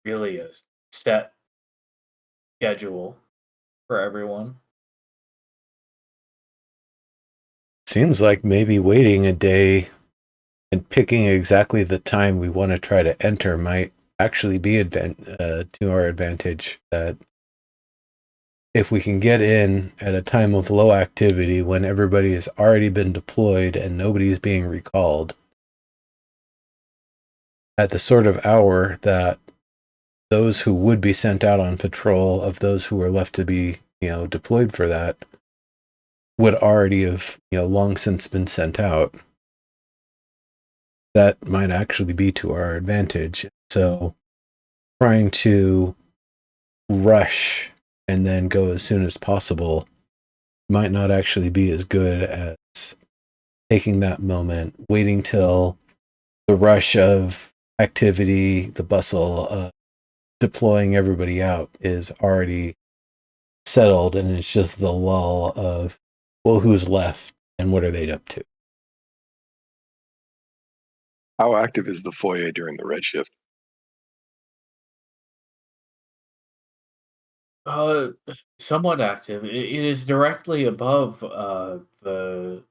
really a set schedule for everyone. Seems like maybe waiting a day and picking exactly the time we want to try to enter might actually be to our advantage. That if we can get in at a time of low activity when everybody has already been deployed and nobody is being recalled, at the sort of hour that those who would be sent out on patrol, of those who are left to be, deployed for that, would already have, long since been sent out. That might actually be to our advantage. So trying to rush and then go as soon as possible might not actually be as good as taking that moment, waiting till the rush of activity, the bustle, deploying everybody out is already settled, and it's just the lull of, well, who's left and what are they up to? How active is the foyer during the Redshift? Somewhat active. It is directly above the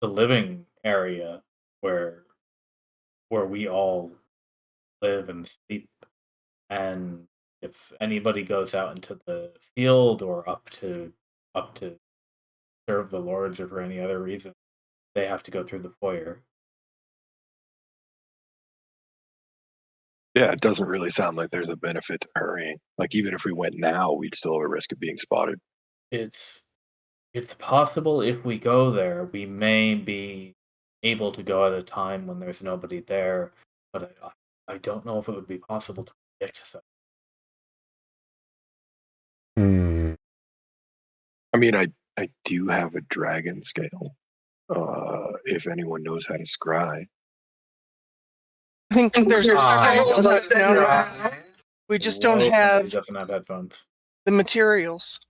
living area where we all live and sleep. And if anybody goes out into the field or up to serve the lords or for any other reason, they have to go through the foyer. Yeah, it doesn't really sound like there's a benefit to hurrying. Like even if we went now, we'd still have a risk of being spotted. It's possible if we go there, we may be able to go at a time when there's nobody there, but I don't know if it would be possible to predict so. I mean, I do have a dragon scale. If anyone knows how to scry. I think there's we just don't have He doesn't have headphones. the materials.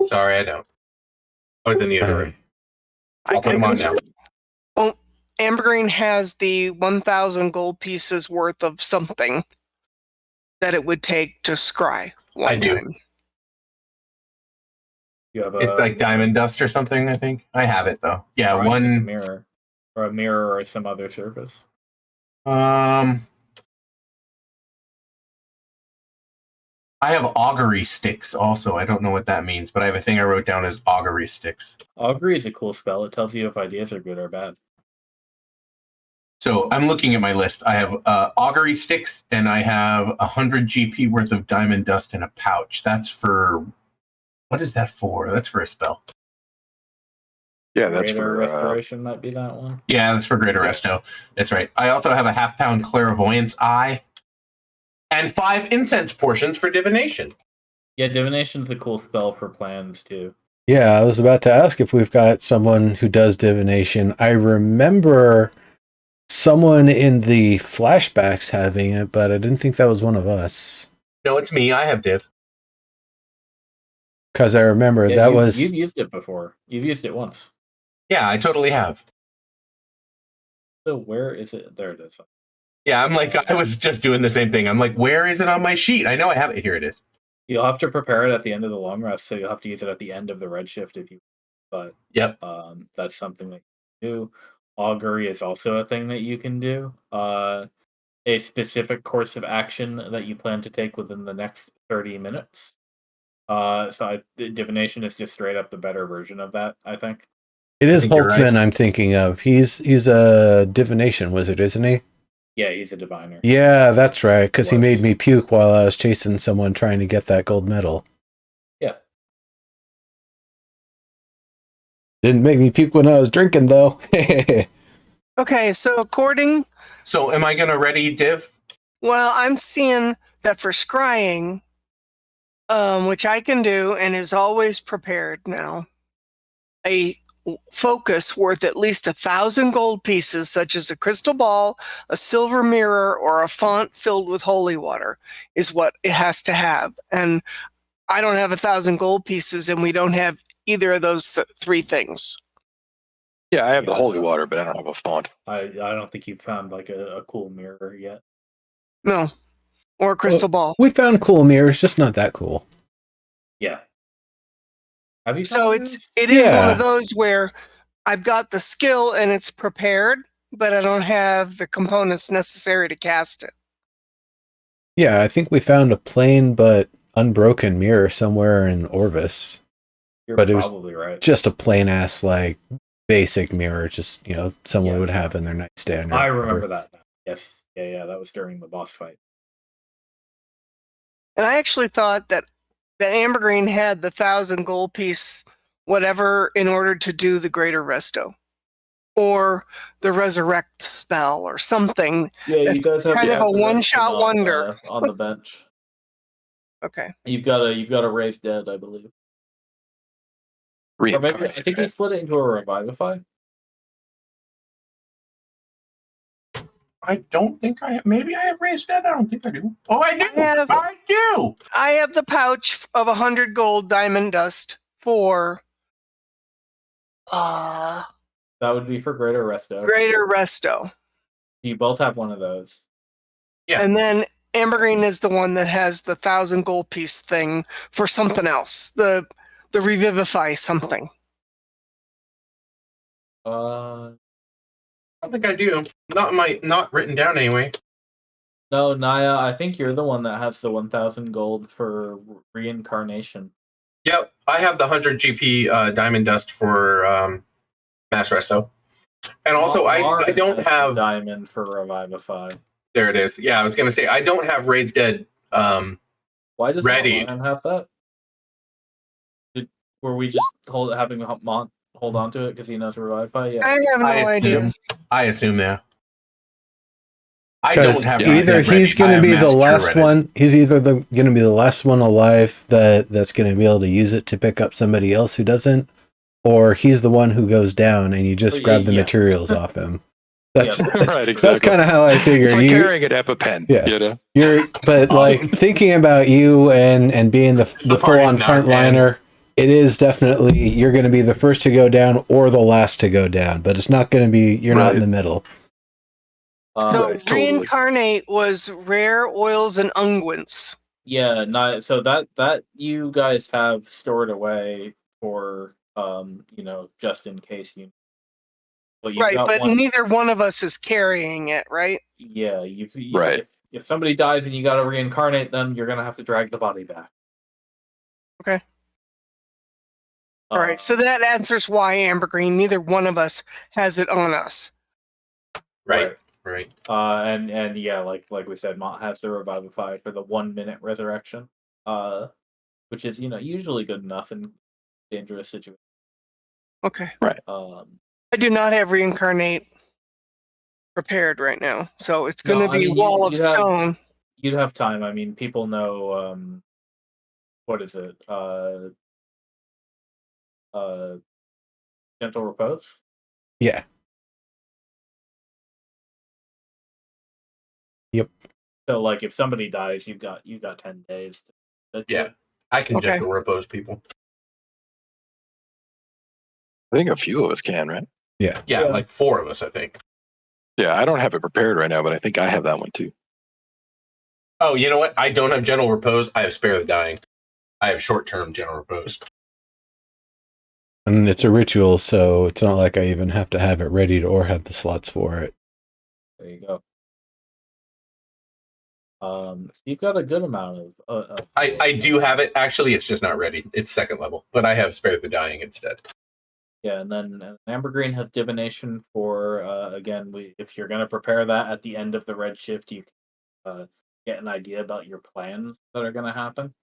Sorry, I don't. I was in the other room. I I'll put them on now. Oh, Ambergreen has the 1,000 gold pieces worth of something that it would take to scry one I do. time. You have It's like diamond dust or something, I think. I have it though. Yeah, one mirror. Or a mirror or some other surface. I have augury sticks also. I don't know what that means, but I have a thing I wrote down as augury sticks. Augury is a cool spell. It tells you if ideas are good or bad. So I'm looking at my list. I have augury sticks, and I have 100 GP worth of diamond dust in a pouch. That's for... What is that for? That's for a spell. Yeah, that's Greater for Restoration might be that one. Yeah, that's for Greater Resto. That's right. I also have a half-pound clairvoyance eye. And 5 incense portions for divination. Yeah, divination's a cool spell for plans too. Yeah, I was about to ask if we've got someone who does divination. I remember someone in the flashbacks having it, but I didn't think that was one of us. No, it's me. I have div. Because I remember you've used it before. You've used it once. Yeah, I totally have. So where is it? There it is. Yeah, I'm like, I was just doing the same thing. I'm like, where is it on my sheet? I know I have it. Here it is. You'll have to prepare it at the end of the long rest, so you'll have to use it at the end of the Redshift if you. But yep, that's something that you can do. Augury is also a thing that you can do. A specific course of action that you plan to take within the next 30 minutes. Divination is just straight up the better version of that, I think. It is Holtzman I'm thinking of. He's a divination wizard, isn't he? Yeah, he's a diviner. Yeah, that's right, because he made me puke while I was chasing someone trying to get that gold medal. Yeah. Didn't make me puke when I was drinking, though. Okay, so So am I going to ready div? Well, I'm seeing that for scrying, which I can do and is always prepared now, a focus worth at least 1,000 gold pieces, such as a crystal ball, a silver mirror, or a font filled with holy water, is what it has to have. And I don't have 1,000 gold pieces, and we don't have either of those three things. Yeah, I have the holy water, but I don't have a font. I don't think you've found like a cool mirror yet. No, or a crystal ball. We found cool mirrors, just not that cool. Yeah. Have you? So it is one of those where I've got the skill and it's prepared, but I don't have the components necessary to cast it. Yeah, I think we found a plain but unbroken mirror somewhere in Orvis. You're but it was probably right. Just a plain ass like basic mirror, just someone would have in their nightstand. I remember that now. Yes, yeah, that was during the boss fight. And I actually thought that Ambergreen had the 1,000 gold piece, whatever, in order to do the Greater Resto, or the Resurrect spell, or something. Yeah, you guys have kind of a one-shot wonder on the bench. Okay, you've got a raise dead, I believe. Or maybe I think he split it into a revivify. I don't think I have. Maybe I have raised that. I don't think I do. Oh, I do. I do. I have the pouch of 100 gold diamond dust for. That would be for Greater Resto. Greater Resto. You both have one of those. Yeah. And then Ambergreen is the one that has the 1,000 gold piece thing for something else. The revivify something. I don't think I do. Not written down anyway. No, Naya, I think you're the one that has the 1,000 gold for reincarnation. Yep, I have the 100 GP diamond dust for Mass Resto. And also, I don't have diamond for revivify. There it is. Yeah, I was going to say, I don't have Raised Dead Why does ready. Lion have that? Were we just having Mont hold on to it because he knows revivify? Yeah. I have no idea. I assume now. I don't have either he's going to be the last one. He's either going to be the last one alive that's going to be able to use it to pick up somebody else who doesn't, or he's the one who goes down and you just grab the materials off him. That's right. Exactly. That's kind of how I figure. It's like carrying an EpiPen. Yeah, but like thinking about you and being the full-on frontliner. It is definitely you're going to be the first to go down or the last to go down, but it's not going to be you're not in the middle. So reincarnate was rare oils and unguents. Yeah, so that you guys have stored away for just in case you. Well, right, but neither one of us is carrying it, right? Yeah, right. If somebody dies and you got to reincarnate them, you're going to have to drag the body back. Okay. All right, so that answers why Ambergreen. Neither one of us has it on us. Right. And yeah, like we said, Mont has the revivify for the 1 minute resurrection, which is usually good enough in dangerous situations. Okay. Right. I do not have reincarnate prepared right now, so it's going to be wall of stone. You'd have time. I mean, people know. What is it? Gentle repose. Yeah. Yep. So, like, if somebody dies, you got 10 days. I can gentle repose people. I think a few of us can, right? Yeah, like 4 of us, I think. Yeah, I don't have it prepared right now, but I think I have that one too. Oh, you know what? I don't have gentle repose. I have spare the dying. I have short-term gentle repose. And it's a ritual, so it's not like I even have to have it ready or have the slots for it. There you go. So you've got a good amount of. I do have it. Actually, it's just not ready. It's 2nd level, but I have spare the dying instead. Yeah, and then Ambergreen has divination for again. If you're going to prepare that at the end of the Redshift, you can get an idea about your plans that are going to happen.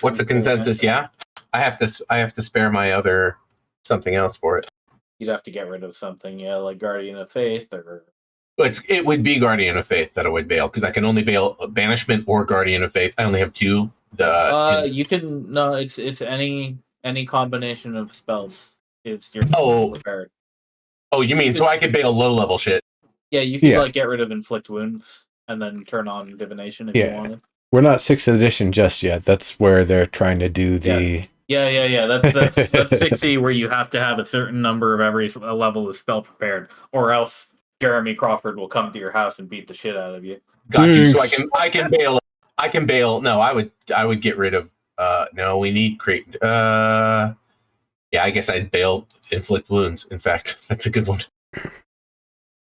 What's a consensus? Yeah, I have to spare my other something else for it. You'd have to get rid of something, like Guardian of Faith or. It would be Guardian of Faith that I would bail because I can only bail Banishment or Guardian of Faith. I only have 2. You can no. It's any combination of spells is your prepared. Oh, you mean so I could bail low level shit? Yeah, you could like get rid of inflict wounds and then turn on divination if you wanted. we're not 6th edition just yet. That's where they're trying to do the. Yeah. That's 6E, where you have to have a certain number of every level of spell prepared, or else Jeremy Crawford will come to your house and beat the shit out of you. Got you. So I can bail. I can bail. No, I would get rid of. No, we need create. Yeah, I guess I'd bail inflict wounds. In fact, that's a good one.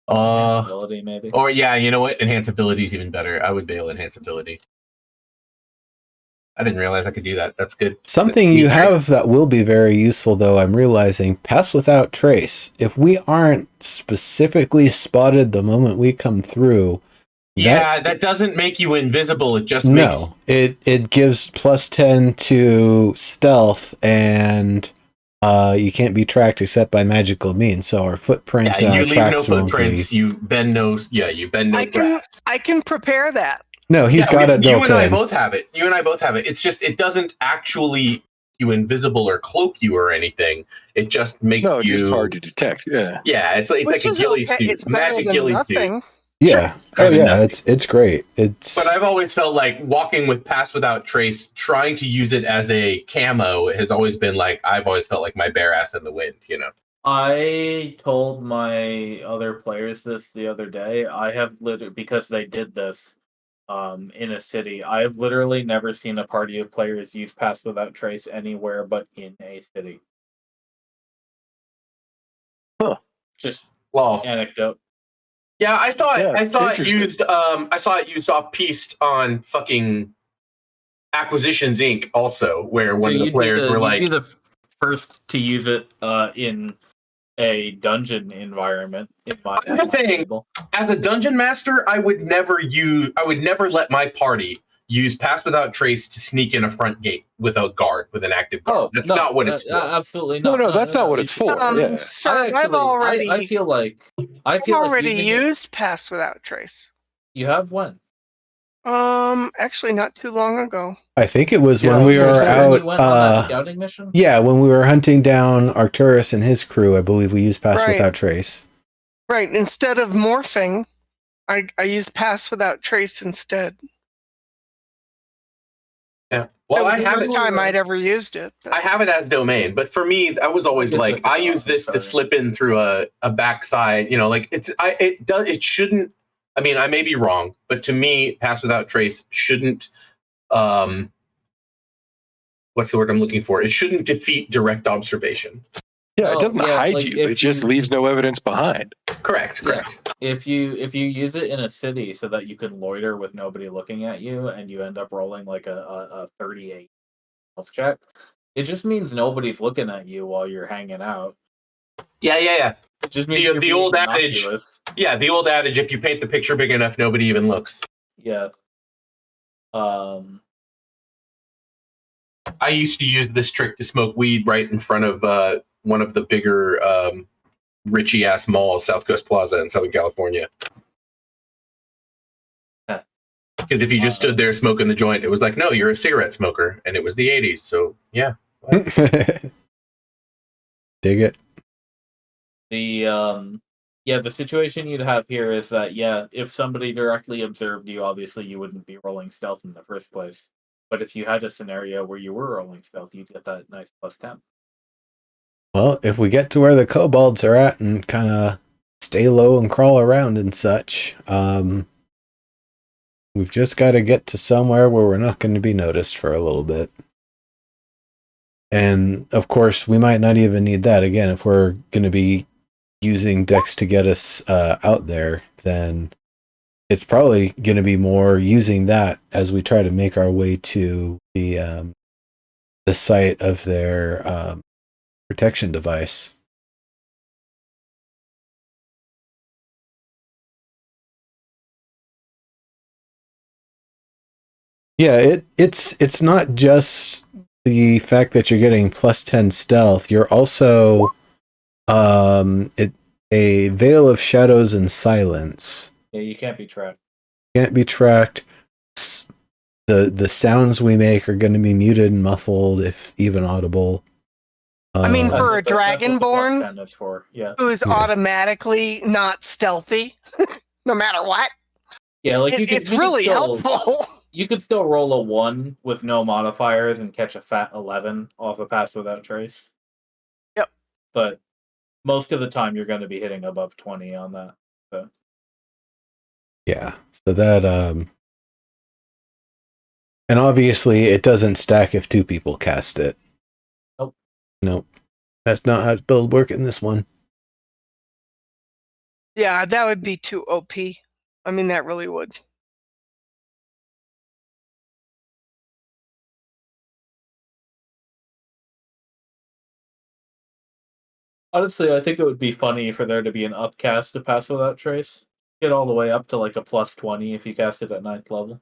Ability, maybe. Or yeah, you know what? Enhance ability is even better. I would bail enhance ability. I didn't realize I could do that. That's good. Something you have that will be very useful, though, I'm realizing, pass without trace. If we aren't specifically spotted the moment we come through... that doesn't make you invisible. It just makes... No, it gives +10 to stealth, and you can't be tracked except by magical means. So our footprints and our tracks no footprints. You bend no... Yeah, you bend no tracks. I can prepare that. No, he's got it built in. You and I both have it. It's just, it doesn't actually you invisible or cloak you or anything. It just makes you... just hard to detect. Yeah. Yeah, it's like a ghillie suit. It's magic ghillie suit. Yeah. Sure. Oh, yeah. It's great. But I've always felt like walking with Pass Without Trace, trying to use it as a camo has always been like, I've always felt like my bare ass in the wind, you know? I told my other players this the other day. I have literally, because they did this in a city, I've literally never seen a party of players use Pass Without Trace anywhere but in a city. Huh. Just anecdote. Yeah, I saw it used off piste on fucking Acquisitions Inc. also, where one of the players were like, you'd be the first to use it in a dungeon environment. I'm just saying, as a dungeon master, I would never let my party use Pass Without Trace to sneak in a front gate with a guard, with an active guard. That's not what it's for. Absolutely not. No, that's not what it's for. Sir, I've already... I feel like... I've already used Pass Without Trace. You have when? Actually, not too long ago. I think it was when we were out... on that scouting mission? Yeah, when we were hunting down Arcturus and his crew, I believe we used Pass Without Trace. Right, instead of morphing, I used Pass Without Trace instead. Yeah. Well, I have the first time I'd ever used it. But... I have it as domain, but for me, I was always like, I use this to slip in through a backside. You know, like it shouldn't. I mean, I may be wrong, but to me, Pass Without Trace shouldn't. What's the word I'm looking for? It shouldn't defeat direct observation. Yeah, it doesn't hide you. It just leaves no evidence behind. Correct. If you use it in a city so that you can loiter with nobody looking at you, and you end up rolling like a 38 health check, it just means nobody's looking at you while you're hanging out. Yeah. It just means the old adage. Yeah, the old adage: if you paint the picture big enough, nobody even looks. Yeah. I used to use this trick to smoke weed right in front of one of the bigger richy ass malls, South Coast Plaza in Southern California. Because if you just stood there smoking the joint, it was like, no, you're a cigarette smoker, and it was the 80s. So yeah, dig it. The situation you'd have here is that if somebody directly observed you, obviously you wouldn't be rolling stealth in the first place. But if you had a scenario where you were rolling stealth, you'd get that nice +10. Well, if we get to where the kobolds are at and kind of stay low and crawl around and such, we've just got to get to somewhere where we're not going to be noticed for a little bit. And, of course, we might not even need that. Again, if we're going to be using Dex to get us out there, then it's probably going to be more using that as we try to make our way to the site of their protection device. Yeah, it's not just the fact that you're getting +10 stealth. You're also a veil of shadows and silence. Yeah, you can't be tracked. Can't be tracked. The sounds we make are going to be muted and muffled, if even audible. I mean, for a Dragonborn who's Yeah. automatically not stealthy, no matter what. Yeah, like It's really helpful. you could still roll a 1 with no modifiers and catch a fat 11 off a pass without trace. Yep. But most of the time, you're going to be hitting above 20 on that. So. Yeah. So that and obviously it doesn't stack if 2 people cast it. Nope. That's not how spells work in this one. Yeah, that would be too OP. I mean, that really would. Honestly, I think it would be funny for there to be an upcast to pass without trace. Get all the way up to like a plus 20 if you cast it at 9th level.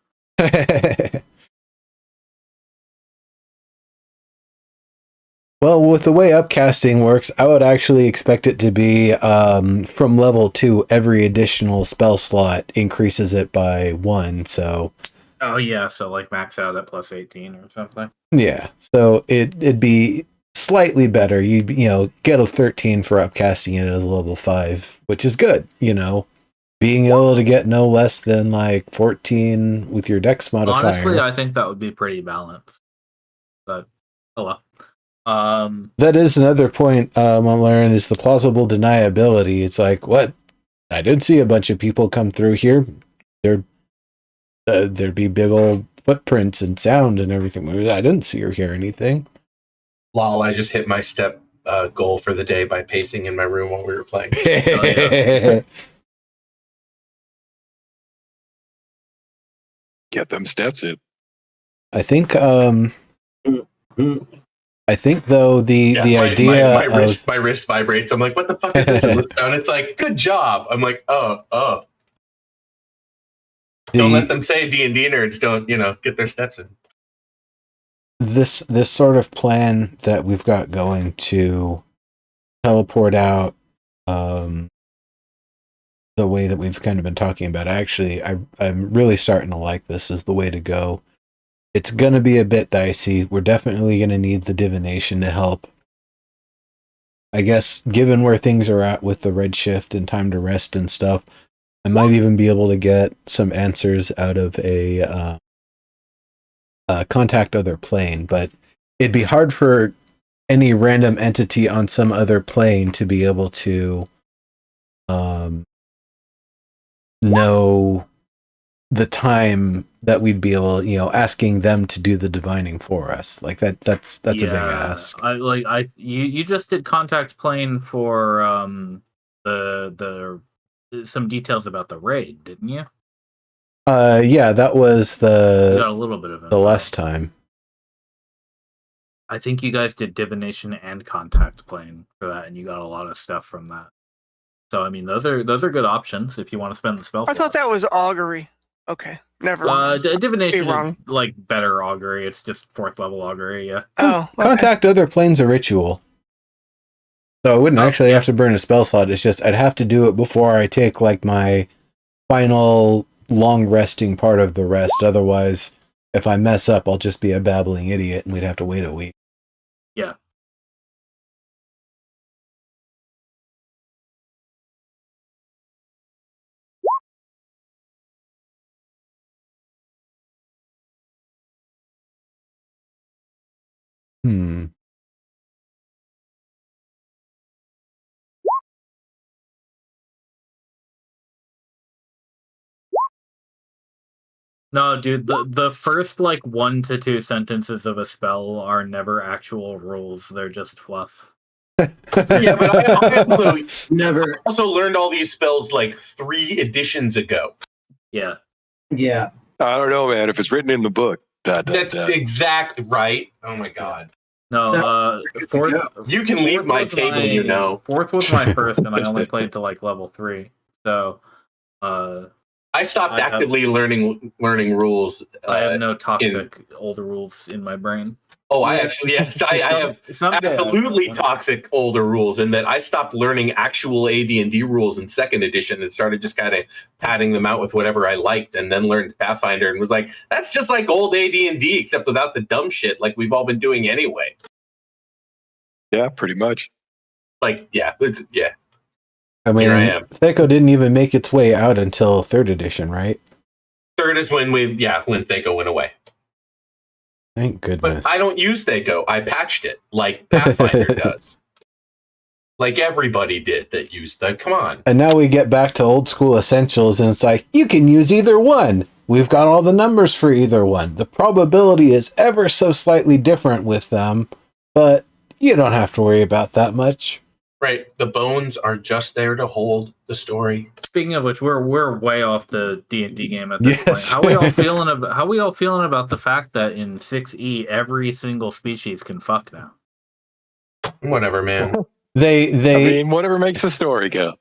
Well, with the way upcasting works, I would actually expect it to be from level 2, every additional spell slot increases it by 1, so... Oh yeah, so like max out at plus 18 or something. Yeah, so it'd be slightly better. You'd get a 13 for upcasting it as a level 5, which is good, Being able to get no less than like 14 with your dex modifier. Honestly, I think that would be pretty balanced. But, oh well. That is another point I'm learning is the plausible deniability. It's like, what? I did see a bunch of people come through here. There'd be big old footprints and sound and everything. I didn't see or hear anything. Lol, I just hit my step goal for the day by pacing in my room while we were playing. Oh, yeah. Get them steps in. I think though the idea my wrist vibrates. I'm like, what the fuck is this? And it's like, good job. I'm like, oh. Don't let them say D&D nerds don't, get their steps in. This sort of plan that we've got going to teleport out the way that we've kind of been talking about. I'm really starting to like this as the way to go. It's going to be a bit dicey. We're definitely going to need the divination to help. I guess, given where things are at with the Redshift and time to rest and stuff, I might even be able to get some answers out of a contact other plane, but it'd be hard for any random entity on some other plane to be able to know the time that we'd be able, asking them to do the divining for us. Like that's a big ask. You just did contact plane for the some details about the raid, didn't you? Yeah, that was You got a little bit of the last time. I think you guys did divination and contact plane for that, and you got a lot of stuff from that. So I mean, those are good options if you want to spend the spell slot. I thought that was augury. Okay, never mind. Divination is like better augury. It's just 4th level augury. Yeah. Oh, okay. Contact other planes a ritual. So I wouldn't actually have to burn a spell slot. It's just I'd have to do it before I take like my final long resting part of the rest. Otherwise, if I mess up, I'll just be a babbling idiot and we'd have to wait a week. Yeah. No, dude, the first like 1 to 2 sentences of a spell are never actual rules. They're just fluff. Yeah, but I Never. also learned all these spells like 3 editions ago. Yeah. Yeah. I don't know, man. If it's written in the book, that's exactly right. Oh my god. No, 4th. You can leave my table, 4th was my first, and I only played to like level 3. So, I stopped actively learning rules. I have no toxic older rules in my brain. Oh, I actually, yes, I have absolutely toxic older rules in that I stopped learning actual AD&D rules in 2nd edition and started just kind of padding them out with whatever I liked, and then learned Pathfinder and was like, that's just like old AD&D except without the dumb shit like we've all been doing anyway. Yeah, pretty much. Like, yeah. I mean, Theco didn't even make its way out until 3rd edition, right? third is when Thaco went away. Thank goodness. But I don't use Thaco. I patched it like Pathfinder does. Like everybody did that used that. Come on. And now we get back to old school essentials, and it's like, you can use either one. We've got all the numbers for either one. The probability is ever so slightly different with them, but you don't have to worry about that much. Right. The bones are just there to hold the story. Speaking of which, we're way off the D&D game at this Yes. point. How we all feeling about the fact that in 6E every single species can fuck now? Whatever, man. They I mean, whatever makes the story go.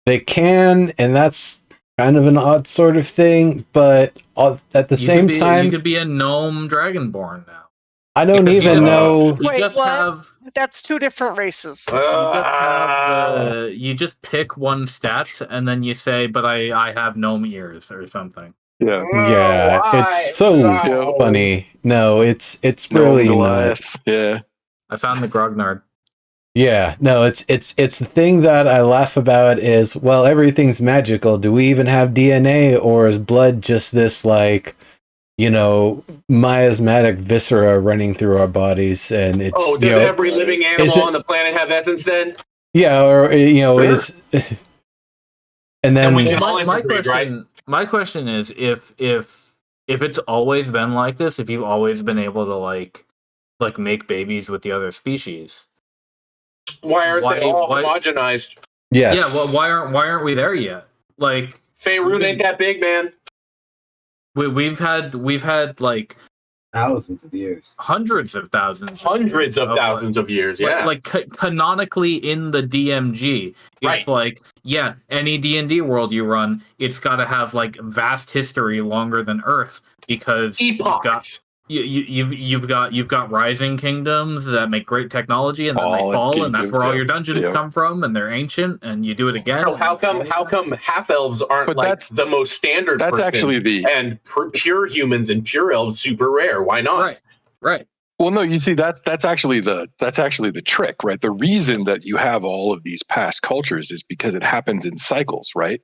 They can, and that's kind of an odd sort of thing, but at the same time, you could be a gnome dragonborn now. I don't even know. Wait, what? That's two different races. You just pick one stat and then you say, "But I have gnome ears" or something. Yeah. Yeah, it's so funny. No, it's really not. Yeah. I found the grognard. Yeah, no, it's the thing that I laugh about is, well, everything's magical. Do we even have DNA, or is blood just this, like, miasmatic viscera running through our bodies? And it's does every living animal on the planet have essence then? Yeah, or is and then my question is, if it's always been like this, if you've always been able to like make babies with the other species, why aren't they all homogenized? Yes. Yeah. Well, why aren't we there yet? Like, Faerun ain't that big, man. We've had like thousands of years, hundreds of thousands of years. Yeah, like canonically in the DMG, it's like, yeah, any D&D world you run, it's got to have like vast history longer than Earth, because you've got rising kingdoms that make great technology, and then they fall, and that's where all your dungeons come from, and they're ancient, and you do it again. So how come half elves aren't the most standard? That's actually and pure humans and pure elves super rare. Why not? Right. Well, no, you see, that's actually the trick, right? The reason that you have all of these past cultures is because it happens in cycles, right?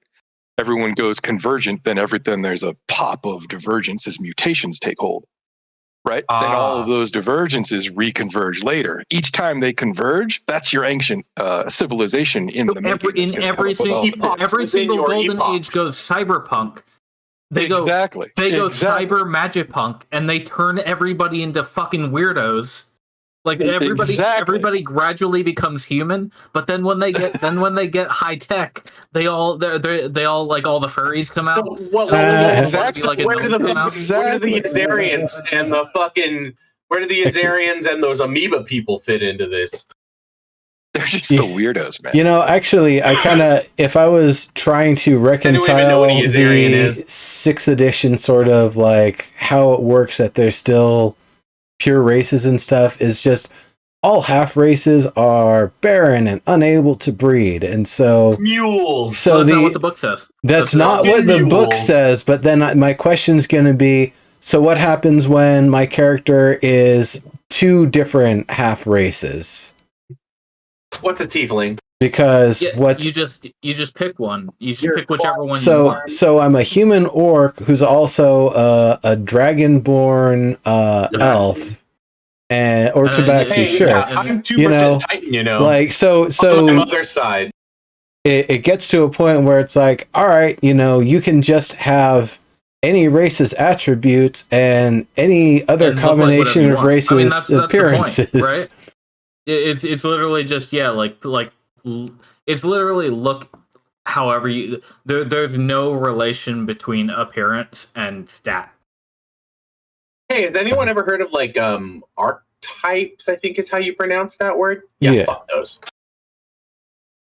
Everyone goes convergent, then there's a pop of divergence as mutations take hold. Right? Then all of those divergences reconverge later. Each time they converge, that's your ancient civilization in the making. Every single golden age goes cyberpunk. They go cyber magipunk, and they turn everybody into fucking weirdos. Like everybody gradually becomes human, but then when they get high tech, they all like all the furries come out. Where do the Azarians and the fucking and those amoeba people fit into this? They're just the weirdos, man. Actually, I kind of, if I was trying to reconcile the 6th edition sort of like how it works, that there's still pure races and stuff, is just all half races are barren and unable to breed, and so mules. So that's not what the book says. That's not what the book says. But then my question's going to be: so what happens when my character is two different half races? What's a tiefling? Because you just pick one. You just pick whichever one you want. So I'm a human orc who's also a dragonborn elf, or tabaxi. Sure, I'm 2% Titan. Like so. On my mother's side, it gets to a point where it's like, all right, you can just have any race's attributes and any other combination of races' appearances, right? It's literally just it's literally look however you there's no relation between appearance and stat. Hey, has anyone ever heard of archetypes? I think is how you pronounce that word. Yeah. Fuck those.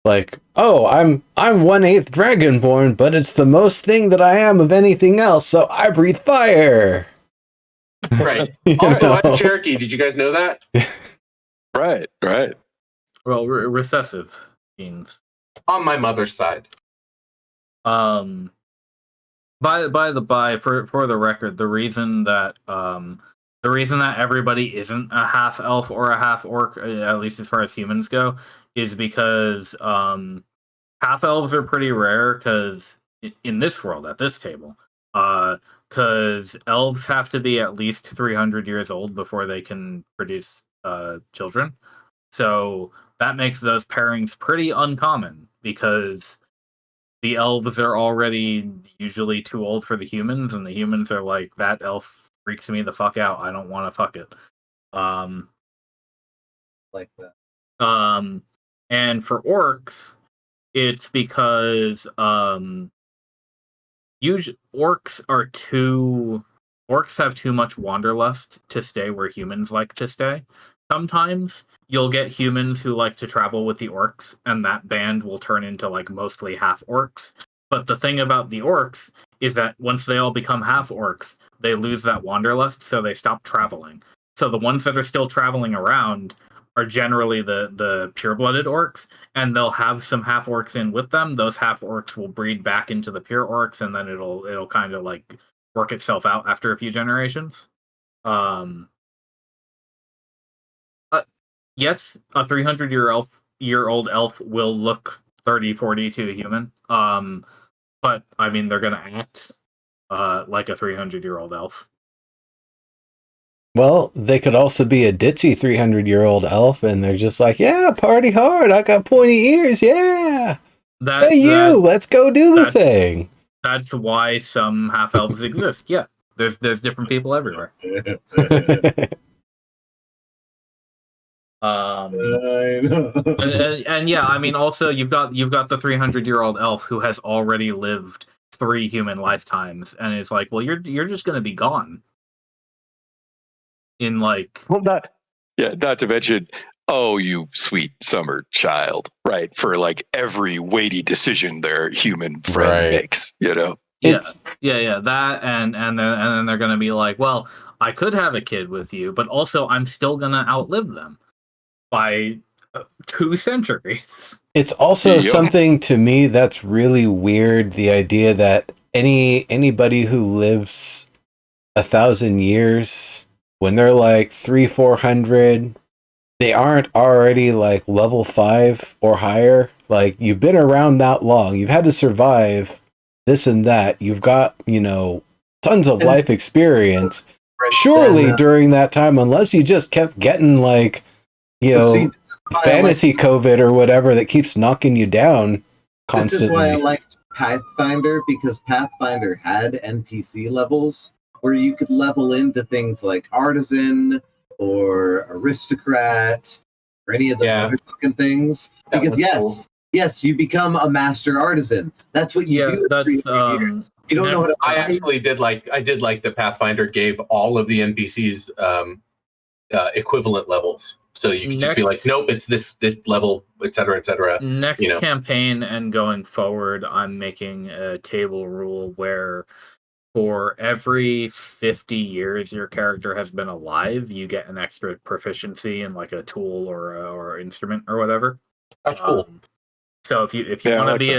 Like, I'm 1/8 dragonborn, but it's the most thing that I am of anything else, so I breathe fire. Right. Also, I'm Cherokee. Did you guys know that? Right. Well, recessive genes on my mother's side. By for the record, the reason that everybody isn't a half elf or a half orc, at least as far as humans go, is because half elves are pretty rare. Because in this world, at this table, because elves have to be at least 300 years old before they can produce children. So that makes those pairings pretty uncommon because the elves are already usually too old for the humans, and the humans are like, that elf freaks me the fuck out. I don't want to fuck it. Like that. And for orcs, it's because usually orcs have too much wanderlust to stay where humans like to stay. Sometimes you'll get humans who like to travel with the orcs, and that band will turn into like mostly half orcs. But the thing about the orcs is that once they all become half orcs, they lose that wanderlust, so they stop traveling. So the ones that are still traveling around are generally the pure-blooded orcs, and they'll have some half orcs in with them. Those half orcs will breed back into the pure orcs, and then it'll kind of like work itself out after a few generations. Yes, a 300-year-old elf will look 30, 40 to a human. But I mean, they're gonna act like a 300-year-old elf. Well, they could also be a ditzy 300-year-old elf, and they're just like, yeah, party hard. I got pointy ears. Yeah. Let's go do the thing. That's why some half elves exist. Yeah, there's different people everywhere. And yeah, I mean, also you've got the 300-year-old elf who has already lived 3 human lifetimes, and is like, well, you're just gonna be gone. In like, well, not to mention, oh, you sweet summer child, right? For like every weighty decision their human friend makes, you know. Yeah, that, and then they're gonna be like, well, I could have a kid with you, but also I'm still gonna outlive them by 2 centuries. It's also something to me that's really weird. The idea that anybody who lives 1,000 years, when they're like 300-400, they aren't already like level 5 or higher. Like, you've been around that long, you've had to survive this and that, you've got, tons of life experience. Surely during that time, unless you just kept getting like, fantasy COVID or whatever that keeps knocking you down constantly. This is why I liked Pathfinder, because Pathfinder had NPC levels where you could level into things like artisan or aristocrat or any of the other fucking things. Because yes, you become a master artisan. That's what you do. That's, years. You don't know what I actually did like. I did like the Pathfinder gave all of the NPCs equivalent levels. So you can just be like, nope, it's this level, etc., etc. Next campaign and going forward, I'm making a table rule where for every 50 years your character has been alive, you get an extra proficiency in like a tool or instrument or whatever. That's cool. So if you want to be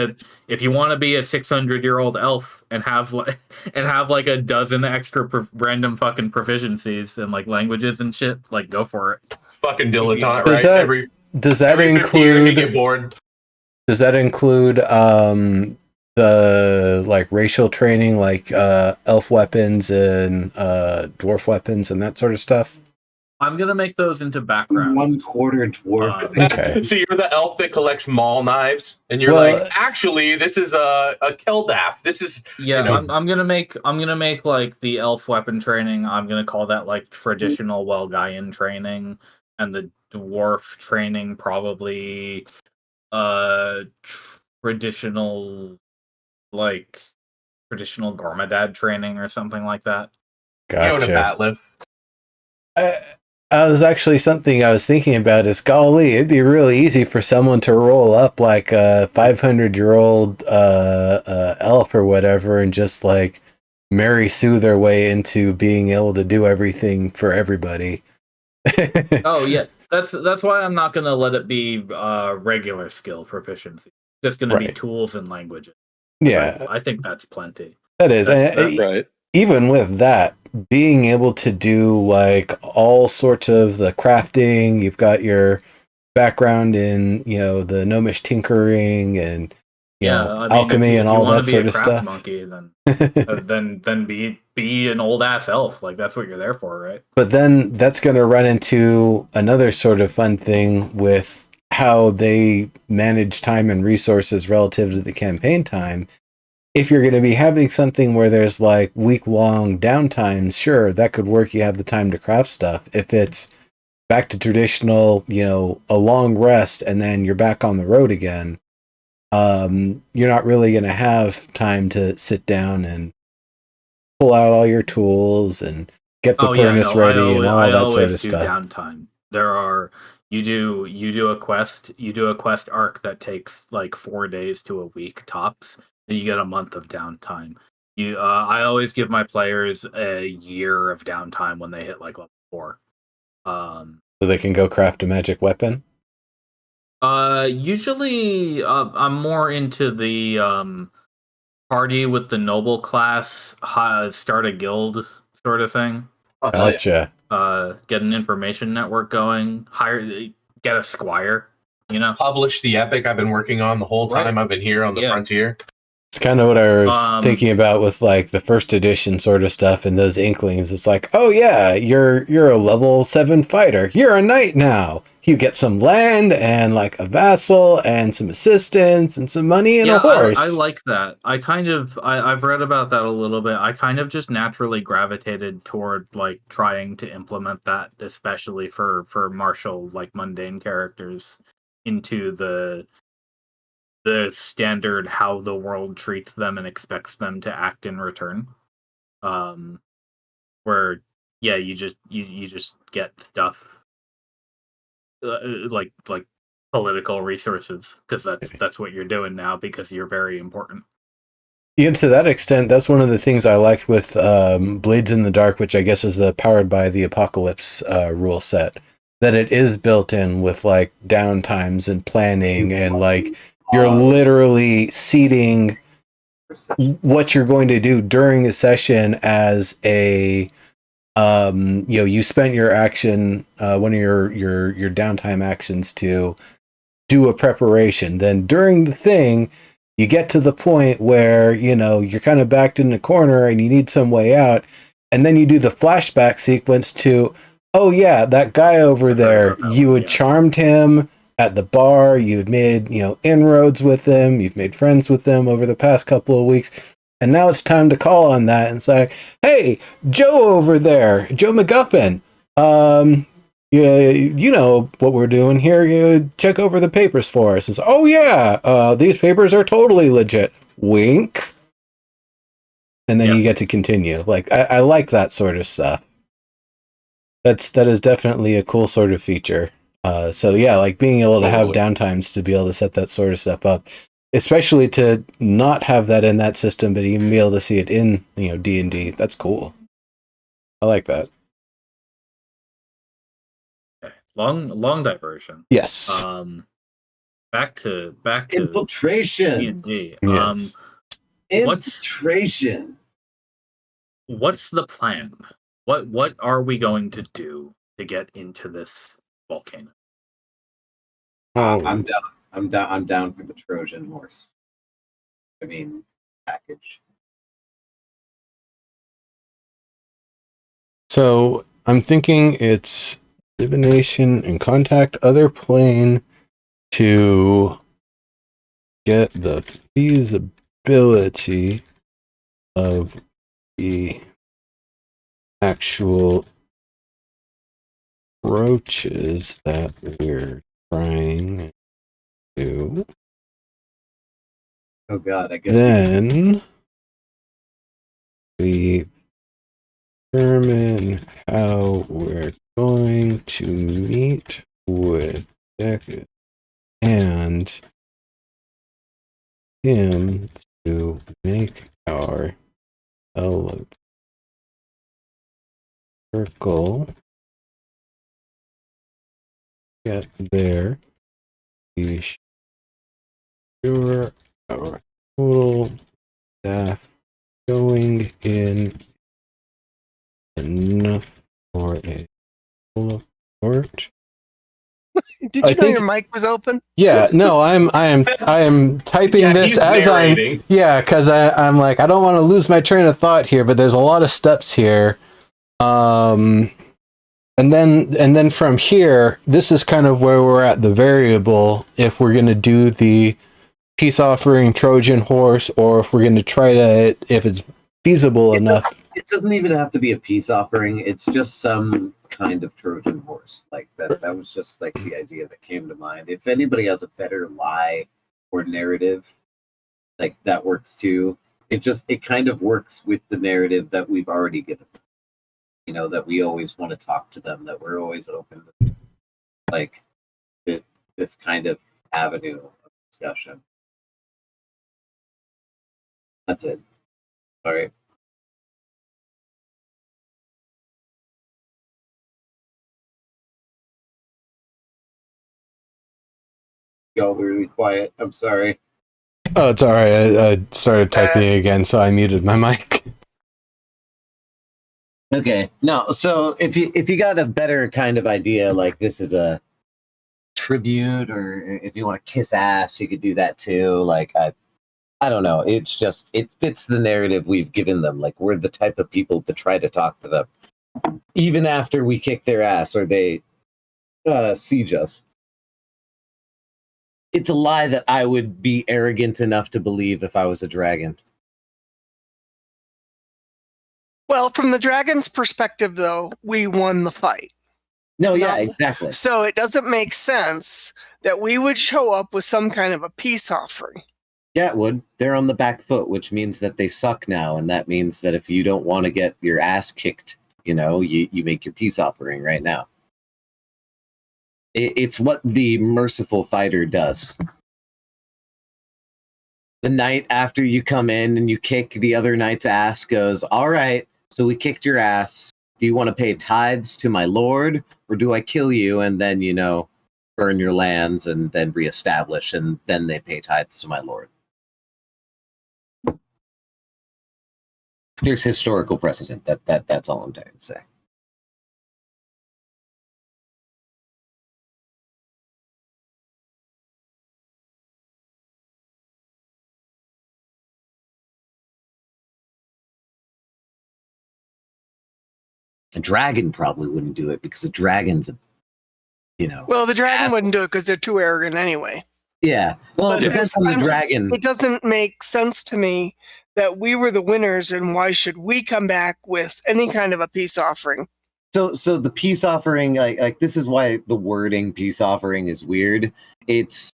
if you want to be a 600-year-old elf and have like a dozen extra random fucking proficiencies in like languages and shit, like go for it. Fucking dilettante, right? Does that include the like racial training, like elf weapons and dwarf weapons and that sort of stuff? I'm gonna make those into background. 1/4 dwarf. Okay. So you're the elf that collects maul knives, and you're like, actually, this is a Keldaf. This is I'm gonna make like the elf weapon training. I'm gonna call that like traditional Welgaian training, and the dwarf training probably traditional Gormadad training or something like that. Gotcha. I was actually something I was thinking about is, golly, it'd be really easy for someone to roll up like a 500-year-old elf or whatever and just like Mary Sue their way into being able to do everything for everybody. Oh yeah, that's why I'm not gonna let it be regular skill proficiency. It's just gonna be tools and languages. Yeah, I think that's plenty. That is right. Even with that, being able to do like all sorts of the crafting, you've got your background in the gnomish tinkering and alchemy and all that sort of If you stuff. want to be a craft monkey, then be an old ass elf. Like that's what you're there for, right? But then that's going to run into another sort of fun thing with how they manage time and resources relative to the campaign time. If you're going to be having something where there's like week-long downtimes, sure, that could work. You have the time to craft stuff. If it's back to traditional, a long rest and then you're back on the road again, you're not really going to have time to sit down and pull out all your tools and get the furnace ready and all that sort of stuff. Downtime. You do a quest arc that takes like 4 days to a week tops, and you get a month of downtime. I always give my players a year of downtime when they hit like level 4. So they can go craft a magic weapon? Usually I'm more into the party with the noble class, start a guild sort of thing. Gotcha. Get an information network going, get a squire, Publish the epic I've been working on the whole time I've been here on the frontier. It's kind of what I was thinking about with like the first edition sort of stuff and those inklings. It's like, oh yeah, you're a level 7 fighter. You're a knight now. You get some land and like a vassal and some assistants and some money and a horse. I like that. I've read about that a little bit. I kind of just naturally gravitated toward like trying to implement that, especially for martial, like mundane characters, into the standard how the world treats them and expects them to act in return. Where you just get stuff like political resources, because that's what you're doing now, because you're very important. To that extent, that's one of the things I liked with Blades in the Dark, which I guess is the Powered by the Apocalypse rule set, that it is built in with like downtimes and planning, and like you're literally seeding what you're going to do during a session as a you spent your action, one of your downtime actions, to do a preparation. Then during the thing, you get to the point where you're kind of backed in the corner and you need some way out, and then you do the flashback sequence to, oh yeah, that guy over there, you had charmed him at the bar, you had made inroads with him, you've made friends with them over the past couple of weeks. And now it's time to call on that and say, hey, Joe over there, Joe McGuffin, you know what we're doing here. You check over the papers for us. It's, oh yeah, these papers are totally legit. Wink. And then you get to continue. Like, I like that sort of stuff. That is definitely a cool sort of feature. So yeah, like being able to have downtimes to be able to set that sort of stuff up. Especially to not have that in that system, but even be able to see it in D&D. That's cool. I like that. Okay. Long diversion. Yes. Back to infiltration. D&D. Yes. Infiltration. What's the plan? What are we going to do to get into this volcano? I'm down. I'm down for the Trojan horse. I mean, package. So I'm thinking it's divination and contact other plane to get the feasibility of the actual approaches that we're trying to. Oh God, I guess. Then we determine how we're going to meet with Deckard and him to make our circle get there. Be sure our total staff going in enough for a full port. Did you know your mic was open? Yeah, no, I am typing this as narrating. because I'm like, I don't want to lose my train of thought here, but there's a lot of steps here. And then from here, this is kind of where we're at the variable if we're going to do the peace offering Trojan horse, or if we're going to try to, if it's feasible enough. It doesn't even have to be a peace offering. It's just some kind of Trojan horse. Like that was just like the idea that came to mind. If anybody has a better lie or narrative, like that works too. It kind of works with the narrative that we've already given them. You know, that we always want to talk to them, that we're always open to, like this kind of avenue of discussion. That's it. Sorry. Y'all were really quiet. I'm sorry. Oh, it's all right. I started typing again, so I muted my mic. Okay. No, so if you got a better kind of idea, like this is a tribute, or if you want to kiss ass, you could do that too. Like I don't know. It's just it fits the narrative we've given them. Like we're the type of people to try to talk to them, even after we kick their ass or they siege us. It's a lie that I would be arrogant enough to believe if I was a dragon. Well, from the dragon's perspective, though, we won the fight. No, yeah, exactly. So it doesn't make sense that we would show up with some kind of a peace offering. Yeah, it would. They're on the back foot, which means that they suck now, and that means that if you don't want to get your ass kicked, you know, you make your peace offering right now. It's what the merciful fighter does. The night after you come in and you kick the other knight's ass goes, all right, so we kicked your ass. Do you want to pay tithes to my lord, or do I kill you and then, you know, burn your lands and then reestablish, and then they pay tithes to my lord? There's historical precedent. That's all I'm trying to say. A dragon probably wouldn't do it because a dragon's a, you know. Well, the dragon wouldn't do it because they're too arrogant anyway. Yeah. Well, it depends on the dragon. It doesn't make sense to me that we were the winners, and why should we come back with any kind of a peace offering? So the peace offering, like this is why the wording peace offering is weird. It's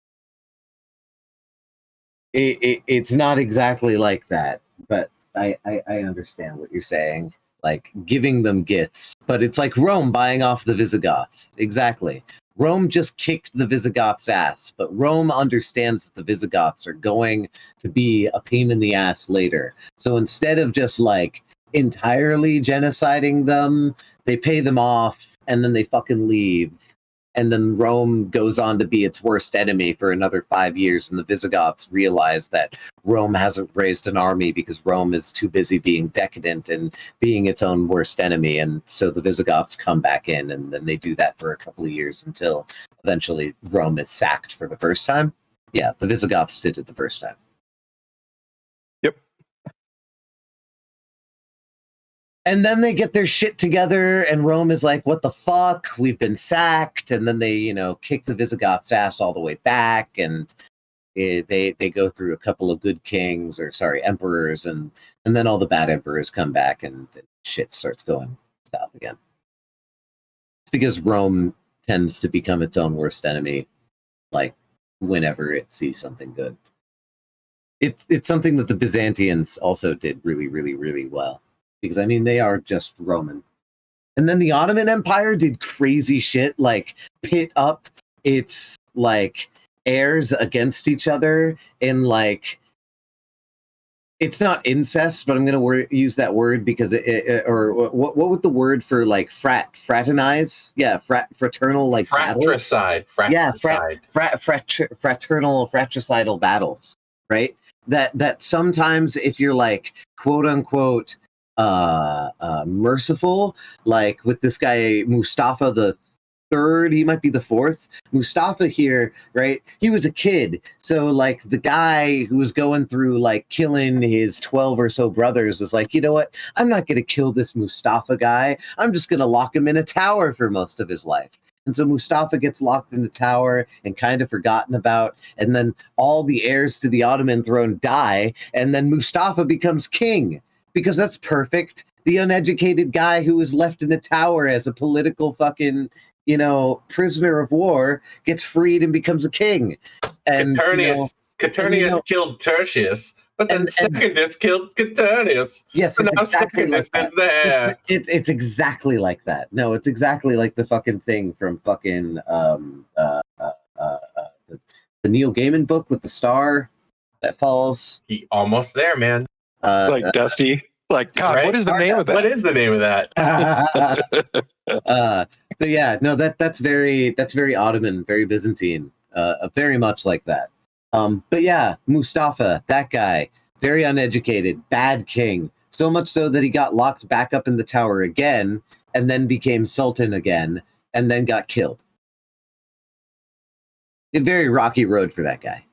not exactly like that, but I understand what you're saying. Like giving them gifts, but it's like Rome buying off the Visigoths. Exactly. Rome just kicked the Visigoths' ass, but Rome understands that the Visigoths are going to be a pain in the ass later. So instead of just like entirely genociding them, they pay them off and then they fucking leave. And then Rome goes on to be its worst enemy for another 5 years. And the Visigoths realize that Rome hasn't raised an army because Rome is too busy being decadent and being its own worst enemy. And so the Visigoths come back in, and then they do that for a couple of years until eventually Rome is sacked for the first time. Yeah, the Visigoths did it the first time. Yep. And then they get their shit together, and Rome is like, what the fuck? We've been sacked. And then they, you know, kick the Visigoths' ass all the way back, and they go through a couple of good kings, or sorry, emperors, and then all the bad emperors come back, and shit starts going south again. It's because Rome tends to become its own worst enemy, like, whenever it sees something good. It's something that the Byzantians also did really, really, really well. Because, I mean, they are just Roman. And then the Ottoman Empire did crazy shit, like pit up its, like, heirs against each other in, like, it's not incest, but I'm going to use that word because or what would the word for, like, fraternize? Yeah, fraternal, like, fratricide. Yeah, fraternal, fratricidal battles, right? That sometimes if you're, like, quote unquote, merciful, like with this guy Mustafa third, he might be the fourth. Mustafa here, right? He was a kid. So like the guy who was going through like killing his 12 or so brothers was like, you know what? I'm not going to kill this Mustafa guy. I'm just going to lock him in a tower for most of his life. And so Mustafa gets locked in the tower and kind of forgotten about. And then all the heirs to the Ottoman throne die. And then Mustafa becomes king because that's perfect. The uneducated guy who was left in a tower as a political fucking, prisoner of war gets freed and becomes a king. And Caternius killed Tertius, but then Secundus killed Caternius. Yes, so now exactly Secundus like is there. It's exactly like that. No, it's exactly like the fucking thing from fucking the Neil Gaiman book with the star that falls. Almost there, man. Like Dusty. Like, God, right? What is the name of that? What is the name of that? So yeah, no, that's very Ottoman, very Byzantine, very much like that. But yeah, Mustafa, that guy, very uneducated, bad king. So much so that he got locked back up in the tower again, and then became sultan again, and then got killed. A very rocky road for that guy.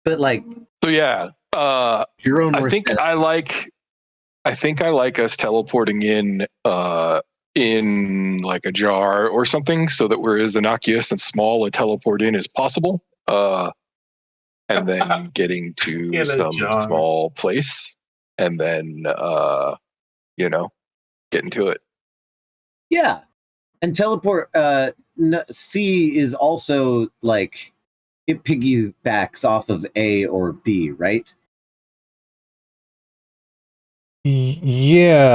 But like, so yeah, your own. I think I like us teleporting in like a jar or something, so that we're as innocuous and small a teleport in as possible, and then getting to some small place, and then get into it. Yeah, and teleport. C is also like it piggybacks off of A or B, right? Yeah.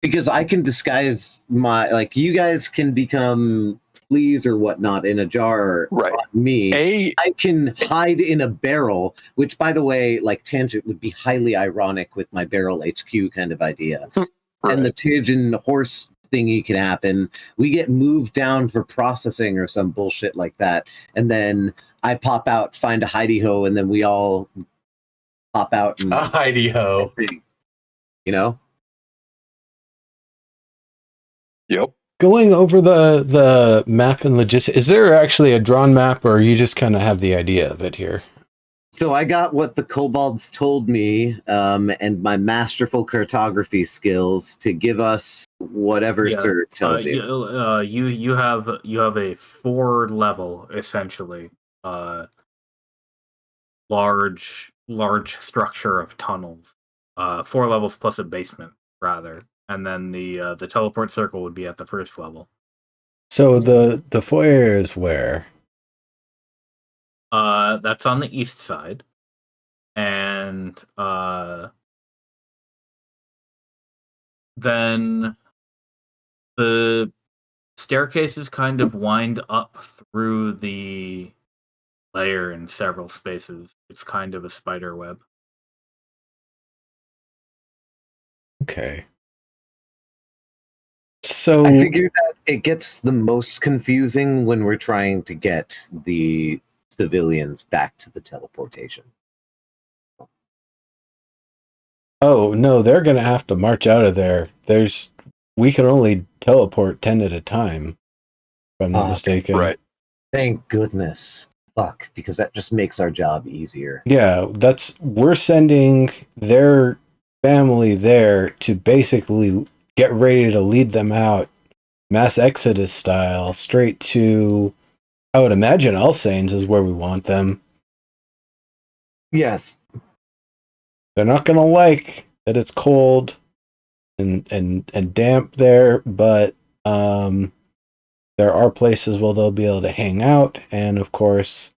Because I can disguise you guys can become fleas or whatnot in a jar. Right. I can hide in a barrel, which, by the way, like Tangent would be highly ironic with my barrel HQ kind of idea. Right. And the Tangent horse thingy can happen. We get moved down for processing or some bullshit like that. And then I pop out, find a hidey ho, and then we all pop out. And a hidey ho. Yep. Going over the map and logistics, is there actually a drawn map, or you just kind of have the idea of it here? So I got what the kobolds told me, and my masterful cartography skills to give us whatever Sir tells you. You have a 4 level essentially, large structure of tunnels, 4 levels plus a basement rather, and then the teleport circle would be at the first level. So the foyer is where? That's on the east side, and then the staircases kind of wind up through the layer in several spaces. It's kind of a spider web. Okay. So I figure that it gets the most confusing when we're trying to get the civilians back to the teleportation. Oh no, they're gonna have to march out of there. We can only teleport 10 at a time, if I'm not mistaken. Right. Thank goodness. Fuck, because that just makes our job easier. Yeah, we're sending their family there to basically get ready to lead them out, mass exodus style, straight to, I would imagine, Alsanes is where we want them. Yes. They're not gonna like that it's cold and damp there, but there are places where they'll be able to hang out, and of course,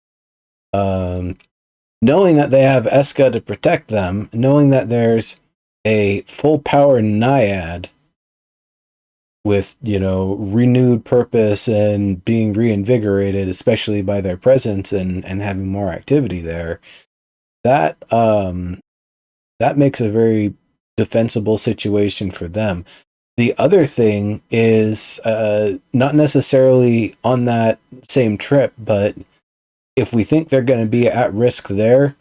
knowing that they have Eska to protect them, knowing that there's a full power naiad with, renewed purpose and being reinvigorated, especially by their presence and having more activity there, that makes a very defensible situation for them. The other thing is not necessarily on that same trip, but if we think they're going to be at risk there,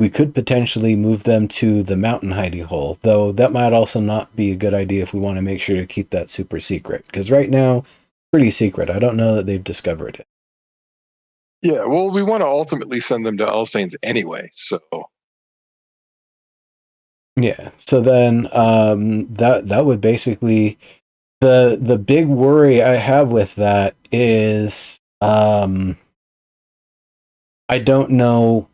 we could potentially move them to the mountain hidey hole, though that might also not be a good idea if we want to make sure to keep that super secret, because right now, pretty secret. I don't know that they've discovered it. Yeah, well, we want to ultimately send them to Alsanes anyway, so... Yeah, so then that would basically... The big worry I have with that is I don't know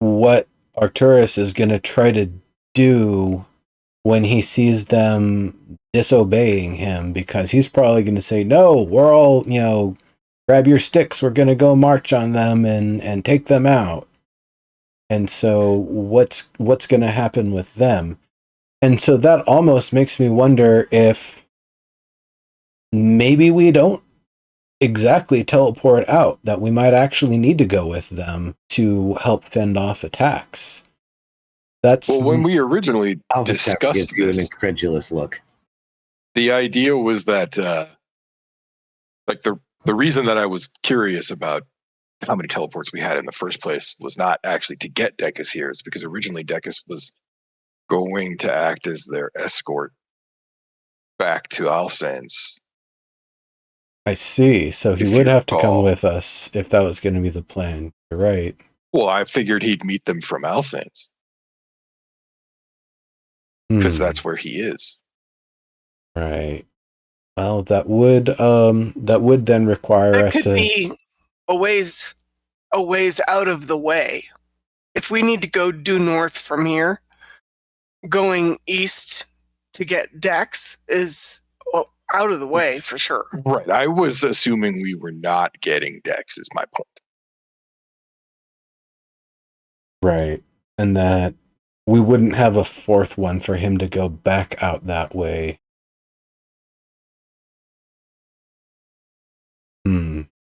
what Arcturus is going to try to do when he sees them disobeying him, because he's probably going to say, no, we're all, grab your sticks, we're going to go march on them and take them out. And so what's going to happen with them? And so that almost makes me wonder if maybe we don't exactly teleport out, that we might actually need to go with them to help fend off attacks. That's well, when we originally discussed gives you an this, incredulous look. the idea was that like the reason that I was curious about how many teleports we had in the first place was not actually to get Decus here. It's because originally Decus was going to act as their escort back to Alsanes. I see. So he would have to come with us if that was going to be the plan. You're right. Well, I figured he'd meet them from Alsanes because that's where he is. Right. Well, that would then require us to... That could be a ways out of the way. If we need to go due north from here, going east to get Dex is out of the way for sure. Right. I was assuming we were not getting Dex, is my point. Right. And that we wouldn't have a fourth one for him to go back out that way.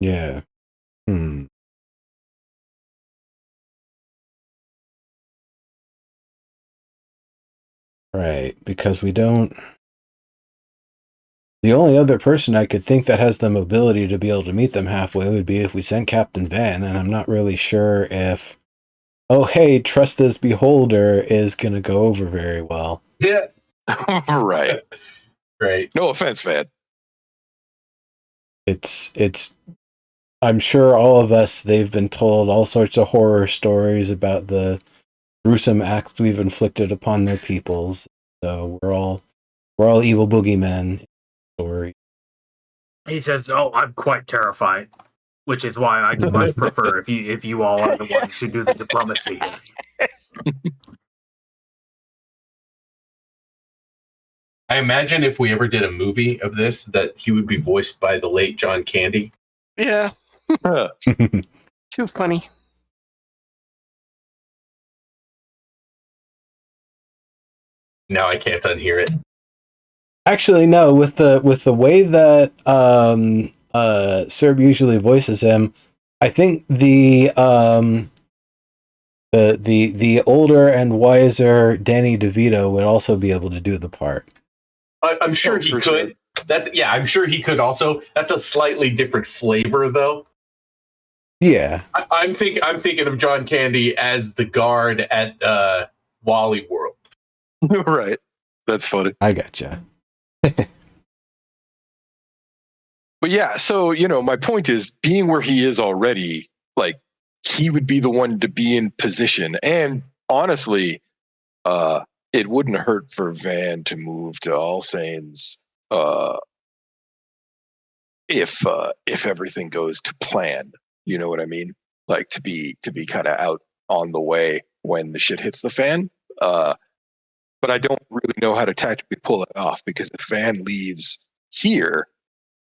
Yeah. Right, because we don't... The only other person I could think that has the mobility to be able to meet them halfway would be if we sent Captain Van, and I'm not really sure if, oh hey, trust this beholder is going to go over very well. Yeah. Right. Right. No offense, Van. It's I'm sure all of us, they've been told all sorts of horror stories about the gruesome acts we've inflicted upon their peoples. So we're all evil boogeymen. Story. He says, "Oh, I'm quite terrified," which is why I much prefer if you all are the ones who do the diplomacy here. I imagine if we ever did a movie of this, that he would be voiced by the late John Candy. Yeah. Too funny. Now I can't unhear it. Actually, no. With the way that Serb usually voices him, I think the older and wiser Danny DeVito would also be able to do the part. I'm sure he could. Sure. I'm sure he could also. That's a slightly different flavor, though. Yeah, I'm thinking of John Candy as the guard at Wally World. Right. That's funny. I gotcha. But yeah, so, my point is, being where he is already, like, he would be the one to be in position. And honestly, it wouldn't hurt for Van to move to Alsanes if everything goes to plan. You know what I mean? Like, to be kind of out on the way when the shit hits the fan. But I don't really know how to tactically pull it off, because if Van leaves here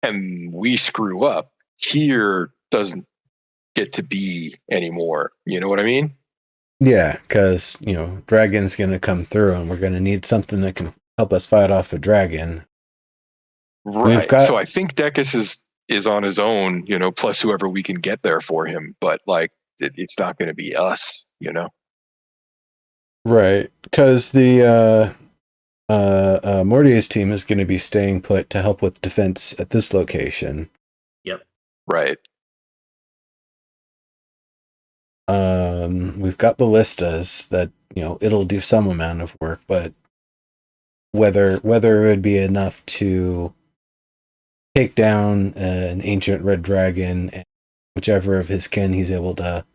and we screw up, here doesn't get to be anymore. You know what I mean? Yeah, because, Dragon's going to come through and we're going to need something that can help us fight off a dragon. Right. So I think Decus is on his own, plus whoever we can get there for him. But, like, it's not going to be us, Right, because the Mortia's team is going to be staying put to help with defense at this location. Yep. Right. We've got ballistas that, it'll do some amount of work, but whether it would be enough to take down an ancient red dragon and whichever of his kin he's able to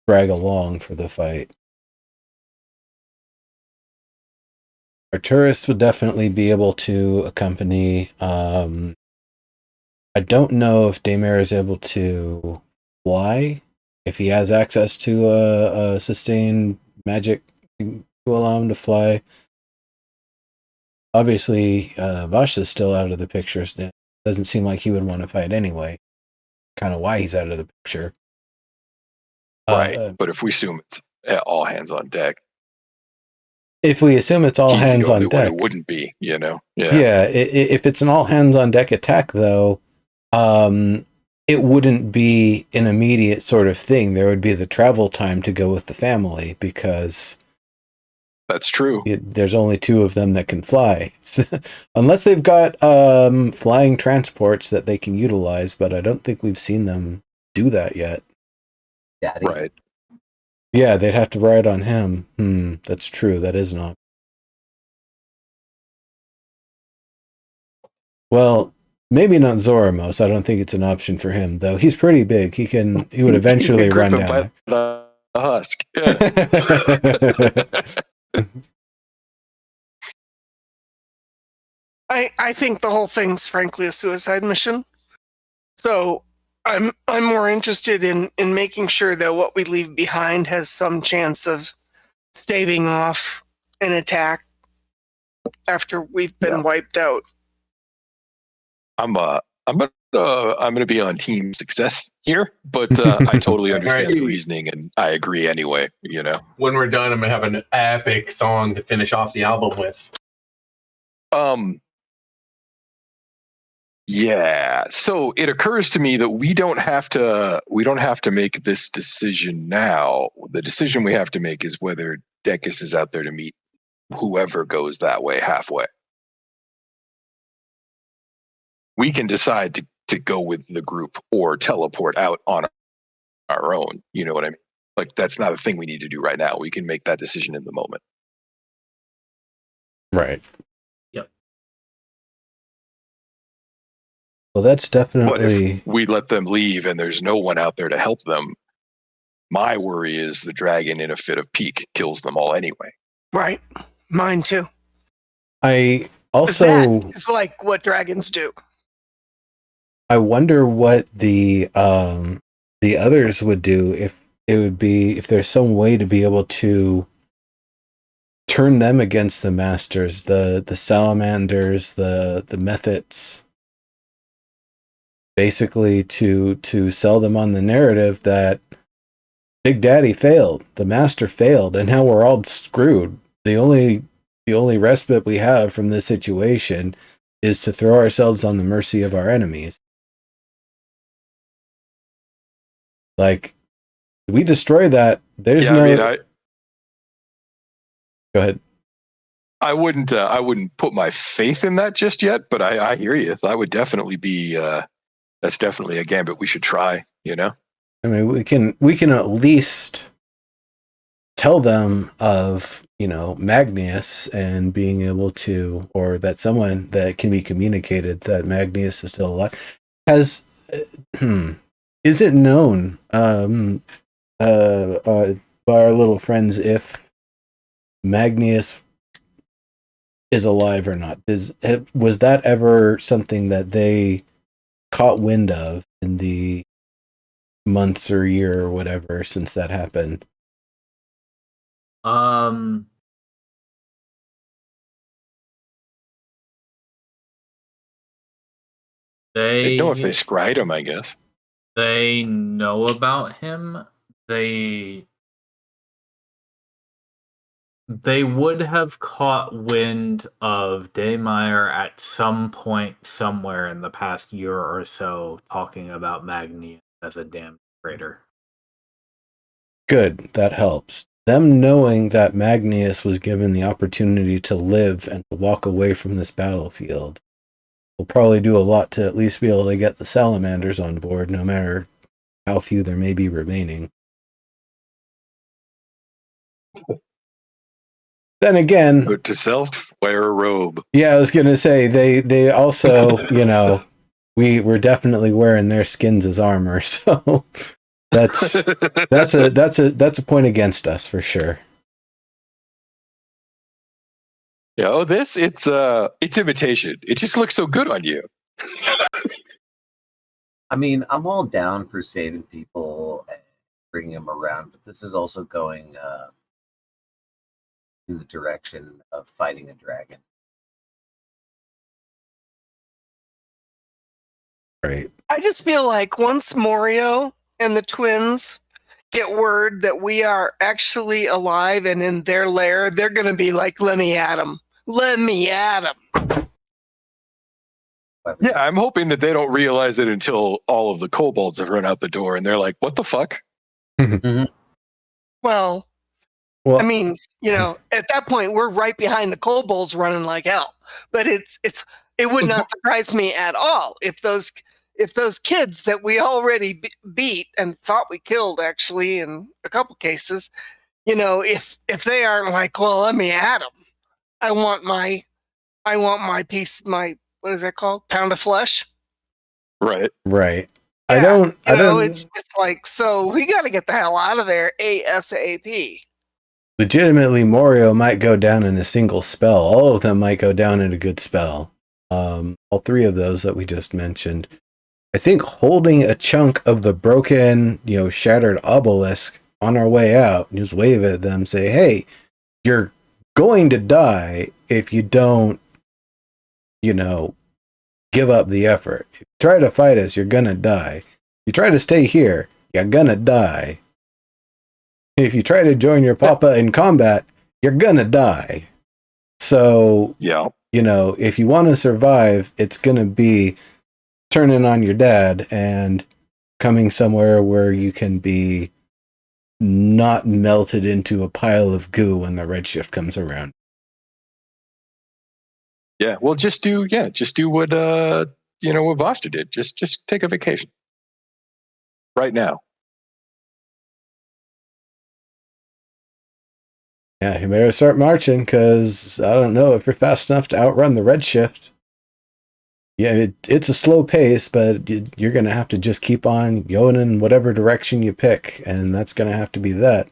drag along for the fight. Arturus would definitely be able to accompany. I don't know if Daymare is able to fly, if he has access to a sustained magic to allow him to fly. Obviously, Vash is still out of the picture. Doesn't seem like he would want to fight anyway. Kind of why he's out of the picture. Right, but if we assume it's all hands on deck. If we assume it's all hands on deck, it wouldn't be, Yeah. Yeah. If it's an all hands on deck attack, though, it wouldn't be an immediate sort of thing. There would be the travel time to go with the family because that's true. There's only 2 of them that can fly, unless they've got flying transports that they can utilize. But I don't think we've seen them do that yet. Daddy. Right. Yeah, they'd have to ride on him. That's true. That is not. Well, maybe not Zoramos. I don't think it's an option for him, though. He's pretty big. He would eventually run down by the husk. Yeah. I think the whole thing's frankly a suicide mission. So I'm more interested in making sure that what we leave behind has some chance of staving off an attack after we've been wiped out. I'm gonna be on team success here, but I totally understand the reasoning and I agree anyway. When we're done, I'm gonna have an epic song to finish off the album with. Yeah. So it occurs to me that we don't have to make this decision now. The decision we have to make is whether Decus is out there to meet whoever goes that way halfway. We can decide to go with the group or teleport out on our own. You know what I mean? Like, that's not a thing we need to do right now. We can make that decision in the moment. Right. Yep. Well, that's definitely... But if we let them leave and there's no one out there to help them, my worry is the dragon in a fit of pique kills them all anyway. Right. Mine too. I also... It's like what dragons do. I wonder what the others would do if there's some way to be able to turn them against the masters, the salamanders, the methods, basically to sell them on the narrative that Big Daddy failed, the master failed, and now we're all screwed. The only respite we have from this situation is to throw ourselves on the mercy of our enemies. Like, we destroy that, there's Go ahead. I wouldn't put my faith in that just yet, but I hear you. That would definitely be that's definitely a gambit we should try, I mean, we can at least tell them of, Magnius and being able to, or that someone that can be communicated that Magnius is still alive. Is it known by our little friends if Magnius is alive or not? Was that ever something that they caught wind of in the months or year or whatever since that happened? They know if they scried him, I guess. They know about him. They would have caught wind of Daymire at some point somewhere in the past year or so talking about Magnius as a damn traitor. Good, that helps. Them knowing that Magnius was given the opportunity to live and to walk away from this battlefield will probably do a lot to at least be able to get the salamanders on board, no matter how few there may be remaining. Then again, Note to self: wear a robe. yeah, I was gonna say they also, we're definitely wearing their skins as armor, so that's a point against us for sure. Yeah, it's imitation. It just looks so good on you. I mean, I'm all down for saving people and bringing them around, but this is also going in the direction of fighting a dragon. Right. I just feel like once Morio and the twins get word that we are actually alive and in their lair, they're going to be like, let me at them. Let me at them. Yeah, I'm hoping that they don't realize it until all of the kobolds have run out the door and they're like, what the fuck? Well, Well, I mean, at that point, we're right behind the kobolds running like hell. But it would not surprise me at all if those kids that we already beat and thought we killed, actually, in a couple cases, if they aren't like, well, let me at them. I want my piece, my, what is that called? Pound of flesh. Right. right. Yeah, I don't. It's like, so we got to get the hell out of there ASAP. Legitimately, Morio might go down in a single spell. All of them might go down in a good spell. All three of those that we just mentioned. I think holding a chunk of the broken, shattered obelisk on our way out, just wave at them, say, hey, you're going to die if you don't, give up the effort. If you try to fight us, you're gonna die. If you try to stay here, you're gonna die. If you try to join your papa in combat, you're gonna die. So, Yeah. if you want to survive, it's gonna be turning on your dad and coming somewhere where you can be not melted into a pile of goo when the redshift comes around. Yeah. Well, just do what what Vosta did. Just take a vacation. Right now. Yeah, you better start marching, because I don't know if you're fast enough to outrun the redshift. Yeah, it's a slow pace, but you're going to have to just keep on going in whatever direction you pick, and that's going to have to be that.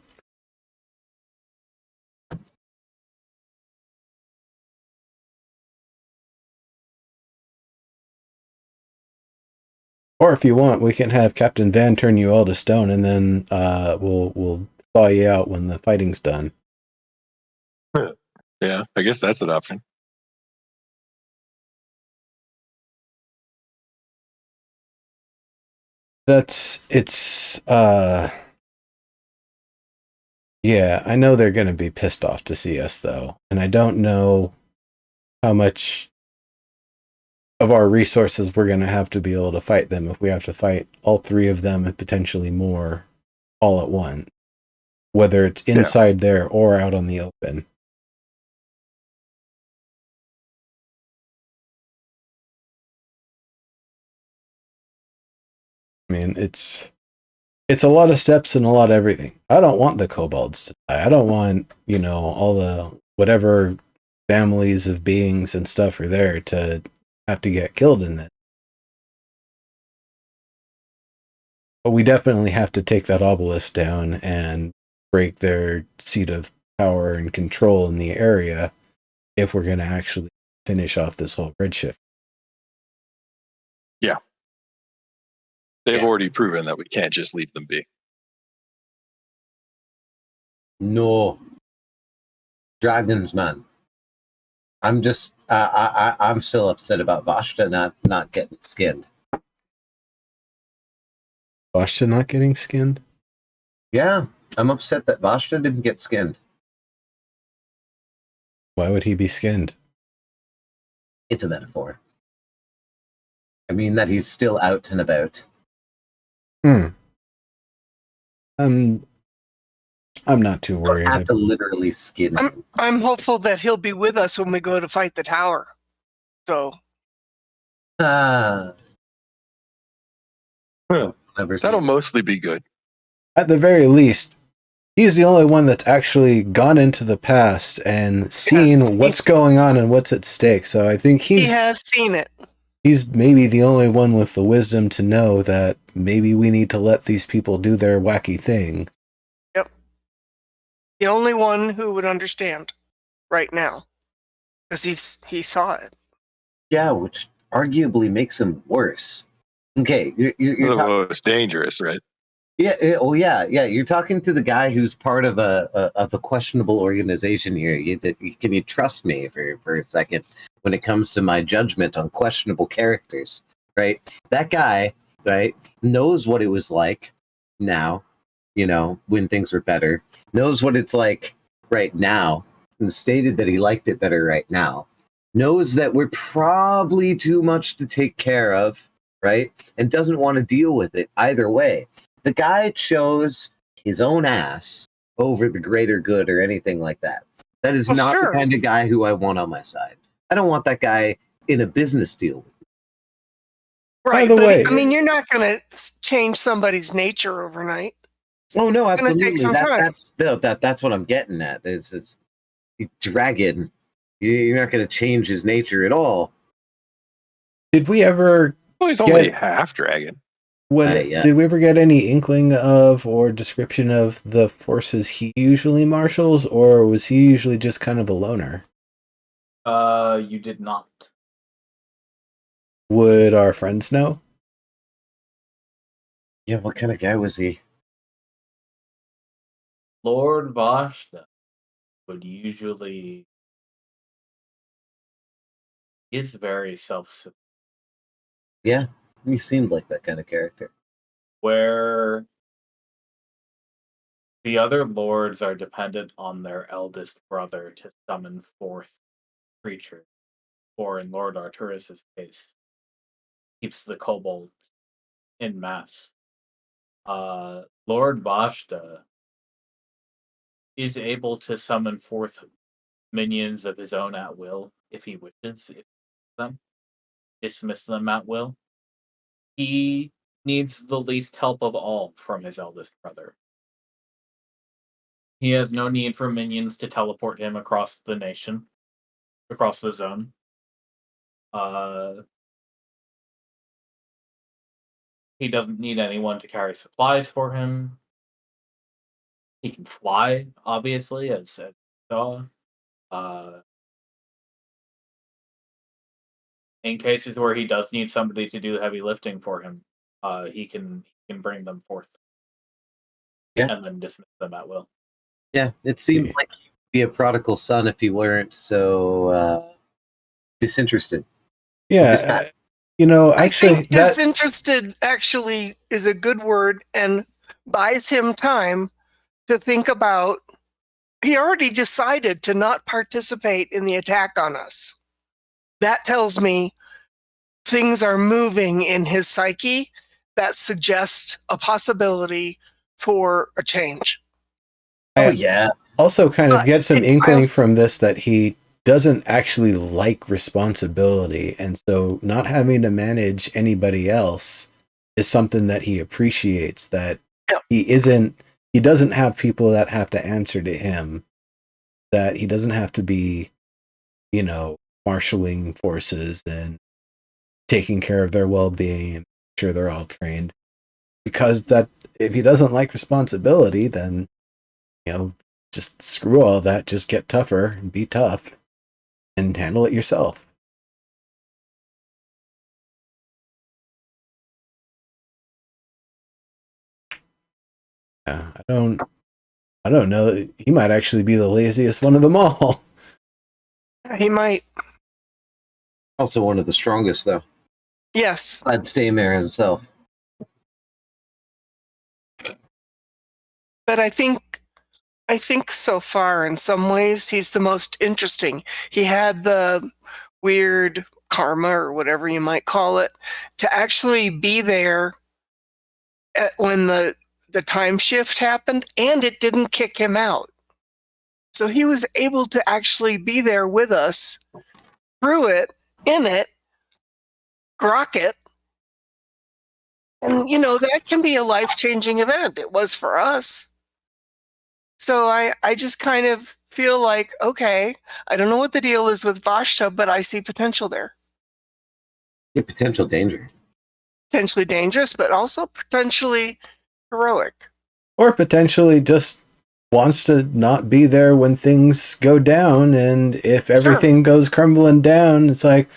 Or if you want, we can have Captain Van turn you all to stone, and then we'll thaw you out when the fighting's done. Yeah, I guess that's an option. Yeah, I know they're going to be pissed off to see us, though, and I don't know how much of our resources we're going to have to be able to fight them if we have to fight all three of them and potentially more all at once, whether it's inside there or out on the open. I mean, it's a lot of steps and a lot of everything. I don't want the kobolds to die. I don't want, all the whatever families of beings and stuff are there to have to get killed in this. But we definitely have to take that obelisk down and break their seat of power and control in the area if we're going to actually finish off this whole redshift. Yeah. They've already proven that we can't just leave them be. No. Dragons, man. I'm just I'm still upset about Vashta not getting skinned. Vashta not getting skinned? Yeah, I'm upset that Vashta didn't get skinned. Why would he be skinned? It's a metaphor. I mean that he's still out and about. I'm not too worried. You have to literally skin him. I'm hopeful that he'll be with us when we go to fight the tower. So. That'll That'll mostly be good. At the very least, he's the only one that's actually gone into the past and seen what's going on and what's at stake. So I think he has seen it. He's maybe the only one with the wisdom to know that maybe we need to let these people do their wacky thing. Yep. The only one who would understand right now. Because he saw it. Yeah, which arguably makes him worse. Okay, you're talking. It's dangerous, right? Yeah. Yeah. You're talking to the guy who's part of a questionable organization here. Can you trust me for a second when it comes to my judgment on questionable characters? Right. That guy, right, knows what it was like now. When things were better. Knows what it's like right now, and stated that he liked it better right now. Knows that we're probably too much to take care of, right? And doesn't want to deal with it either way. The guy chose his own ass over the greater good or anything like that. That is not the kind of guy who I want on my side. I don't want that guy in a business deal with me. Right. By the way, I mean, you're not going to change somebody's nature overnight. Oh no, It's absolutely. going to take some time. That's what I'm getting at. It's dragon. You're not going to change his nature at all. Did we ever? Well, he's only half dragon. Did we ever get any inkling of or description of the forces he usually marshals, or was he usually just kind of a loner? You did not. Would our friends know? Yeah, what kind of guy was he? Lord Vashta would usually is very self-sufficient. Yeah, he seemed like that kind of character. Where the other lords are dependent on their eldest brother to summon forth creatures, or in Lord Arturus's case, keeps the kobolds in mass. Lord Vashta is able to summon forth minions of his own at will if he wishes, dismiss them at will. He needs the least help of all from his eldest brother. He has no need for minions to teleport him across the nation, across the zone. He doesn't need anyone to carry supplies for him. He can fly, obviously, as you saw. In cases where he does need somebody to do heavy lifting for him, he can bring them forth. Yeah. And then dismiss them at will. Yeah, it seemed like he'd be a prodigal son if he weren't so disinterested. Yeah, actually, I think disinterested actually is a good word and buys him time to think about. He already decided to not participate in the attack on us. That tells me things are moving in his psyche that suggest a possibility for a change. Oh yeah. Also kind of get some inkling from this that he doesn't actually like responsibility, and so not having to manage anybody else is something that he appreciates, that he doesn't have people that have to answer to him, that he doesn't have to be, marshaling forces and taking care of their well-being and make sure they're all trained. Because that if he doesn't like responsibility, then just screw all that, just get tougher and be tough and handle it yourself. Yeah, I don't know. He might actually be the laziest one of them all. He might. Also one of the strongest, though. Yes. I'd stay there himself. But I think so far, in some ways, he's the most interesting. He had the weird karma, or whatever you might call it, to actually be there when the time shift happened, and it didn't kick him out. So he was able to actually be there with us, through it, in it, grok it. And, that can be a life-changing event. It was for us. So I just kind of feel like, okay, I don't know what the deal is with Vashta, but I see potential there. Yeah, potential danger. Potentially dangerous, but also potentially heroic. Or potentially just wants to not be there when things go down, and if everything goes crumbling down, it's like,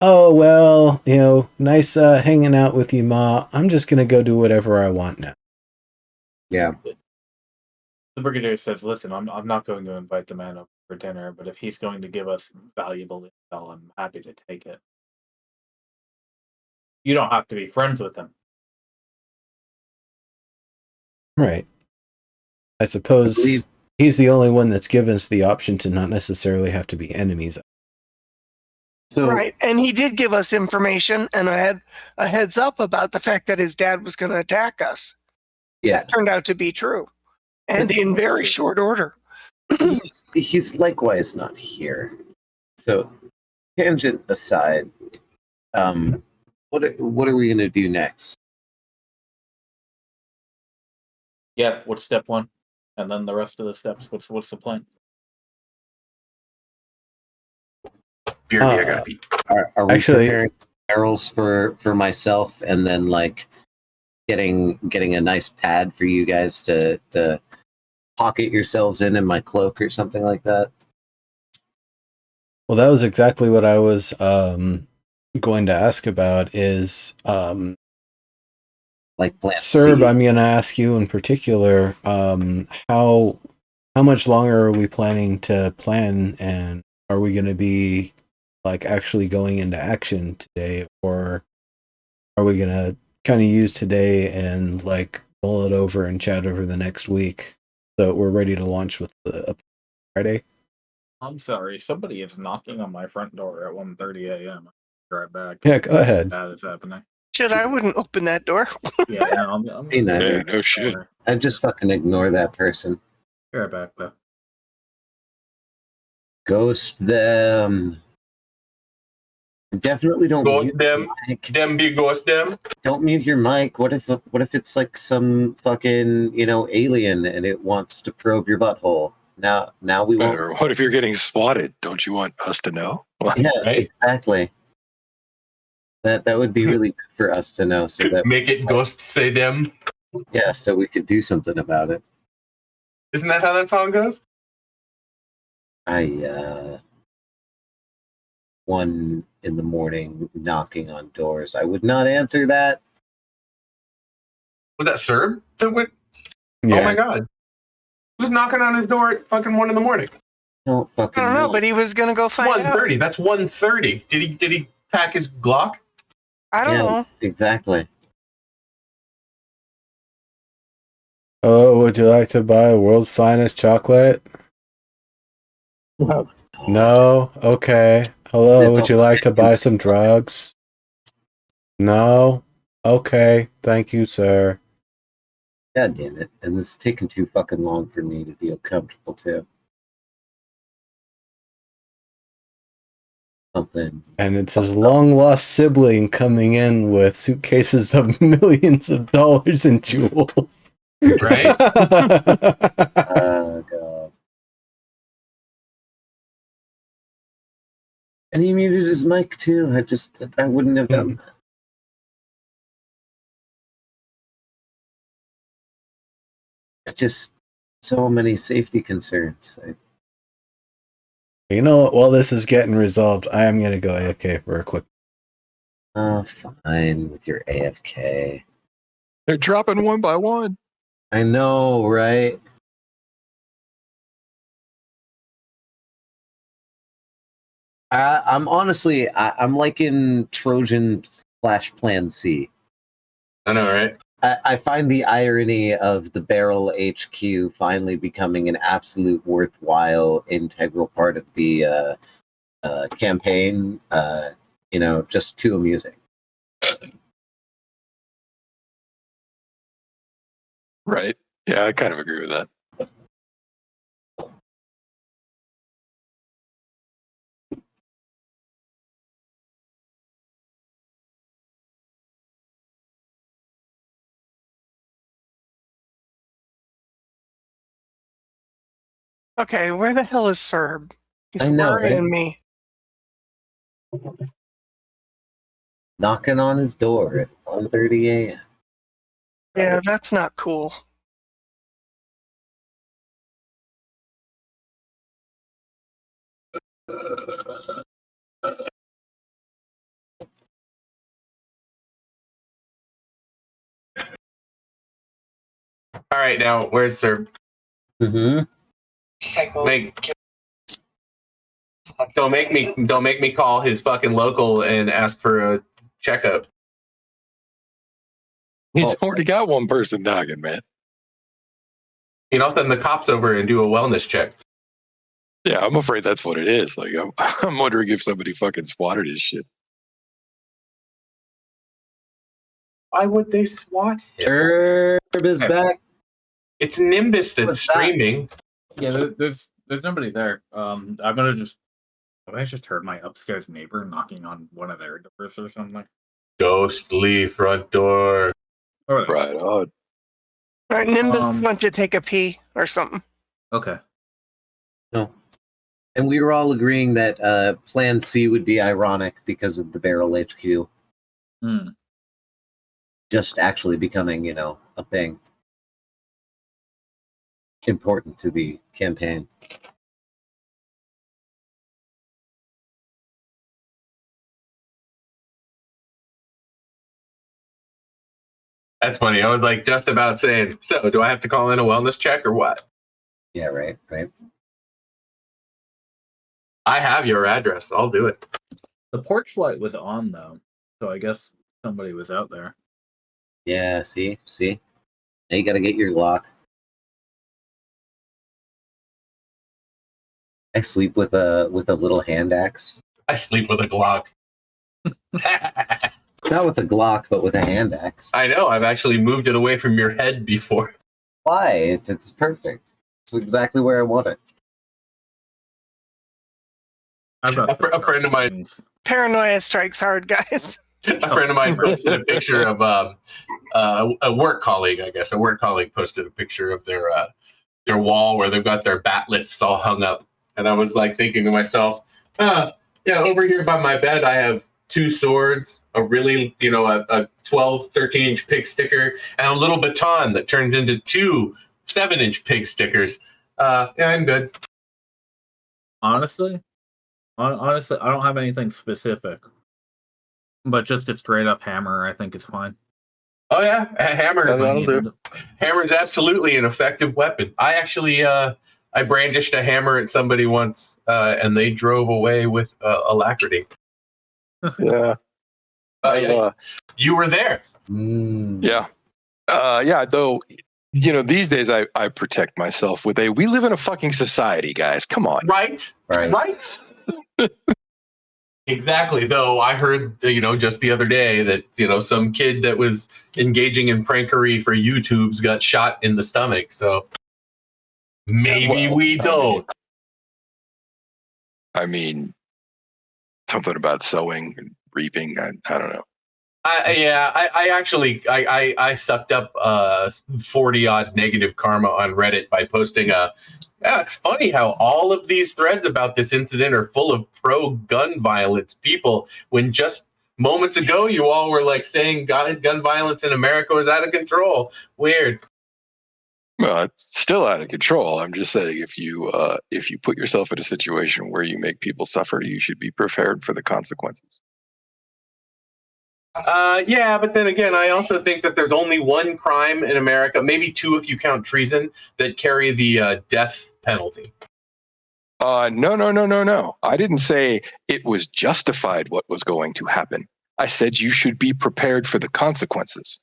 oh, well, nice hanging out with you, Ma. I'm just going to go do whatever I want now. Yeah. The Brigadier says, listen, I'm not going to invite the man over for dinner, but if he's going to give us valuable intel, I'm happy to take it. You don't have to be friends with him. Right. I suppose he's the only one that's given us the option to not necessarily have to be enemies. So right, and he did give us information, and I had a heads up about the fact that his dad was going to attack us. yeah, That turned out to be true, and in very short order. he's likewise not here. So, tangent aside, what are we gonna do next? Yeah, what's step one? And then the rest of the steps, what's the plan? BRB, I gotta pee. Are we Actually- preparing barrels for myself, and then like getting a nice pad for you guys to pocket yourselves in my cloak or something like that? Well, that was exactly what I was going to ask about. Is Like plant Serb, seed? I'm going to ask you in particular, how much longer are we planning to plan, and are we going to be like actually going into action today, or are we going to kind of use today and like roll it over and chat over the next week so we're ready to launch with the Friday? I'm sorry, somebody is knocking on my front door at 1:30 a.m. Right back. Yeah, go ahead. That is happening. Shit, I wouldn't open that door. Yeah, no, I'm Hey, neither. Yeah, no shit. I just fucking ignore that person. Be right back, though. Ghost them. Definitely don't Ghost mute them. your mic. Them big ghost them. Don't mute your mic. What if it's like some fucking alien and it wants to probe your butthole? Now we won't. Or what if you're getting spotted? Don't you want us to know? Yeah, Right? exactly. That would be really good for us to know, so that Make it ghosts say them. yeah, so we could do something about it. Isn't that how that song goes? I 1 a.m. knocking on doors. I would not answer that. Was that Serb that went? Yeah. Oh my god. Who's knocking on his door at fucking 1 a.m? Don't fucking I don't know, know. but he was going to go find out. 1:30. That's 1:30. Did he pack his Glock? I don't know. Exactly. Oh, would you like to buy world's finest chocolate? No? Okay. Hello, would you like to buy some drugs? No? Okay. Thank you, sir. God damn it. And this is taking too fucking long for me to feel comfortable too. Something. And it's his long-lost sibling coming in with suitcases of millions of dollars in jewels. Right? Oh god. And he muted his mic too. I wouldn't have done that. It's just so many safety concerns. You know what? While this is getting resolved, I am going to go AFK for a quick. Oh, fine with your AFK. They're dropping one by one. I know, right? I'm honestly, I'm like in Trojan / Plan C. I know, right? I find the irony of the Barrel HQ finally becoming an absolute worthwhile, integral part of the campaign. Just too amusing. Right. Yeah, I kind of agree with that. Okay, where the hell is Serb? He's I know, worrying right? me. Knocking on his door at 1:30 a.m. Yeah, that's not cool. All right, now where's Sir? Mm-hmm. Don't make me call his fucking local and ask for a checkup. He's already got one person knocking, man. You know, I'll send the cops over and do a wellness check. Yeah, I'm afraid that's what it is. Like, I'm wondering if somebody fucking swatted his shit. Why would they SWAT him? Herb is back. It's Nimbus that's What's that? screaming. Yeah, there's nobody there. I just heard my upstairs neighbor knocking on one of their doors or something. Ghostly front door. Right on. All right, Nimbus went to take a pee or something. Okay. No. And we were all agreeing that Plan C would be ironic because of the Barrel HQ. Hmm. Just actually becoming, a thing important to the campaign. That's funny. I was like just about saying, so do I have to call in a wellness check or what? Yeah, right. I have your address. I'll do it. The porch light was on though, so I guess somebody was out there. Yeah, see? Now you gotta get your Glock. I sleep with a little hand axe. I sleep with a Glock. Not with a Glock, but with a hand axe. I know. I've actually moved it away from your head before. Why? It's perfect. It's exactly where I want it. I've got A friend of mine. Paranoia strikes hard, guys. A friend of mine posted a picture of a work colleague. I guess a work colleague posted a picture of their wall where they've got their bat lifts all hung up, and I was like thinking to myself, yeah, over here by my bed I have 2 swords, a really, a 12, 13-inch pig sticker, and a little baton that turns into 2 7-inch pig stickers. Yeah, I'm good. Honestly, I don't have anything specific, but just a straight up hammer, I think is fine. Oh yeah, a hammer. That'll do. Hammer is absolutely an effective weapon. I actually, I brandished a hammer at somebody once, and they drove away with alacrity. Yeah. Yeah. You were there. Yeah. Yeah, though, these days I protect myself with we live in a fucking society, guys. Come on. Right. Exactly. Though I heard, just the other day that, some kid that was engaging in prankery for YouTube's got shot in the stomach. So maybe we don't. I mean, something about sowing and reaping. I don't know. I actually sucked up 40 odd negative karma on Reddit by posting it's funny how all of these threads about this incident are full of pro gun violence people when just moments ago you all were like saying gun violence in America was out of control. Weird. Well, it's still out of control. I'm just saying if you put yourself in a situation where you make people suffer, you should be prepared for the consequences. Yeah, but then again, I also think that there's only one crime in America, maybe 2 if you count treason, that carry the death penalty. No. I didn't say it was justified what was going to happen. I said you should be prepared for the consequences.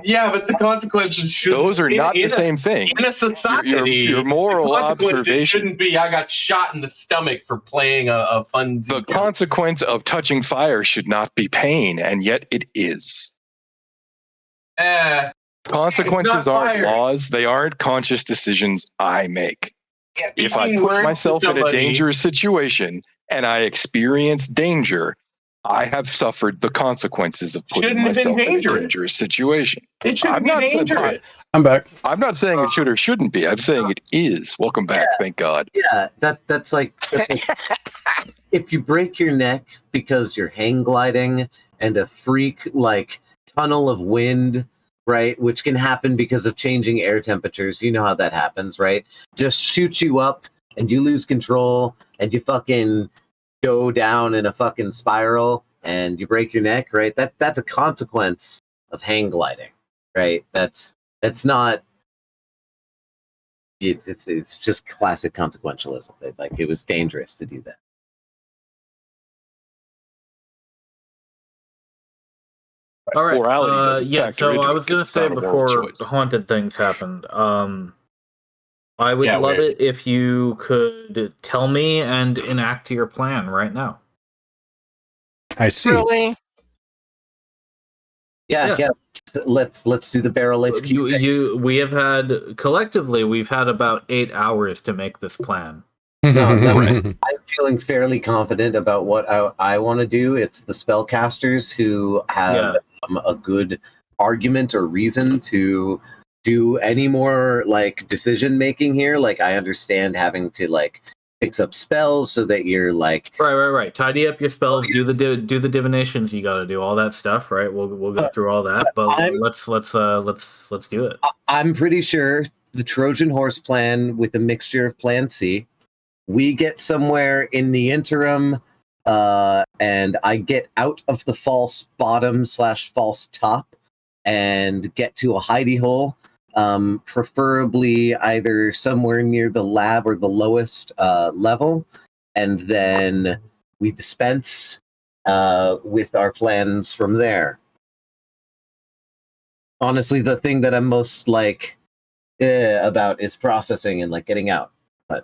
Yeah, but the consequences should. Those are not the same thing. In a society, your moral observation shouldn't be. I got shot in the stomach for playing a fun. The consequence of touching fire should not be pain, and yet it is. Consequences aren't laws; they aren't conscious decisions I make. Yeah, if I put myself in a dangerous situation and I experience danger, I have suffered the consequences of putting Shouldn't have been myself in a dangerous. dangerous situation. It shouldn't be dangerous. I'm back. I'm not saying it should or shouldn't be. I'm saying it is. Welcome back. Thank God. Yeah, that's like if you break your neck because you're hang gliding and a freak like tunnel of wind, right, which can happen because of changing air temperatures. You know how that happens, right? Just shoots you up and you lose control and you fucking go down in a fucking spiral and you break your neck, right? That's a consequence of hang gliding, right? That's not. It's just classic consequentialism. Like it was dangerous to do that. All right. Morality doesn't Yeah. factor So into I it was 'cause gonna it's not say a moral before choice. haunted things happened. I would Yeah, love weird. it if you could tell me and enact your plan right now. I see. Really? Yeah. Let's do the barrel HQ. We have had collectively we've had about 8 hours to make this plan. No, I'm feeling fairly confident about what I want to do. It's the spellcasters who have a good argument or reason to do any more like decision making here. Like I understand having to like fix up spells so that you're like Right. Tidy up your spells. Do the divinations you got to do. All that stuff. Right. We'll go through all that. But let's do it. I'm pretty sure the Trojan horse plan with a mixture of Plan C. We get somewhere in the interim, and I get out of the false bottom / false top and get to a hidey hole, preferably either somewhere near the lab or the lowest level, and then we dispense with our plans from there. Honestly, the thing that I'm most like about is processing and like getting out, but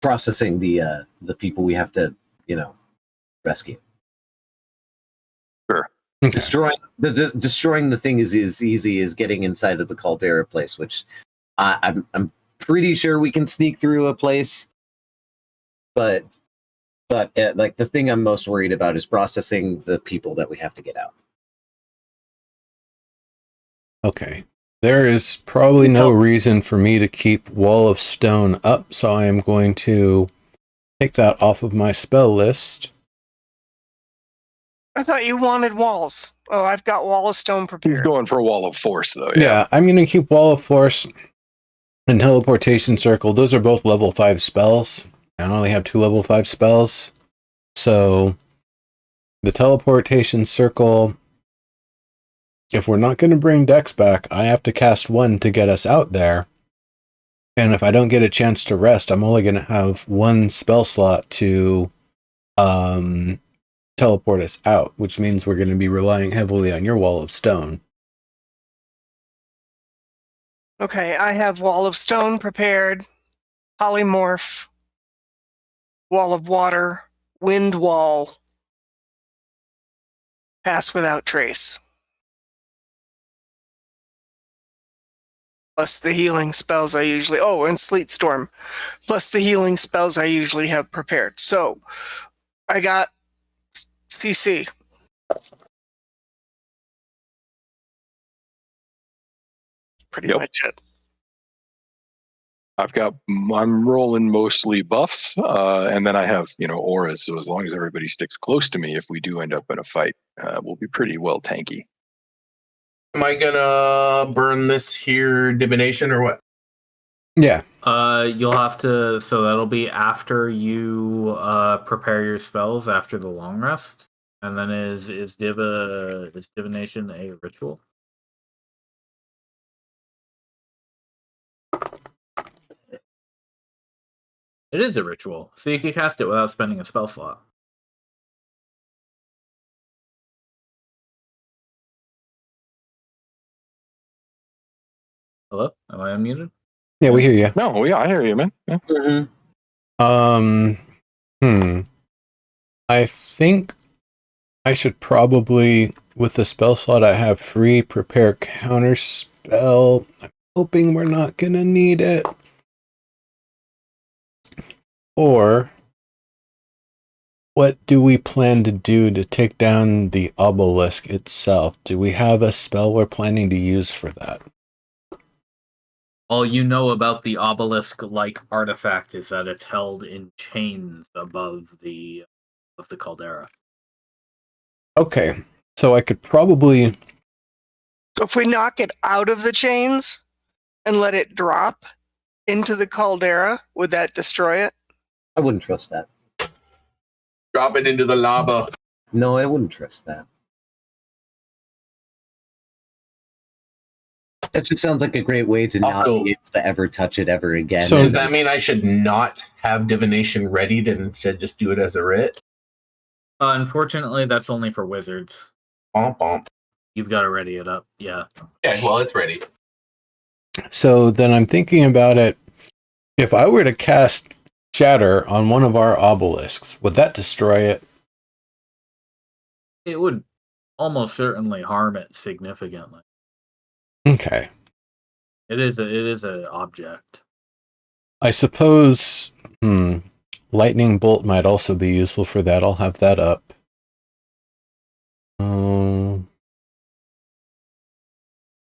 processing the people we have to, rescue. Sure. Okay. Destroying the thing is as easy as getting inside of the Caldera place, which I'm pretty sure we can sneak through a place, but like the thing I'm most worried about is processing the people that we have to get out. Okay. There is probably no reason for me to keep Wall of Stone up, so I am going to take that off of my spell list. I thought you wanted walls. Oh, I've got Wall of Stone prepared. He's going for a wall of force, though. Yeah, I'm going to keep Wall of Force and Teleportation Circle. Those are both level 5 spells. I only have 2 level 5 spells. So, the Teleportation Circle, if we're not going to bring Dex back, I have to cast 1 to get us out there. And if I don't get a chance to rest, I'm only going to have 1 spell slot to teleport us out, which means we're going to be relying heavily on your Wall of Stone. Okay, I have Wall of Stone prepared, Polymorph, Wall of Water, Wind Wall, Pass Without Trace. Plus the healing spells I usually... Oh, and Sleet Storm. Plus the healing spells I usually have prepared. So, I got CC. Pretty much it. I'm rolling mostly buffs, and then I have, auras. So as long as everybody sticks close to me, if we do end up in a fight, we'll be pretty well tanky. Am I gonna burn this here divination or what? Yeah. You'll have to. So that'll be after you prepare your spells after the long rest, and then is divination a ritual? It is a ritual, so you can cast it without spending a spell slot. Hello? Am I unmuted? Yeah, we hear you. No, yeah, I hear you, man. Yeah. Mm-hmm. I think I should probably, with the spell slot I have free, prepare counter spell. I'm hoping we're not gonna need it. what do we plan to do to take down the obelisk itself? Do we have a spell we're planning to use for that? All you know about the obelisk-like artifact is that it's held in chains above the caldera. Okay, so I could probably... So if we knock it out of the chains and let it drop into the caldera, would that destroy it? I wouldn't trust that. Drop it into the lava. No, I wouldn't trust that. That just sounds like a great way to not Also- be able to ever touch it ever again. So Does that mean I should not have divination readied and instead just do it as a writ? Unfortunately, that's only for wizards. Bomp bomp. You've got to ready it up. Yeah. Yeah, well, it's ready. So then I'm thinking about it. If I were to cast Shatter on one of our obelisks, would that destroy it? It would almost certainly harm it significantly. Okay. It is a object. I suppose lightning bolt might also be useful for that. I'll have that up.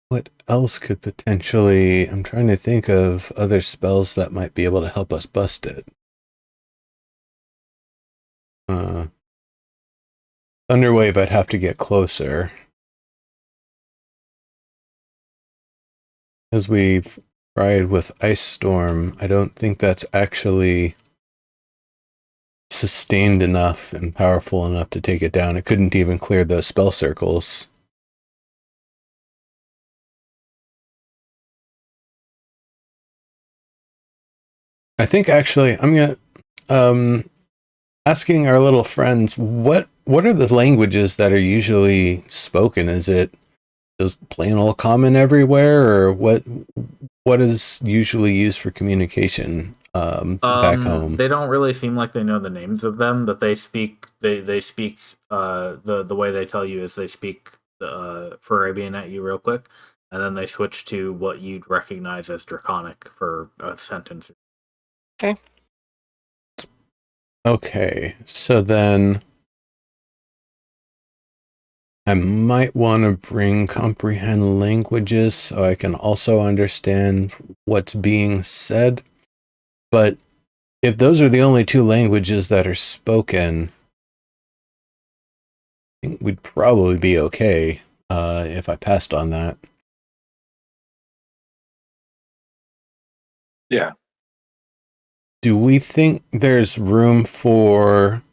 What else could potentially... I'm trying to think of other spells that might be able to help us bust it. Thunderwave, I'd have to get closer. As we've tried with Ice Storm, I don't think that's actually sustained enough and powerful enough to take it down. It couldn't even clear those spell circles. I think actually I'm gonna asking our little friends what are the languages that are usually spoken? Is it just plain old common everywhere, or what is usually used for communication back home? They don't really seem like they know the names of them, but they speak. They speak. The way they tell you is they speak Arabian at you real quick, and then they switch to what you'd recognize as Draconic for a sentence. Okay, so then I might want to bring comprehend languages so I can also understand what's being said. But if those are the only two languages that are spoken, I think we'd probably be okay if I passed on that. Yeah. Do we think there's room for...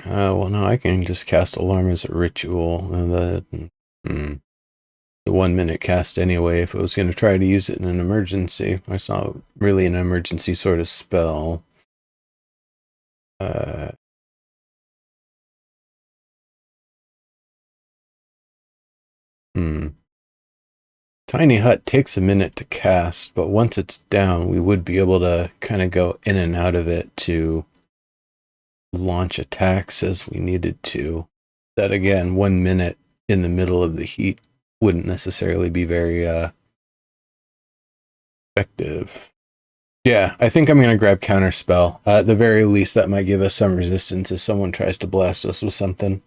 well, no, I can just cast Alarm as a ritual. The 1 minute cast anyway, if I was going to try to use it in an emergency. It's not really an emergency sort of spell. Tiny Hut takes a minute to cast, but once it's down, we would be able to kind of go in and out of it to launch attacks as we needed to. That again, 1 minute in the middle of the heat wouldn't necessarily be very effective. Yeah, I think I'm going to grab Counterspell. At the very least, that might give us some resistance if someone tries to blast us with something.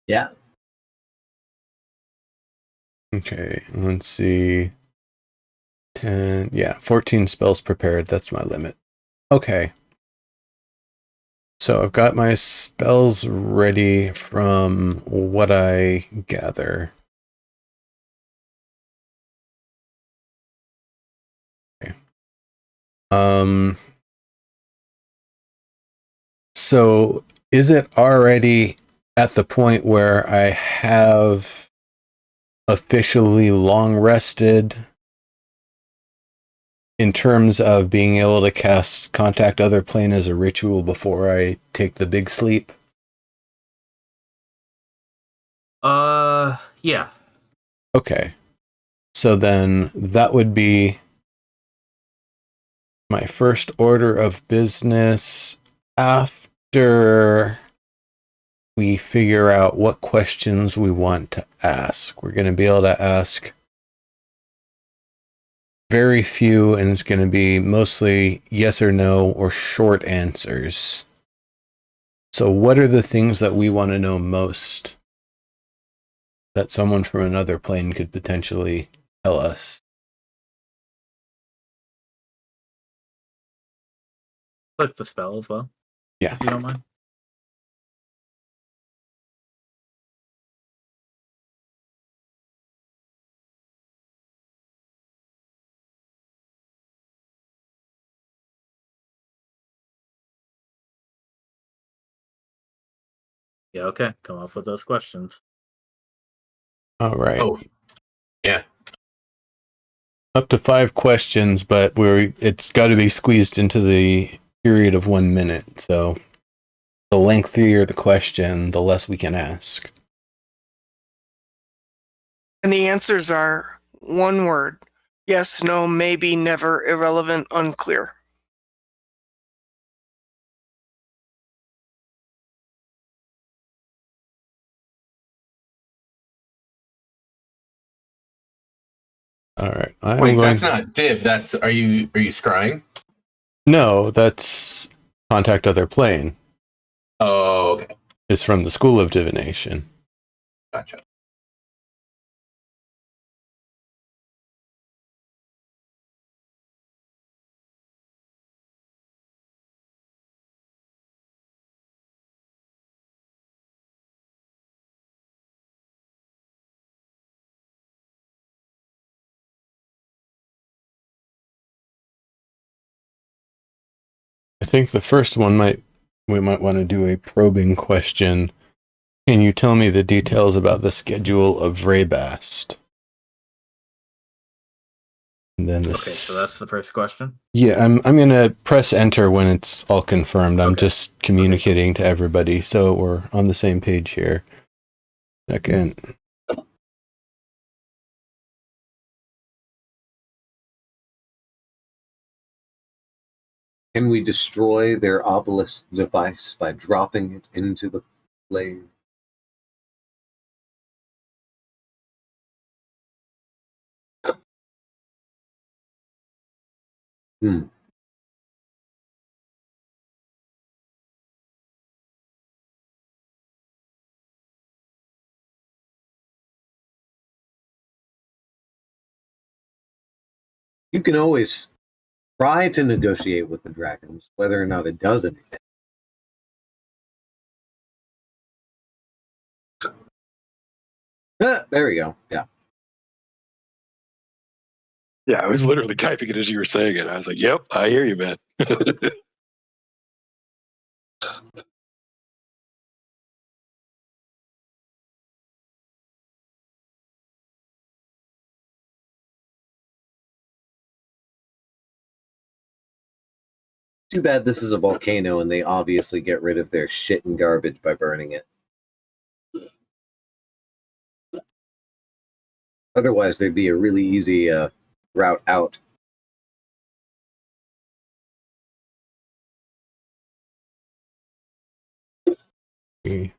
Yeah. Okay, let's see. 10, yeah, 14 spells prepared. That's my limit. Okay. So I've got my spells ready from what I gather. Okay. So is it already at the point where I have officially long rested in terms of being able to cast Contact Other Plane as a ritual before I take the big sleep? Yeah. Okay. So then that would be my first order of business after we figure out what questions we want to ask. We're going to be able to ask very few, and it's going to be mostly yes or no or short answers. So what are the things that we want to know most that someone from another plane could potentially tell us? Click the spell as well. Yeah. If you don't mind. Yeah, okay. Come up with those questions. All right. Oh, yeah. Up to 5 questions, but it's got to be squeezed into the period of 1 minute. So the lengthier the question, the less we can ask. And the answers are one word. Yes, no, maybe, never, irrelevant, unclear. All right. Wait, that's not div. That's are you scrying? No, that's contact other plane. Oh, okay. It's from the School of Divination. Gotcha. I think the first one we might want to do a probing question. Can you tell me the details about the schedule of Raybast? And then Okay, so that's the first question. Yeah, I'm gonna press enter when it's all confirmed. I'm Okay. just communicating to everybody, so we're on the same page here. Second. Can we destroy their obelisk device by dropping it into the flame? You can always try to negotiate with the dragons, whether or not it does anything. There we go. Yeah. Yeah, I was literally typing it as you were saying it. I was like, "Yep, I hear you, man." Too bad this is a volcano and they obviously get rid of their shit and garbage by burning it. Otherwise, there'd be a really easy route out. Okay.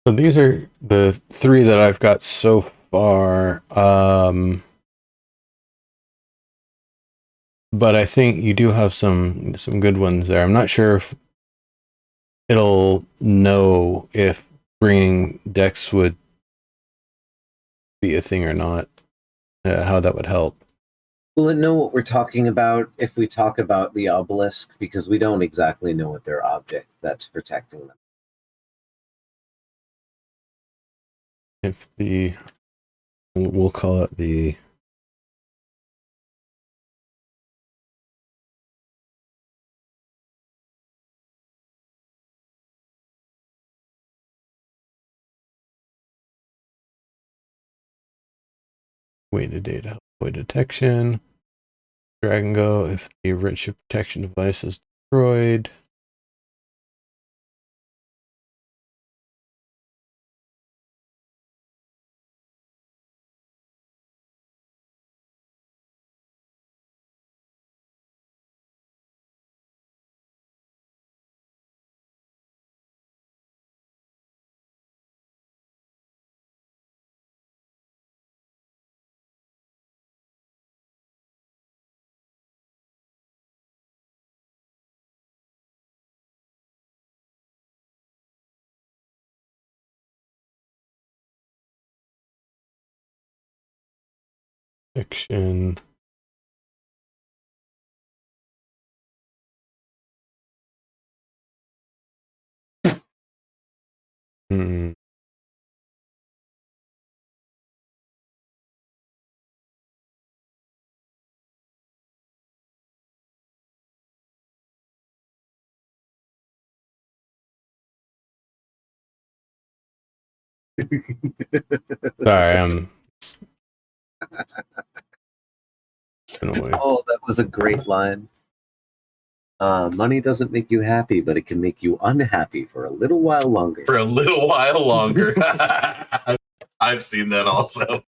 So these are the 3 that I've got so far. But I think you do have some good ones there. I'm not sure if it'll know if bringing Dex would be a thing or not. How that would help. Will it know what we're talking about if we talk about the obelisk? Because we don't exactly know what their object that's protecting them. If we'll call it the weighted data, void detection, drag and go. If the Redshift protection device is destroyed, protection. Hmm. Sorry, I'm annoyed. Oh, that was a great line. Money doesn't make you happy, but it can make you unhappy for a little while longer. For a little while longer. I've seen that also.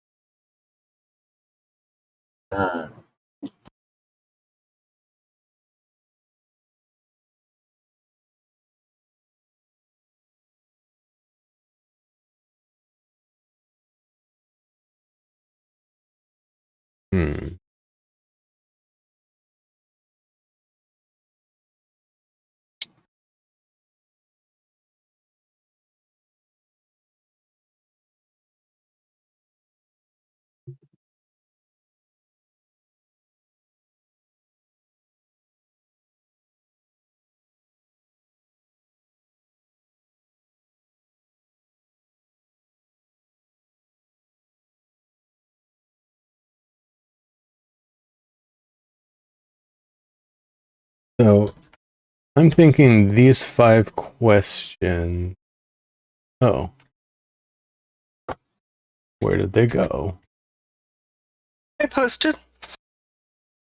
Uh, Hmm. So I'm thinking these 5 questions. Oh. Where did they go? I posted.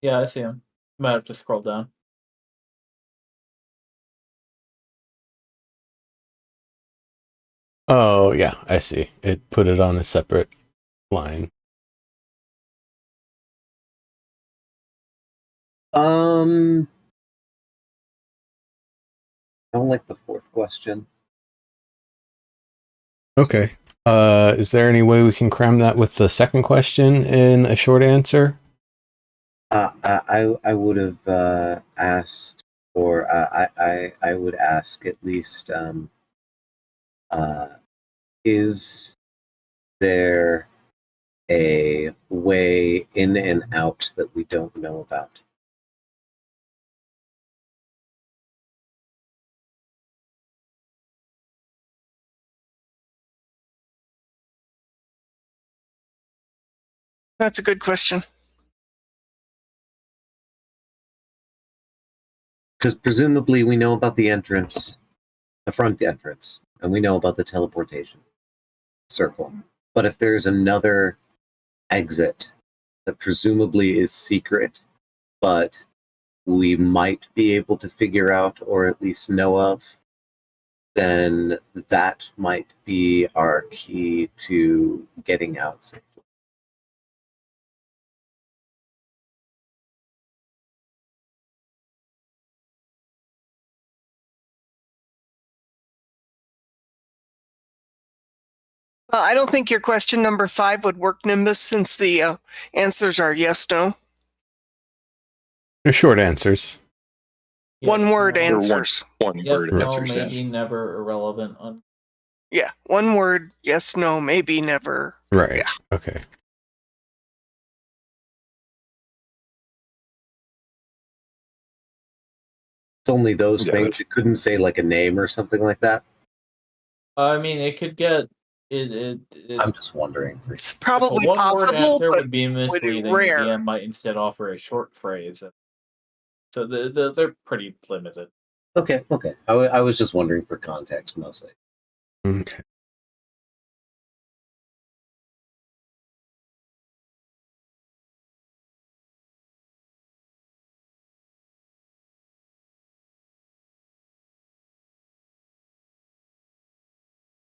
Yeah, I see him. Might have to scroll down. Oh, yeah, I see. It put it on a separate line. I don't like the 4th question. Okay. Is there any way we can cram that with the second question in a short answer? I would have asked, or I would ask at least, is there a way in and out that we don't know about? That's a good question. Because presumably we know about the entrance, the front entrance, and we know about the teleportation circle. But if there's another exit that presumably is secret, but we might be able to figure out or at least know of, then that might be our key to getting out safely. I don't think your question number 5 would work, Nimbus, since the answers are yes, no. They're short answers. One word no. answers. One Yes, word no, answers. maybe, Yes. never, irrelevant. Yeah, one word. Yes, no, maybe, never. Right. Yeah. Okay. It's only those Yeah, things. that's- It couldn't say like a name or something like that. I mean, it could get it. I'm just wondering. It's A probably one-word possible, answer but would be misleading. The rare. DM might instead offer a short phrase. So they're pretty limited. Okay. I was just wondering for context mostly. Okay.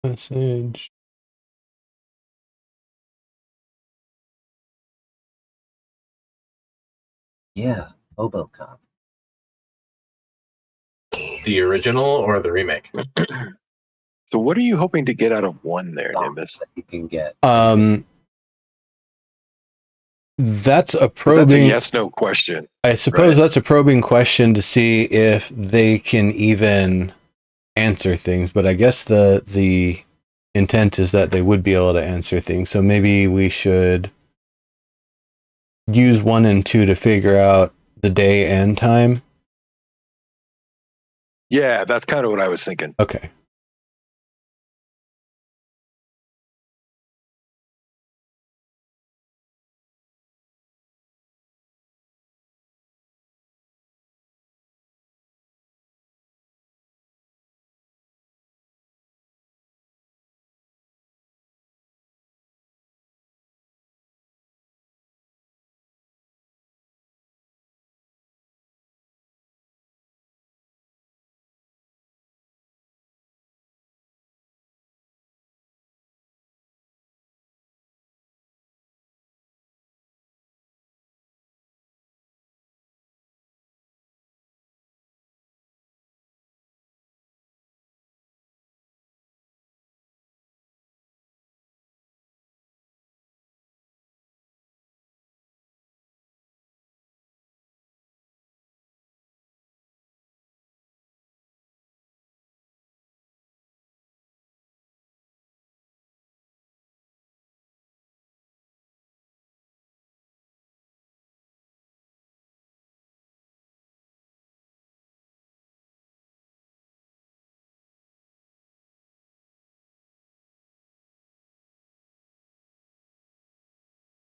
Message. Yeah, Hobocop. The original or the remake? So what are you hoping to get out of one there, Songs Nimbus? that you can get. That's a 'Cause probing. that's a yes/no question. I suppose right? that's a probing question to see if they can even answer things, but I guess the intent is that they would be able to answer things. So maybe we should use 1 and 2 to figure out the day and time. Yeah, that's kind of what I was thinking. Okay.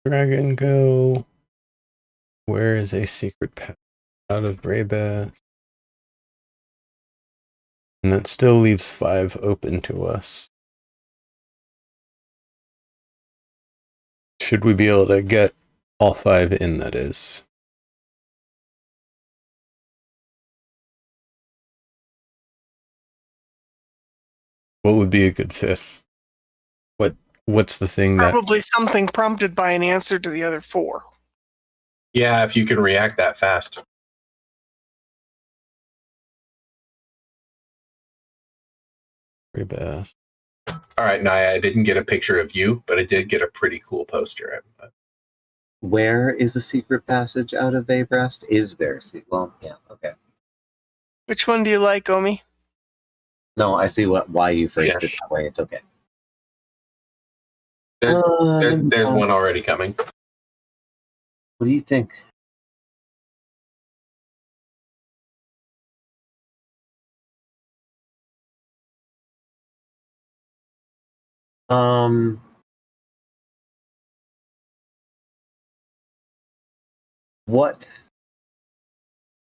Dragon go. Where is a secret path out of Braybath? And that still leaves 5 open to us. Should we be able to get all 5 in, that is? What would be a good 5th? What's the thing that... Probably something prompted by an answer to the other 4. Yeah, if you can react that fast. Braybath. All right, Naya, I didn't get a picture of you, but I did get a pretty cool poster. Where is a secret passage out of Abrest? Is there? Well, yeah, okay. Which one do you like, Omi? No, I see why you phrased it that way. It's okay. There's one already coming. What do you think? What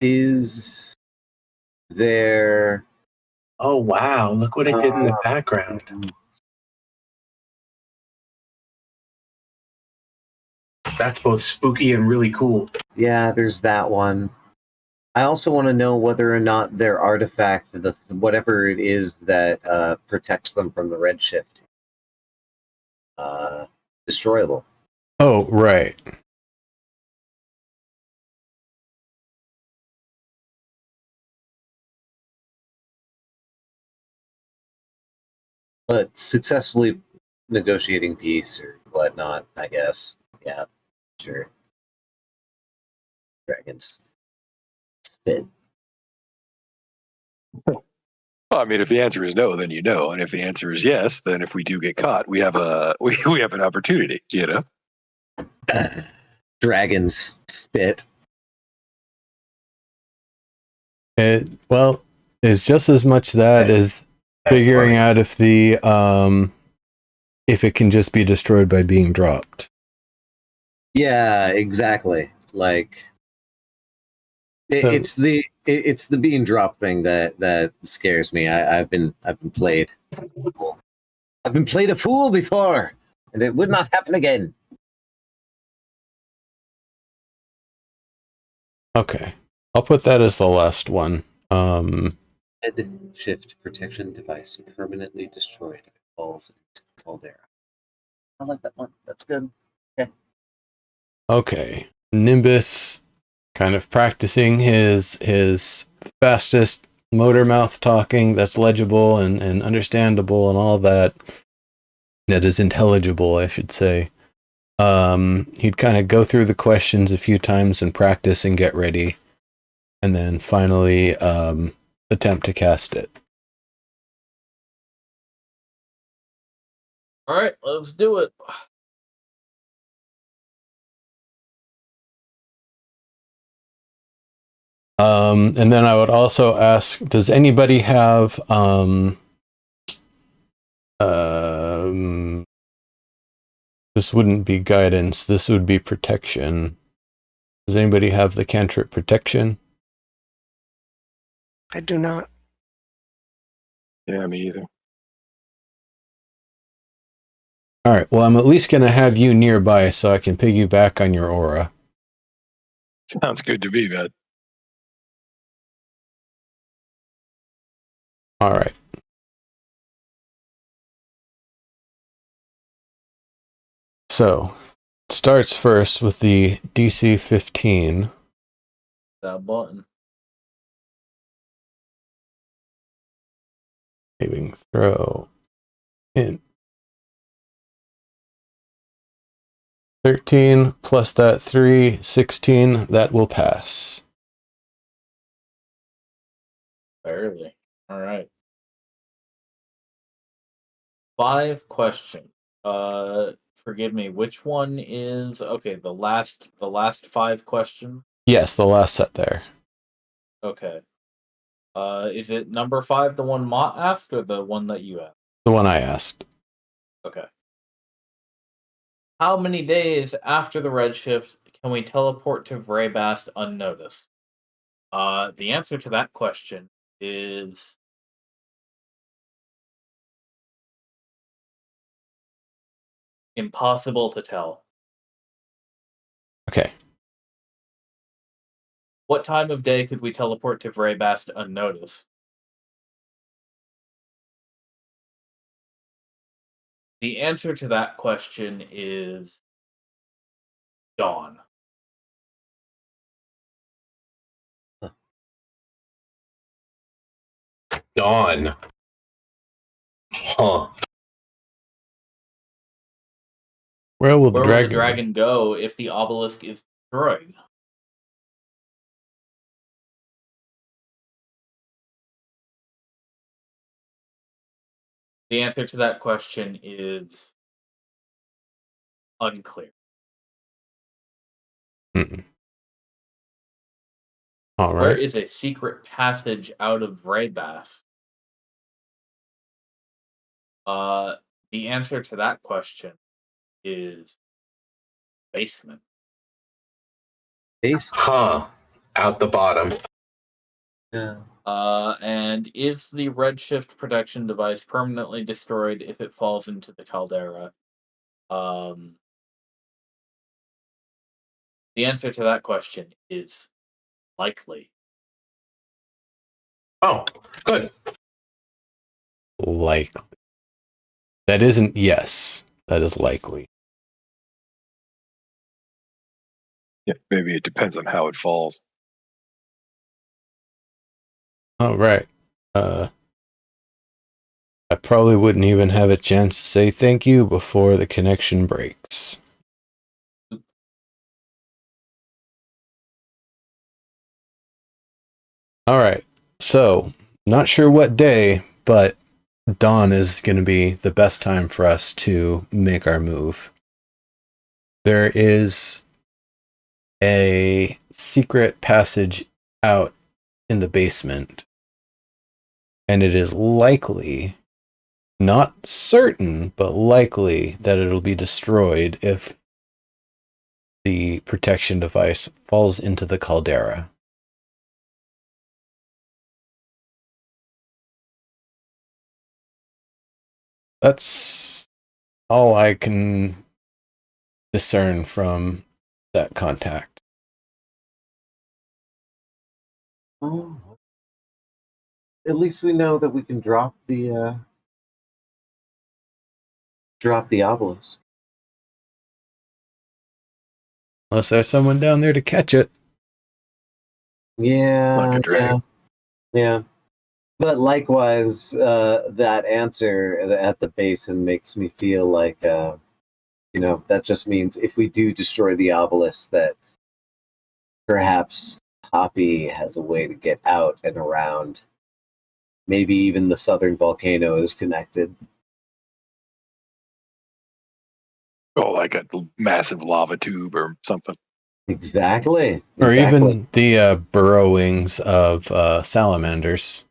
is there? Oh, wow. Look what it did in the background. That's both spooky and really cool. Yeah, there's that one. I also want to know whether or not their artifact, whatever it is that protects them from the Redshift, destroyable. Oh, right. But successfully negotiating peace or whatnot, I guess. Yeah, sure. Dragons spit. Well, I mean, if the answer is no, then you know, and if the answer is yes, then if we do get caught, we have we have an opportunity. You know. Dragons spit. Well, it's just as much that as figuring out if the if it can just be destroyed by being dropped. Yeah, exactly. Like it's the being dropped thing that scares me. I've been played. I've been played a fool before, and it would not happen again. Okay, I'll put that as the last one. Redshift protection device permanently destroyed if it falls into the caldera. I like that one. That's good. Okay, Nimbus, kind of practicing his fastest motor mouth talking that's legible and understandable and all that. That is intelligible, I should say. He'd kind of go through the questions a few times and practice and get ready, and then finally attempt to cast it. All right, let's do it. And then I would also ask, does anybody have this wouldn't be guidance, this would be protection. Does anybody have the cantrip protection? I do not. Yeah, me either. All right, well, I'm at least going to have you nearby so I can piggyback on your aura. Sounds good to me, man. All right. So, it starts first with the DC 15. That button. Saving throw in. 13 plus that 3, 16. That will pass. Barely. All right. 5 questions. Forgive me. Which one is okay? The last 5 questions. Yes, the last set there. Okay. Is it number 5 the one Mott asked, or the one that you asked? The one I asked. Okay. How many days after the redshift can we teleport to Vraybast unnoticed? The answer to that question is impossible to tell. Okay. What time of day could we teleport to Vraybast unnoticed? The answer to that question is dawn. Dawn. Huh. Where will Where the will dragon, the dragon go if the obelisk is destroyed? The answer to that question is unclear. All right. Where is a secret passage out of Vraybast? The answer to that question is basement. Base. Huh. Out the bottom. Yeah. And is the redshift protection device permanently destroyed if it falls into the caldera? The answer to that question is likely. Oh, good. Likely. That isn't yes. That is likely. Yeah, maybe it depends on how it falls. All right. I probably wouldn't even have a chance to say thank you before the connection breaks. All right. So Not sure what day, but dawn is going to be the best time for us to make our move. There is a secret passage out in the basement, and it is likely, not certain, but likely that it'll be destroyed if the protection device falls into the caldera. That's all I can discern from that contact. Oh, at least we know that we can drop the obelisk. Unless there's someone down there to catch it. Yeah, dragon. yeah. But likewise, that answer at the basin makes me feel like, that just means if we do destroy the obelisk, that perhaps Hoppy has a way to get out and around. Maybe even the southern volcano is connected. Oh, like a massive lava tube or something. Exactly. Or even the burrowings of salamanders.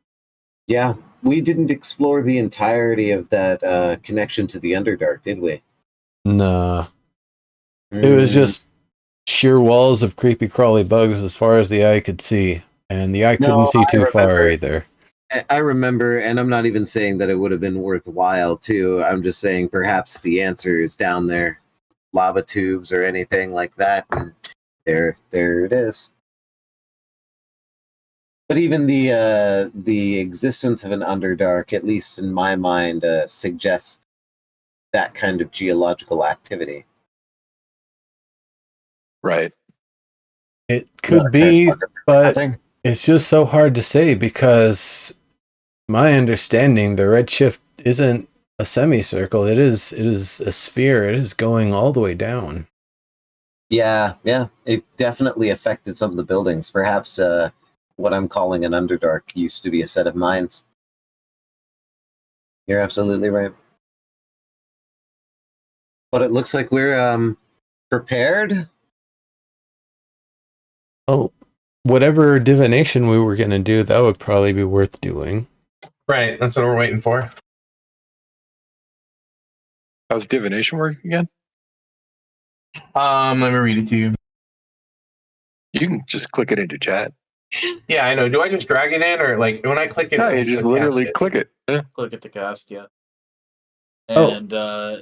Yeah, we didn't explore the entirety of that connection to the Underdark, did we? Nah. It was just sheer walls of creepy crawly bugs as far as the eye could see. And the eye couldn't see too far either. I remember, and I'm not even saying that it would have been worthwhile too. I'm just saying perhaps the answer is down there. Lava tubes or anything like that. And there it is. But even the existence of an Underdark, at least in my mind, suggests that kind of geological activity. Right. It could be, but it's just so hard to say because my understanding, the Redshift isn't a semicircle. It is a sphere. It is going all the way down. Yeah. It definitely affected some of the buildings. Perhaps what I'm calling an Underdark used to be a set of mines. You're absolutely right. But it looks like we're prepared. Oh, whatever divination we were going to do, that would probably be worth doing. Right, that's what we're waiting for. How's divination work again? Let me read it to you. You can just click it into chat. Yeah, I know. Do I just drag it in, or like when I click it? No, you just literally click it. Yeah. Click it to cast, yeah. And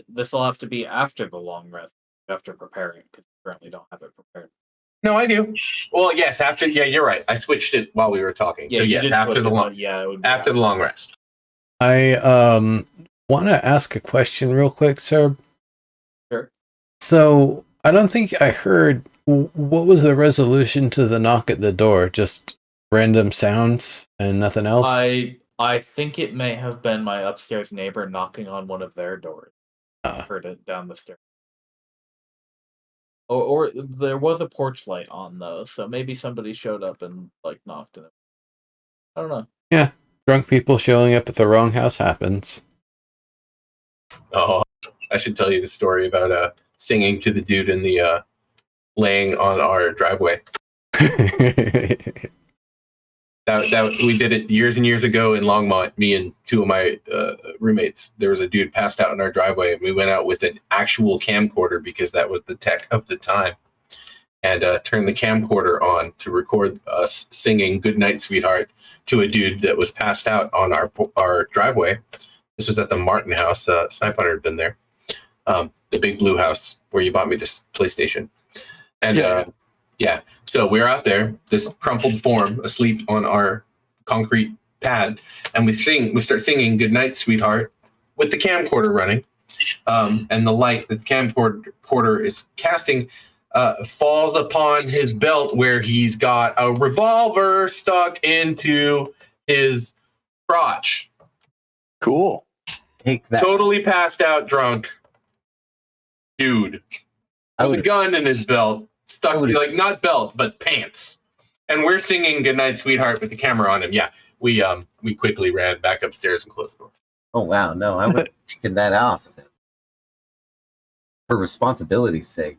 this will have to be after the long rest. You have to prepare it because you currently don't have it prepared. No, I do. Well, yes, after. Yeah, you're right. I switched it while we were talking. Yeah, so yes, after the long. Yeah, it would be after the long rest. I want to ask a question real quick, sir. Sure. So I don't think I heard. What was the resolution to the knock at the door? Just random sounds and nothing else? I think it may have been my upstairs neighbor knocking on one of their doors. I heard it down the stairs. Or there was a porch light on though, so maybe somebody showed up and like knocked it. I don't know. Yeah, drunk people showing up at the wrong house happens. Oh, I should tell you the story about singing to the dude in the laying on our driveway. That we did it years and years ago in Longmont. Me and two of my roommates. There was a dude passed out in our driveway, and we went out with an actual camcorder because that was the tech of the time, and turned the camcorder on to record us singing "Good Night, Sweetheart" to a dude that was passed out on our driveway. This was at the Martin House. Snipe Hunter had been there, the big blue house where you bought me this PlayStation, and yeah. So we're out there, this crumpled form asleep on our concrete pad, and we start singing "Good Night, Sweetheart" with the camcorder running, and the light that the camcorder is casting falls upon his belt where he's got a revolver stuck into his crotch. Cool. Take that. Totally passed out, drunk dude with a gun in his belt. Stuck, like not belt, but pants. And we're singing "Good Night, Sweetheart" with the camera on him. Yeah, we quickly ran back upstairs and closed the door. Oh wow, no, I would have taken that off of him. For responsibility's sake.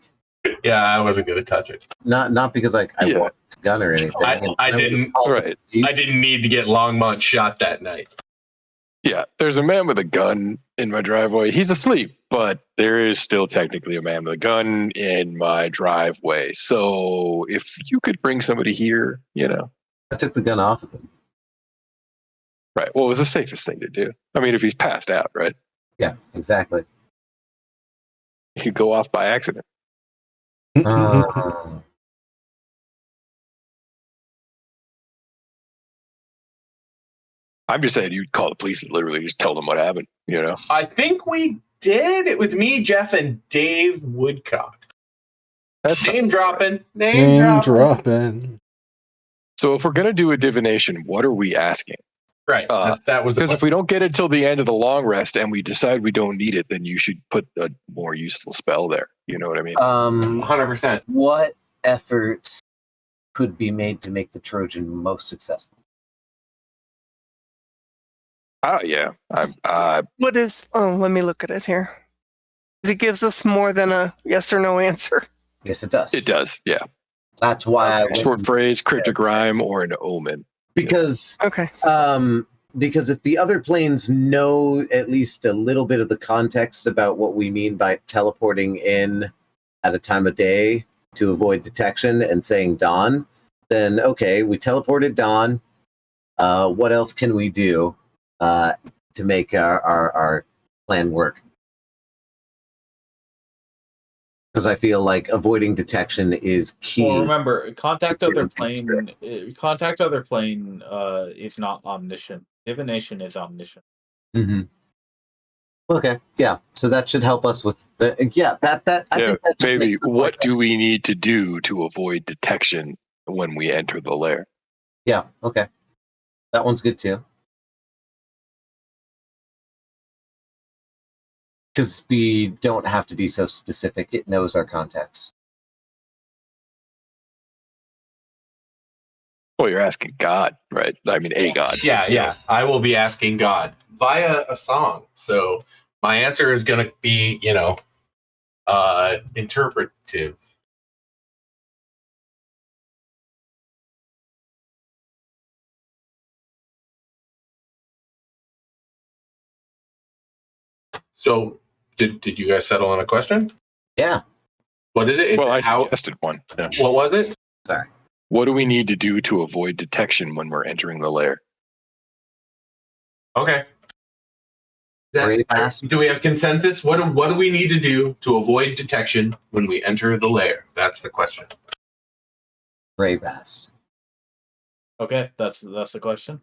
Yeah, I wasn't gonna touch it. Not because I want the gun or anything. I didn't. Right. I didn't need to get Longmont shot that night. Yeah, there's a man with a gun in my driveway. He's asleep, but there is still technically a man with a gun in my driveway. So if you could bring somebody here, I took the gun off of him. Right. Well, it was the safest thing to do. I mean, if he's passed out, right? Yeah, exactly. He could go off by accident. I'm just saying you'd call the police and literally just tell them what happened, I think we did. It was me, Jeff, and Dave Woodcock. That's name dropping. Name dropping. So if we're going to do a divination, what are we asking? Right. That was because if we don't get it till the end of the long rest and we decide we don't need it, then you should put a more useful spell there. You know what I mean? 100%. What efforts could be made to make the Trojan most successful? Oh yeah. What is? Oh, let me look at it here. It gives us more than a yes or no answer. Yes, it does. It does. Yeah. That's why short phrase, cryptic rhyme, or an omen. Because okay. Because if the other planes know at least a little bit of the context about what we mean by teleporting in at a time of day to avoid detection and saying dawn, then okay, we teleported dawn. What else can we do to make our plan work? Because I feel like avoiding detection is key. Well, remember, contact other plane is not omniscient. Divination is omniscient. Mm-hmm. Okay, yeah. So that should help us with the I think that maybe what do we need to do to avoid detection when we enter the lair? Yeah. Okay, that one's good too. Because we don't have to be so specific. It knows our context. Well, you're asking God, right? I mean, a God. Yeah, so. yeah. I will be asking God via a song. So my answer is going to be, interpretive. So did you guys settle on a question? Yeah. What is it? Well, I suggested one. Yeah. What was it? Sorry. What do we need to do to avoid detection when we're entering the lair? Okay. Do we have consensus? What do we need to do to avoid detection when we enter the lair? That's the question. Bravast. Okay, that's the question.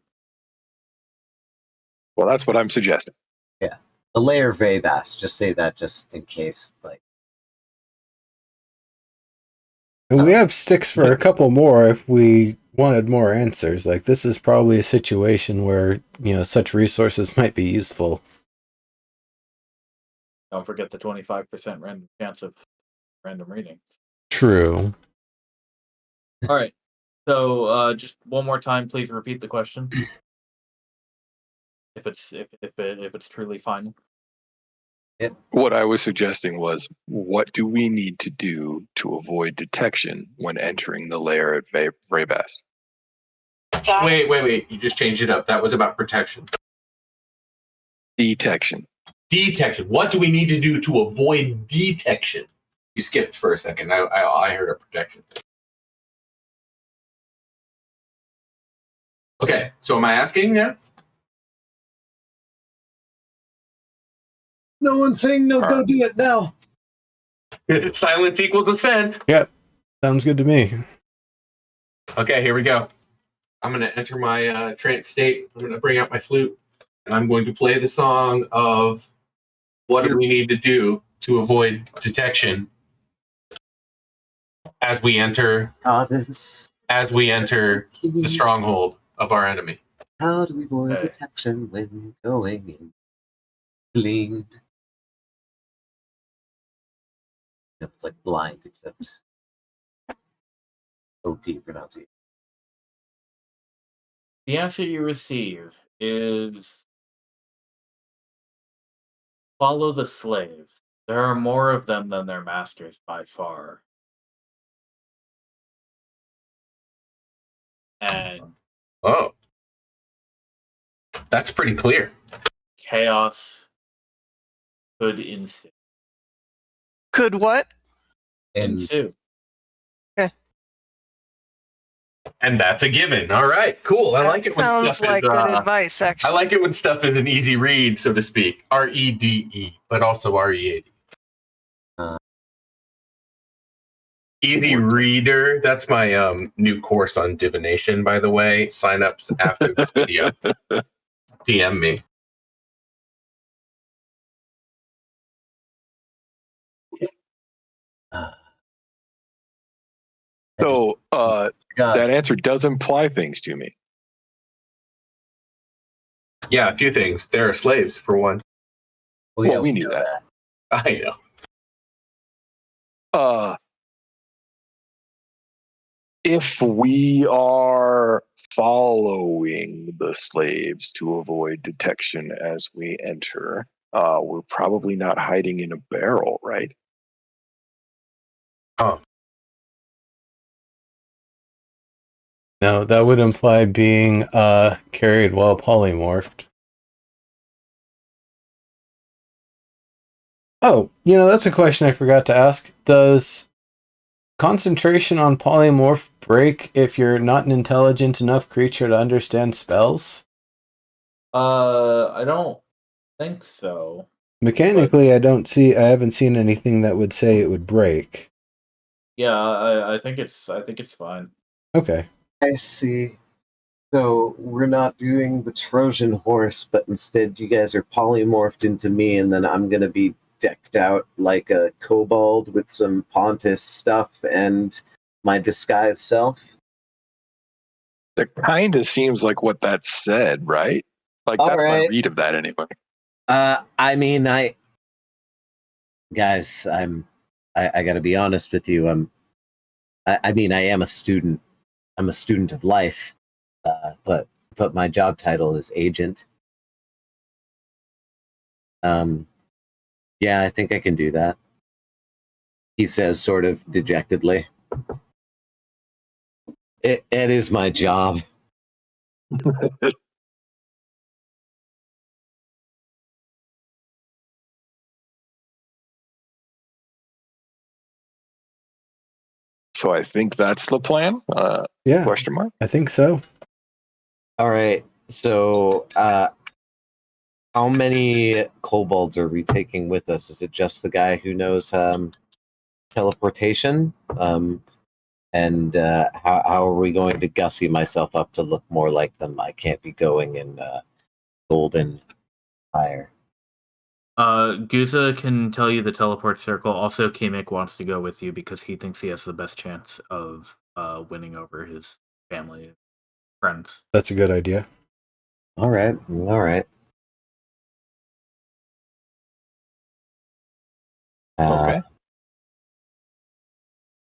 Well, that's what I'm suggesting. Yeah. The layer Vavast. Just say that just in case, And we have sticks for a couple more if we wanted more answers. Like, this is probably a situation where, such resources might be useful. Don't forget the 25% random chance of random readings. True. All right. So, just one more time, please repeat the question. If it's truly final. Yep. What I was suggesting was, what do we need to do to avoid detection when entering the lair at Vrabast? Wait. You just changed it up. That was about protection. Detection. What do we need to do to avoid detection? You skipped for a second. I heard a protection thing. Okay, so am I asking now? No one's saying no. Go do it now. Silence equals assent. Yep, sounds good to me. Okay, here we go. I'm going to enter my trance state. I'm going to bring out my flute, and I'm going to play the song of what do we need to do to avoid detection as we enter the stronghold of our enemy. How do we avoid detection when going in? Blinked. It's like blind, except OP pronunciation. The answer you receive is follow the slaves. There are more of them than their masters by far. And Oh, that's pretty clear. chaos could ensue. Could what? Ensue. And that's a given. All right, cool. I like it when sounds stuff like is. good advice, I actually. like it when stuff is an easy read, so to speak. REDE, but also READ. Easy reader. That's my new course on divination, by the way. Sign-ups after this video. DM me. So that answer does imply things to me. Yeah, a few things. There are slaves, for one. Well, we knew that. I know. If we are following the slaves to avoid detection as we enter, we're probably not hiding in a barrel, right? Oh. No, that would imply being carried while polymorphed. Oh, that's a question I forgot to ask. Does concentration on polymorph break if you're not an intelligent enough creature to understand spells? I don't think so. Mechanically, I haven't seen anything that would say it would break. Yeah, I think it's fine. Okay. I see. So we're not doing the Trojan horse, but instead you guys are polymorphed into me, and then I'm gonna be decked out like a kobold with some Pontus stuff and my disguised self. It kind of seems like what that said, right? Like All that's right. my read of that anyway. I mean, guys, I gotta be honest with you. I mean, I am a student. I'm a student of life, but my job title is agent. Yeah, I think I can do that. He says, sort of dejectedly. It is my job. So I think that's the plan. Yeah. Question mark. I think so. All right. So, how many kobolds are we taking with us? Is it just the guy who knows teleportation? And how are we going to gussy myself up to look more like them? I can't be going in golden fire. Guza can tell you the teleport circle. Also, Kimik wants to go with you because he thinks he has the best chance of winning over his family and friends. That's a good idea. All right.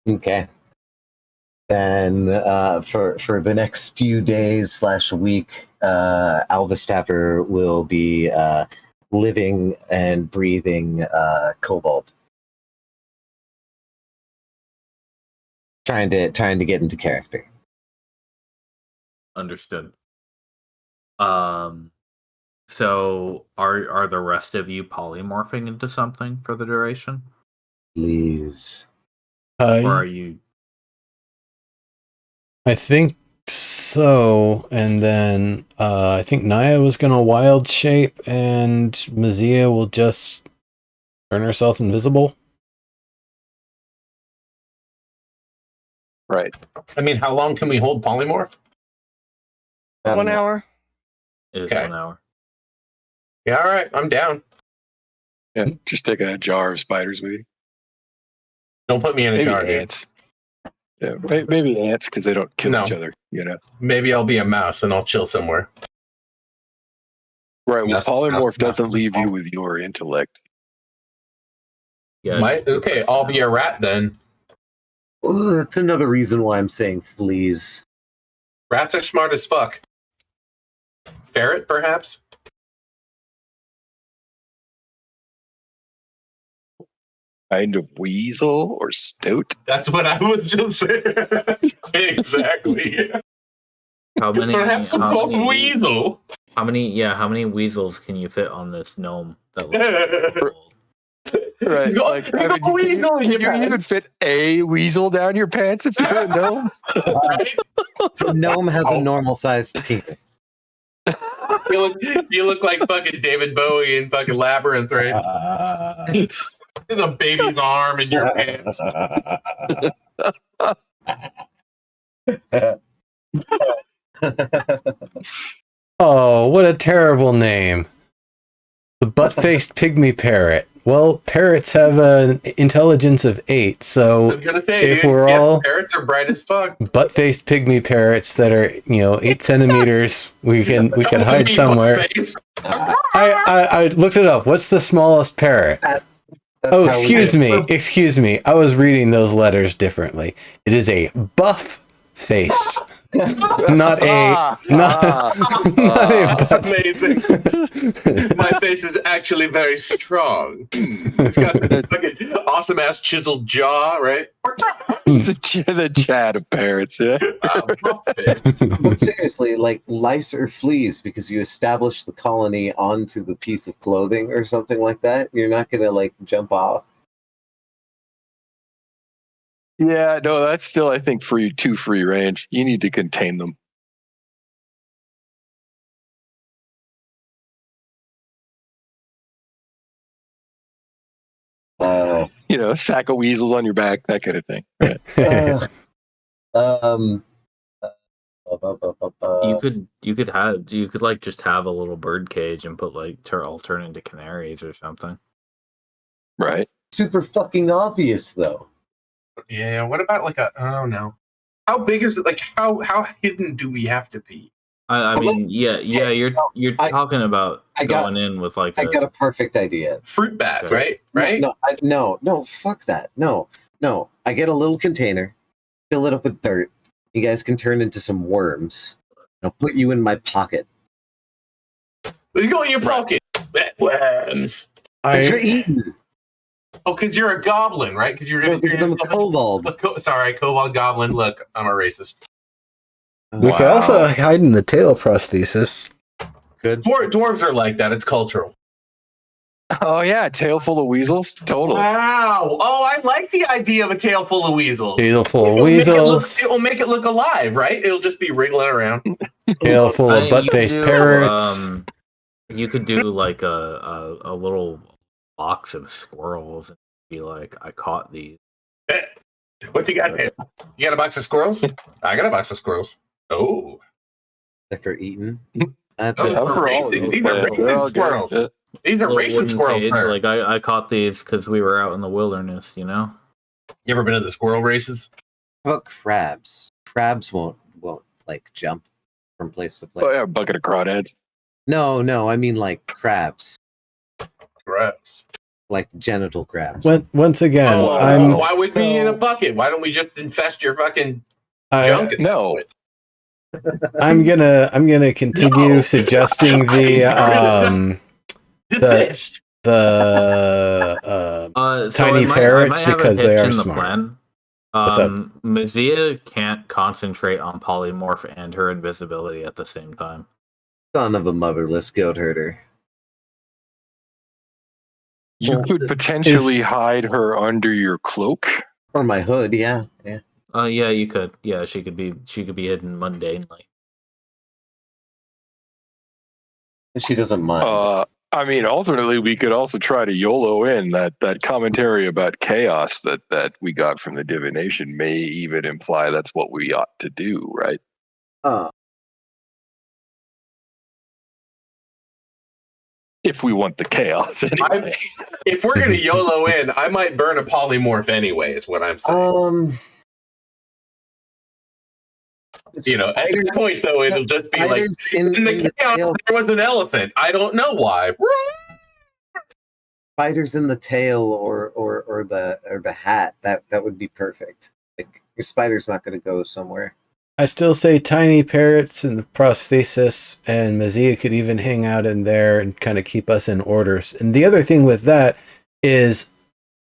Okay. Then for the next few days / week, Alvis Tapper will be living and breathing kobold. Trying to get into character. Understood. So are the rest of you polymorphing into something for the duration? Please. Or are you? I think so. And then I think Naya was going to wild shape, and Mazia will just turn herself invisible. Right. I mean, how long can we hold polymorph? 1 hour. It is Okay. 1 hour. Yeah, all right. I'm down. Yeah, just take a jar of spiders with you. Don't put me in a Maybe jar, dude. ants. Yeah, maybe ants because they don't kill each other. Maybe I'll be a mouse and I'll chill somewhere. Right. Well, polymorph doesn't leave you small. with your intellect. Yeah. Okay, I'll be a rat then. Well, that's another reason why I'm saying please. Rats are smart as fuck. ferret, perhaps? Kind of weasel or stoat. That's what I was just saying. Exactly. How many? Perhaps a how many weasel. How many weasels can you fit on this gnome? That looks Right. You got- Like, you got a weasel in can your you even pants. fit a weasel down your pants if you're a gnome? Right? The gnome has Oh. a normal sized penis. You look like fucking David Bowie in fucking Labyrinth, right? There's a baby's arm in your pants. Oh, what a terrible name. The butt-faced pygmy parrot. Well, parrots have an intelligence of 8, I so was gonna say, if dude, we're all parrots are bright as fuck. butt-faced pygmy parrots that are, 8 centimeters, we can hide somewhere. I looked it up. What's the smallest parrot? Oh, excuse me. I was reading those letters differently. It is a buff-faced. Not a That's amazing. My face is actually very strong. It's got a fucking awesome ass chiseled jaw, right? the chat of parrots, yeah. But seriously, like lice or fleas, because you establish the colony onto the piece of clothing or something like that, you're not gonna like jump off. Yeah, no, that's still, I think, too free range. You need to contain them. Sack of weasels on your back, that kind of thing. Right? You could like just have a little bird cage and put like all turn into canaries or something. Right. Super fucking obvious though. Yeah, what about like I don't know. How big is it? Like how hidden do we have to be? I mean, you're talking about going in with like I got a perfect idea. Fruit bat, Okay. right? No, fuck that. No. I get a little container, fill it up with dirt. You guys can turn into some worms. I'll put you in my pocket. You go in your pocket. Worms. You're eating. Oh, because you're a goblin, right? Because you're gonna Because I'm a kobold. Sorry, kobold goblin. Look, I'm a racist. We could also hide in the tail prosthesis. Good. Dwarves are like that. It's cultural. Oh yeah, tail full of weasels. Totally. Wow. Oh, I like the idea of a tail full of weasels. Tail full of weasels. It will make it look alive, right? It'll just be wriggling around. Tail full of butt-faced parrots. You could do like a little box of squirrels and be like, I caught these. What you got there? You got a box of squirrels? I got a box of squirrels. Oh. For eating. These are racing squirrels. Yeah. These are racing squirrels. Like I caught these because we were out in the wilderness, You ever been to the squirrel races? How about crabs? Crabs won't like jump from place to place. Oh yeah, a bucket of crawdads. No, I mean like crabs. Crabs. Like genital crabs. Once again, why would we in a bucket? Why don't we just infest your fucking junk? No. I'm gonna continue suggesting the tiny parrots because they are smart. What's up? Mazia can't concentrate on polymorph and her invisibility at the same time. Son of a motherless goat herder. You could potentially hide her under your cloak or my hood. Yeah. Yeah, you could. Yeah, she could be hidden mundanely. She doesn't mind. I mean, alternately, we could also try to YOLO in that commentary about chaos that we got from the divination may even imply that's what we ought to do, right? If we want the chaos. Anyway. If we're going to YOLO in, I might burn a polymorph anyway, is what I'm saying. At that point, though, it'll just be like, in the chaos, there was an elephant. I don't know why. Spiders in the tail or the hat, that would be perfect. Like, your spider's not going to go somewhere. I still say tiny parrots and the prosthesis, and Mazia could even hang out in there and kind of keep us in orders. And the other thing with that is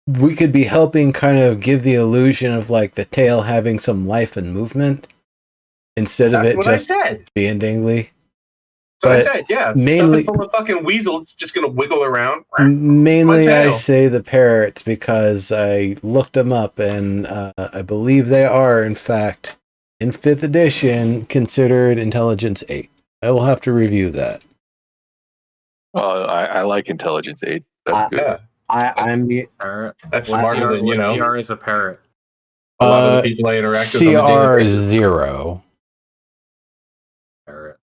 we could be helping kind of give the illusion of like the tail having some life and movement instead of it just being dangly. So I said, yeah, mainly, stuff is full of fucking weasels. It's just going to wiggle around. Mainly, I say the parrots because I looked them up, and I believe they are, in fact, in 5th edition, considered Intelligence 8. I will have to review that. I like Intelligence 8. That's good. Yeah. I'm parrot. That's smarter than, you know. CR is a parrot. A lot of the people I interact with. CR 0. Parrot.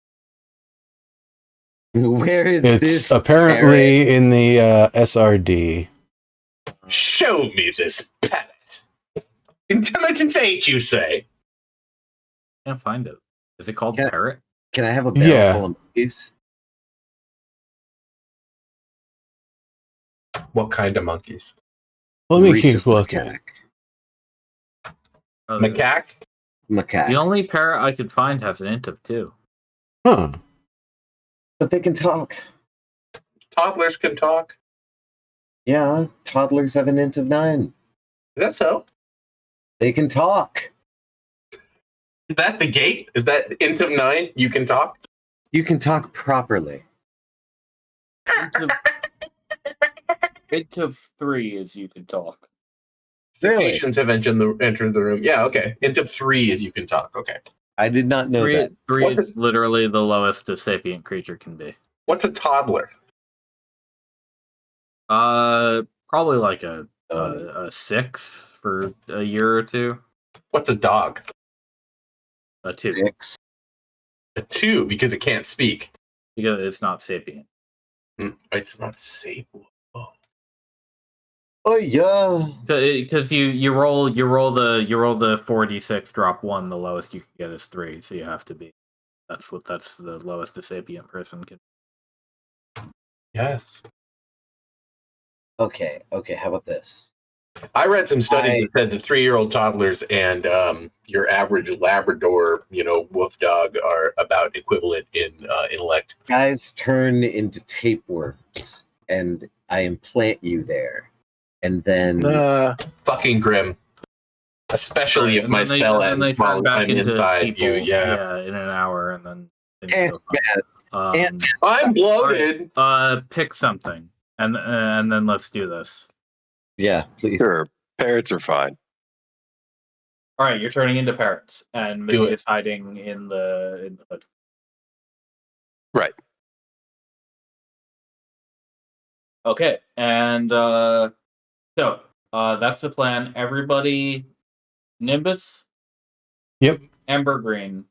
Where is it's this? Apparently parrot? In the SRD. Show me this parrot. Intelligence 8, you say? Can't find it. Is it called parrot? Can I have a barrel full of monkeys? What kind of monkeys? Let me keep looking. Macaque? Macaque. The only parrot I could find has an int of 2. Huh. But they can talk. Toddlers can talk. Yeah, toddlers have an int of 9. Is that so? They can talk. Is that the gate? Is that int of 9? You can talk? You can talk properly. Int of 3 is you can talk. Cetaceans have entered the room. Yeah, okay. Int of 3 is you can talk. Okay. I did not know that. 3 is literally the lowest a sapient creature can be. What's a toddler? Probably like a 6 for a year or 2. What's a dog? A 2. 6. A 2 because it can't speak. Because it's not sapient. It's not sapient. Oh yeah. Because you roll the 4d6, drop 1. The lowest you can get is 3. So you have to be. That's the lowest a sapient person can. Yes. Okay. How about this? I read some studies that said the 3-year-old toddlers and your average Labrador, wolf dog are about equivalent in intellect. Guys turn into tapeworms, and I implant you there, and then fucking grim. Especially if my spell ends while I'm inside you. Yeah, in an hour, and then. I'm bloated. Pick something, and then let's do this. Yeah, please. Sure. Parrots are fine. All right, you're turning into parrots, and Mizzy is hiding in the hood. Right. Okay, and so that's the plan. Everybody, Nimbus, yep, Embergreen,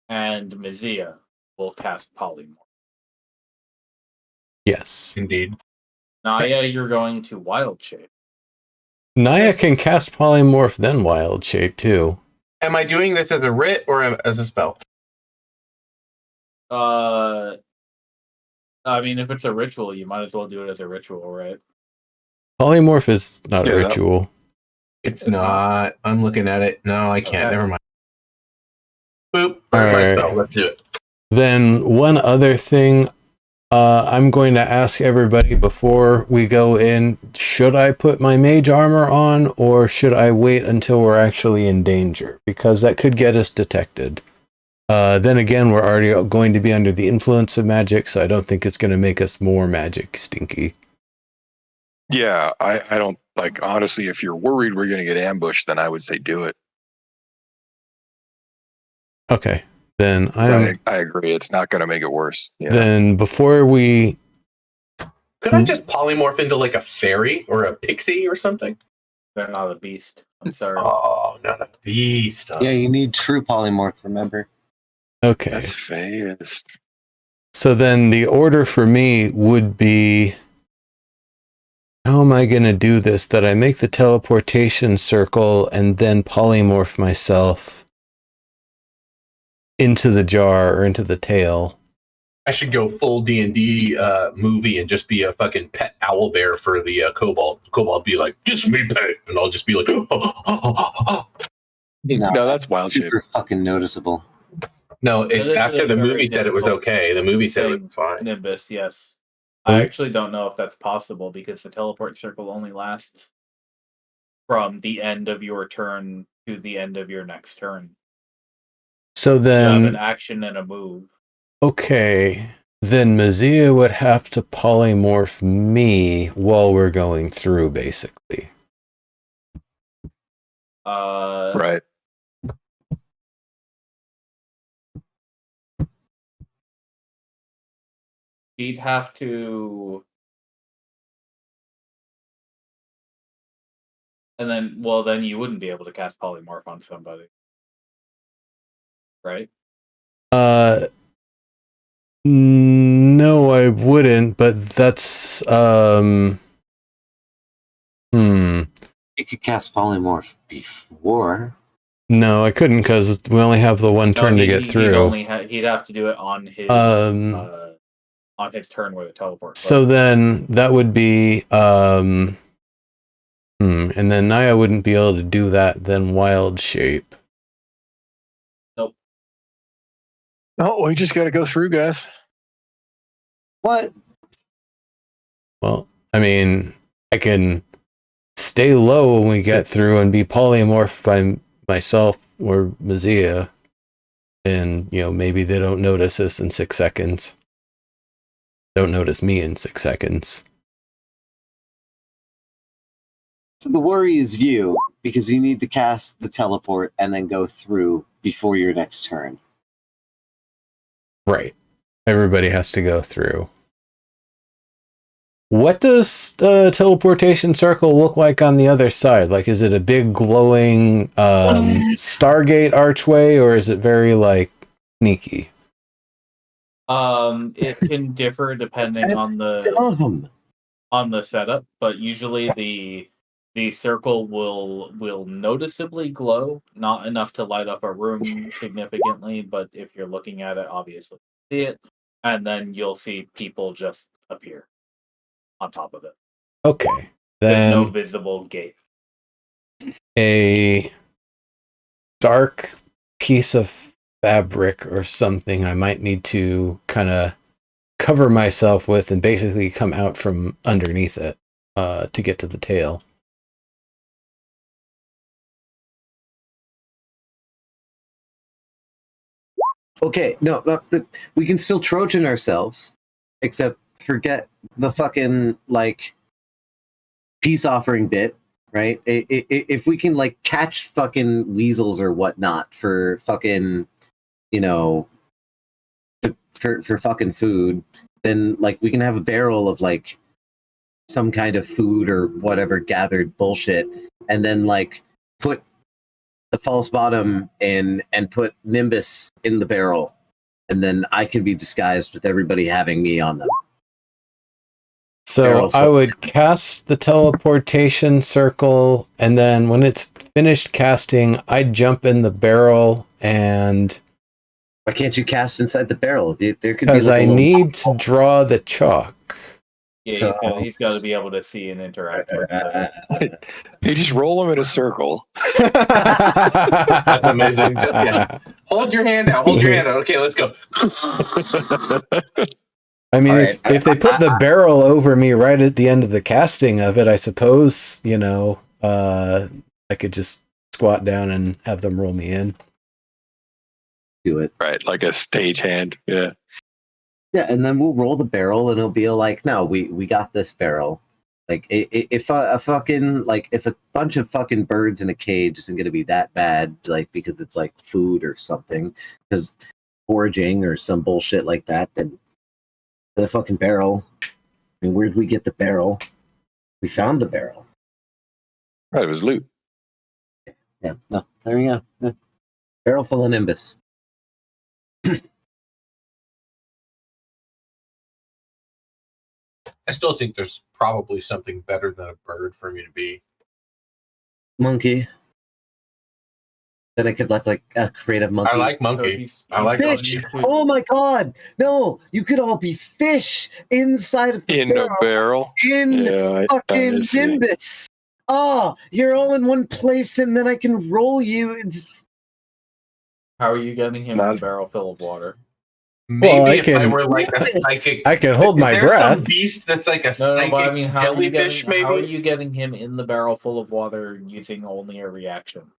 and Mizia will cast Polymorph. Yes, indeed. Naya, you're going to Wild Shape. Naya can cast Polymorph, then Wild Shape too. Am I doing this as a writ or as a spell? I mean, if it's a ritual, you might as well do it as a ritual, right? Polymorph is not a ritual. It's not. I'm looking at it. No, I can't. Okay. Never mind. Boop. All my spell. Let's do it. Then one other thing. I'm going to ask everybody before we go in, should I put my mage armor on or should I wait until we're actually in danger? Because that could get us detected. Then again, we're already going to be under the influence of magic, so I don't think it's going to make us more magic stinky. Yeah, I don't, honestly, if you're worried we're going to get ambushed, then I would say do it. Okay. Then I agree. It's not going to make it worse. Yeah. Then before we... Could I just polymorph into a fairy or a pixie or something? They're not a beast. I'm sorry. Oh, not a beast. Yeah, you need true polymorph, remember? Okay. That's fast. So then the order for me would be... How am I going to do this? That I make the teleportation circle and then polymorph myself into the jar or into the tail. I should go full D&D movie and just be a fucking pet owl bear for the kobold. The kobold be like, "Just me, pet," and I'll just be like, "Oh." No, that's wild shape. Super fucking noticeable. No, it's It is after the a movie very said it was difficult okay. The movie said it was thing, fine. Nimbus, yes. Was I it- actually don't know if that's possible because the teleport circle only lasts from the end of your turn to the end of your next turn. So You have an then, action and a move. okay, then Mazia would have to polymorph me while we're going through, basically. Right. She'd have to, and then you wouldn't be able to cast polymorph on somebody, right? No, I wouldn't, but that's You could cast polymorph before. No, I couldn't because we only have the one turn to get through. He'd have to do it on his turn where the teleport. So then that would be and then Naya wouldn't be able to do that. Then wild shape. Nope. Oh, we just got to go through, guys. What? Well, I mean, I can stay low when we get through and be polymorphed by myself or Mazia, and maybe they don't notice us in 6 seconds. Don't notice me in 6 seconds. So the worry is you, because you need to cast the teleport and then go through before your next turn. Right. Everybody has to go through. What does the teleportation circle look like on the other side? Like, is it a big glowing Stargate archway, or is it very, sneaky? It can differ depending on the setup, but usually the circle will noticeably glow, not enough to light up a room significantly, but if you're looking at it, obviously see it, and then you'll see people just appear on top of it. Okay. There's no Then visible gate. a dark piece of fabric or something I might need to kind of cover myself with and basically come out from underneath it to get to the tail. Okay, no, we can still Trojan ourselves, except forget the fucking peace offering bit, right? If we can catch fucking weasels or whatnot for fucking, for fucking food, then we can have a barrel of some kind of food or whatever gathered bullshit, and then put the false bottom in and put Nimbus in the barrel, and then I can be disguised with everybody having me on them. So I would cast the teleportation circle, and then when it's finished casting, I'd jump in the barrel and... Why can't you cast inside the barrel? There could be because I need to draw the chalk. Yeah, he's got to be able to see and interact with that. You just roll them in a circle. That's amazing. Just hold your hand out. Hold your hand out. Okay, let's go. I mean, if they put the barrel over me right at the end of the casting of it, I suppose, I could just squat down and have them roll me in. Do it. Right, like a stagehand. Yeah. Yeah, and then we'll roll the barrel, and it'll be no, we got this barrel. If if a bunch of fucking birds in a cage isn't going to be that bad, because it's food or something, because foraging or some bullshit like that, then a fucking barrel. I mean, where'd we get the barrel? We found the barrel. Right, it was loot. Yeah, no, there you go. Yeah. Barrel full of Nimbus. I still think there's probably something better than a bird for me to be. Monkey. Then I could left a creative monkey. I like monkey. I like fish. monkey. Oh my god! No, you could all be fish inside of the In a barrel. in Yeah, fucking Nimbus. Oh, you're all in one place, and then I can roll you. How are you getting him in a barrel full of water? Maybe if I were like a psychic, I can hold my breath. Some beast that's like a psychic but I mean, jellyfish? Maybe. How are you getting him in the barrel full of water using only a reaction?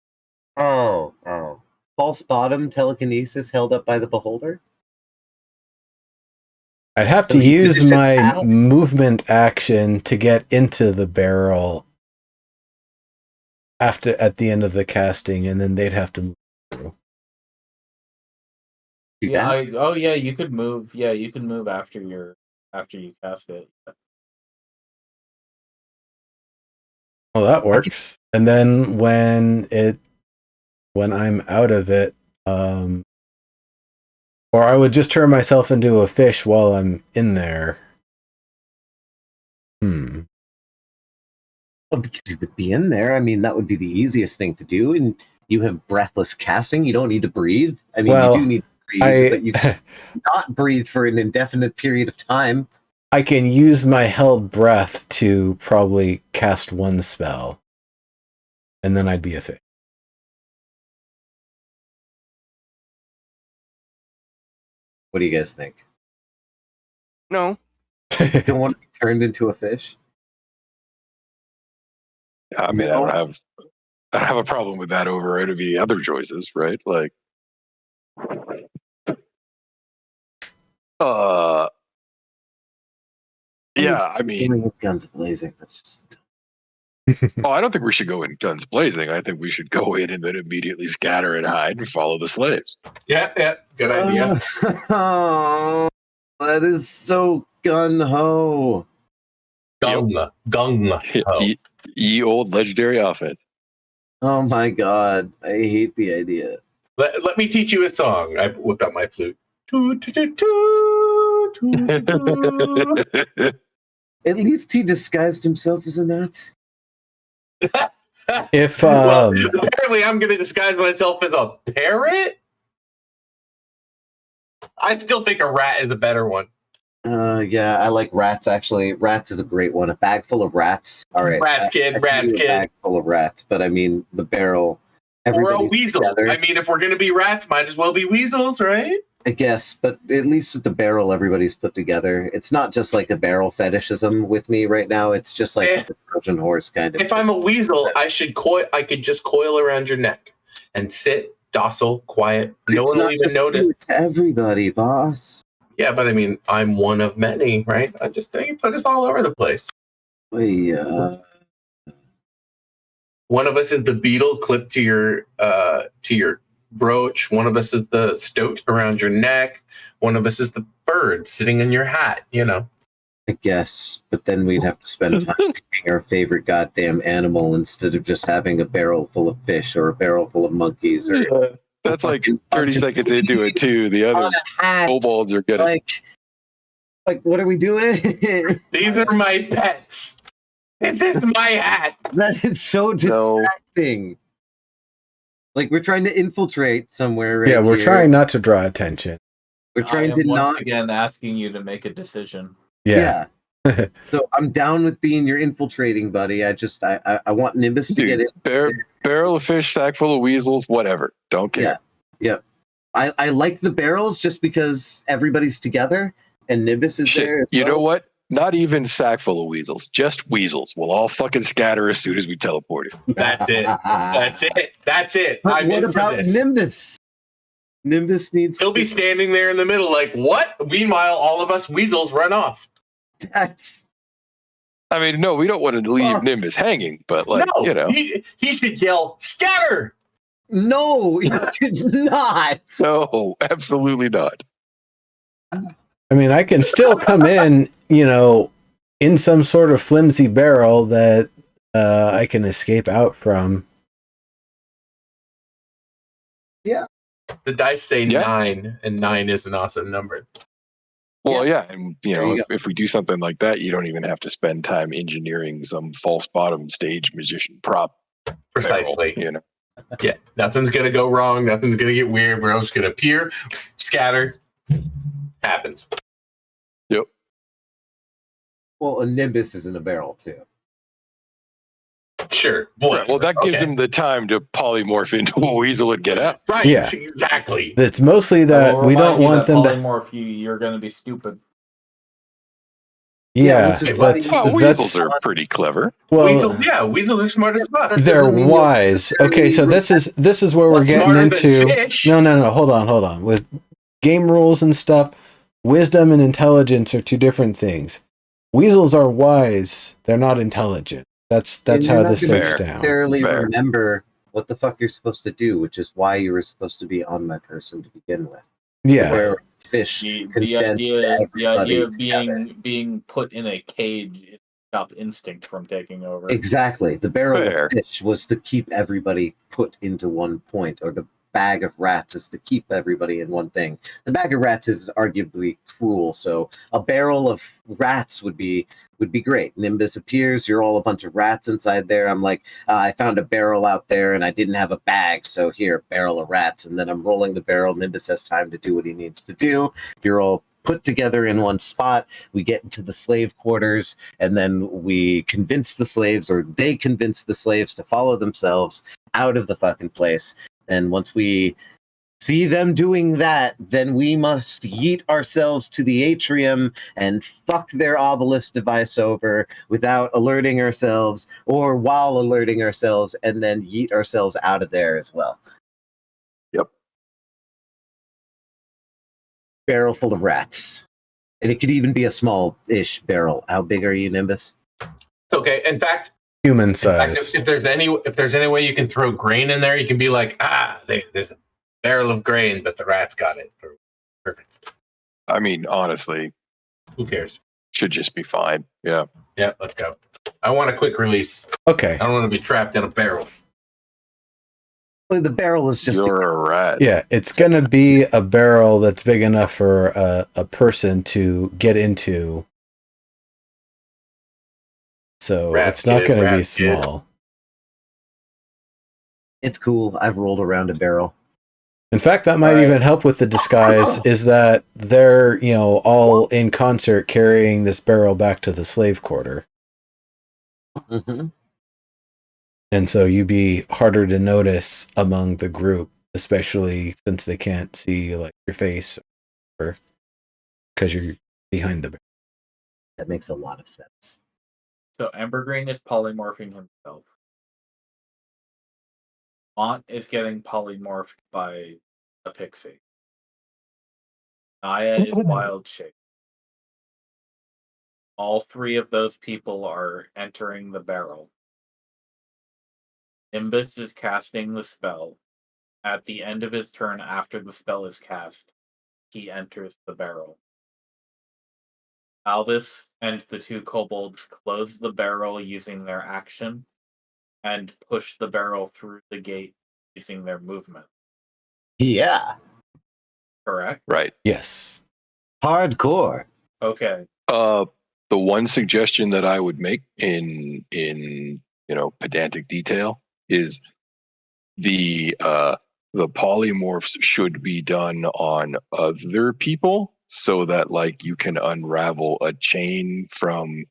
Oh. False bottom telekinesis held up by the beholder? I'd have to use my movement action to get into the barrel at the end of the casting, and then they'd have to move through. You could move. Yeah, you can move after you cast it. Well, that works. And then when I'm out of it, or I would just turn myself into a fish while I'm in there. Well, because you could be in there. I mean, that would be the easiest thing to do. And you have breathless casting. You don't need to breathe. I mean, you do need to breathe, but you can not breathe for an indefinite period of time. I can use my held breath to probably cast one spell, and then I'd be a fish. What do you guys think? No. You don't want to be turned into a fish? I mean, I don't have a problem with that over any of the other choices, right? Like, yeah, I mean, guns blazing. That's just. Oh, I don't think we should go in guns blazing. I think we should go in and then immediately scatter and hide and follow the slaves. Yeah, good idea. Oh, that is so gun ho. Gung ho. Ye old legendary offense. Oh my god, I hate the idea. Let me teach you a song. I whipped out my flute. At least he disguised himself as a Nazi. If well, apparently I'm going to disguise myself as a parrot. I still think a rat is a better one. Yeah, I like rats. Actually, rats is a great one. A bag full of rats. All right, rat kid. A bag full of rats. But I mean, the barrel. Or a weasel. Together. I mean, if we're going to be rats, might as well be weasels, right? I guess, but at least with the barrel, everybody's put together. It's not just like a barrel fetishism with me right now. It's just like the Trojan horse kind of. If I'm a weasel, I could just coil around your neck and sit docile, quiet. No one will even notice. It's everybody, boss. Yeah, but I mean, I'm one of many, right? I just think you put us all over the place. Yeah. One of us is the beetle clipped to your brooch. One of us is the stoat around your neck. One of us is the bird sitting in your hat, you know. I guess, but then we'd have to spend time picking our favorite goddamn animal instead of just having a barrel full of fish or a barrel full of monkeys. Or that's like 30 seconds into it, too. The other kobolds are getting... Like, what are we doing? These are my pets. This is my hat. That is so distracting. Like, we're trying to infiltrate somewhere right Yeah, we're here. trying not to draw attention. We're trying to once again asking you to make a decision. Yeah. So I'm down with being your infiltrating buddy. I want Nimbus to get in. Barrel of fish, sack full of weasels, whatever. Don't care. Yeah. I like the barrels just because everybody's together and Nimbus is there. You know what? Not even sack full of weasels, just weasels. We'll all fucking scatter as soon as we teleport it. That's it. But I'm what in for about this. Nimbus? Nimbus needs He'll be standing there in the middle like, what? Meanwhile, all of us weasels run off. I mean, no, we don't want to leave Nimbus hanging, but like, no, you know. He should yell, scatter! No, you should not. No, absolutely not. I mean, I can still come in, in some sort of flimsy barrel that I can escape out from. Yeah. The dice say 9, and 9 is an awesome number. Well, yeah, and if we do something like that, you don't even have to spend time engineering some false bottom stage magician prop. Precisely. Barrel, Yeah, nothing's gonna go wrong. Nothing's gonna get weird. We're all just gonna appear, scatter. Happens. Yep. Well, a Nimbus is in a barrel too. Sure. Boy. Right, well, that gives Okay. him the time to polymorph into a weasel and get out. Right. Yeah. Exactly. It's mostly I that will we remind don't you want that them to. polymorph you're going to be stupid. Yeah, which is that's why Well, that's weasels are pretty clever. well. Weasels are smart as fuck. That They're doesn't mean you'll wise. Okay, so necessarily this is where we're getting Smarter than into. fish. No, hold on. With game rules and stuff, wisdom and intelligence are two different things. Weasels are wise. They're not intelligent. That's And how you're not this gonna breaks Fair. down. necessarily Fair. remember what the fuck you're supposed to do, which is why you were supposed to be on my person to begin with. Yeah, Where fish The condensed idea everybody of together. being put in a cage is to stop instinct from taking over. Exactly. The barrel Fair. of fish was to keep everybody put into one point, or the bag of rats is to keep everybody in one thing. The bag of rats is arguably cruel, so a barrel of rats would be great. Nimbus appears, you're all a bunch of rats inside there. I'm like, I found a barrel out there and I didn't have a bag, so here, barrel of rats. And then I'm rolling the barrel. Nimbus has time to do what he needs to do. You're all put together in one spot. We get into the slave quarters, and then we convince the slaves, or they convince the slaves to follow themselves out of the fucking place. And once we see them doing that, then we must yeet ourselves to the atrium and fuck their obelisk device over without alerting ourselves, or while alerting ourselves, and then yeet ourselves out of there as well. Yep. Barrel full of rats. And it could even be a small-ish barrel. How big are you, Nimbus? It's okay. In fact, human In fact, size. if there's any way you can throw grain in there, you can be like, there's a barrel of grain, but the rats got it. Perfect. I mean, honestly, Who cares? should just be fine. Yeah. Yeah, let's go. I want a quick release. Okay. I don't want to be trapped in a barrel. The barrel is just You're a rat. Yeah, it's gonna be a barrel that's big enough for a person to get into. So Rats it's not kid, going to be rats kid. small. It's cool. I've rolled around a barrel. In fact, that might Right. even help with the disguise, is that they're, all in concert carrying this barrel back to the slave quarter. Mm-hmm. And so you'd be harder to notice among the group, especially since they can't see like your face or because you're behind the barrel. That makes a lot of sense. So Embergreen is polymorphing himself. Mont is getting polymorphed by a pixie. Naya is wild shape. All three of those people are entering the barrel. Nimbus is casting the spell. At the end of his turn, after the spell is cast, he enters the barrel. Albus and the two kobolds close the barrel using their action and push the barrel through the gate using their movement. Yeah. Correct? Right. Yes. Hardcore. Okay. The one suggestion that I would make in pedantic detail is the polymorphs should be done on other people, so that like you can unravel a chain from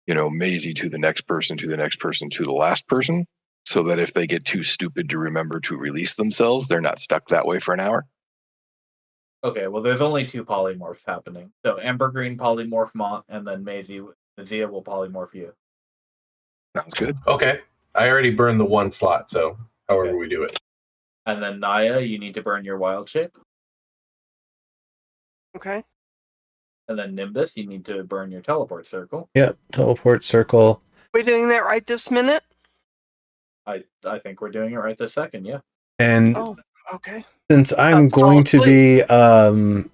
Maisie to the next person to the next person to the last person, so that if they get too stupid to remember to release themselves, they're not stuck that way for an hour. Okay, well, there's only two polymorphs happening. So Embergreen polymorph Mont, and then Zia will polymorph you. Sounds good. Okay. I already burned the one slot, so however Okay. we do it. And then Naya, you need to burn your wild shape. Okay. And then Nimbus, you need to burn your teleport circle. Yep. Teleport circle. We doing that right this minute? I think we're doing it right this second, yeah. And Oh, okay. since I'm Fall going to asleep. be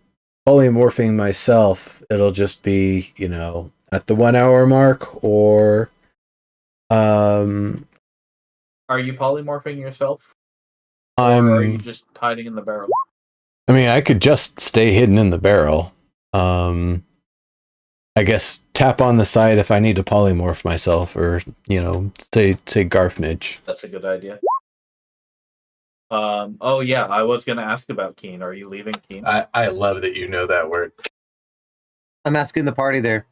polymorphing myself, it'll just be, at the 1 hour mark, or Are you polymorphing yourself? Or are you I'm just hiding in the barrel? I mean, I could just stay hidden in the barrel. I guess tap on the side if I need to polymorph myself, or say Garfnage. That's a good idea. Oh yeah, I was gonna ask about Keen. Are you leaving Keen? I love that you know that word. I'm asking the party there.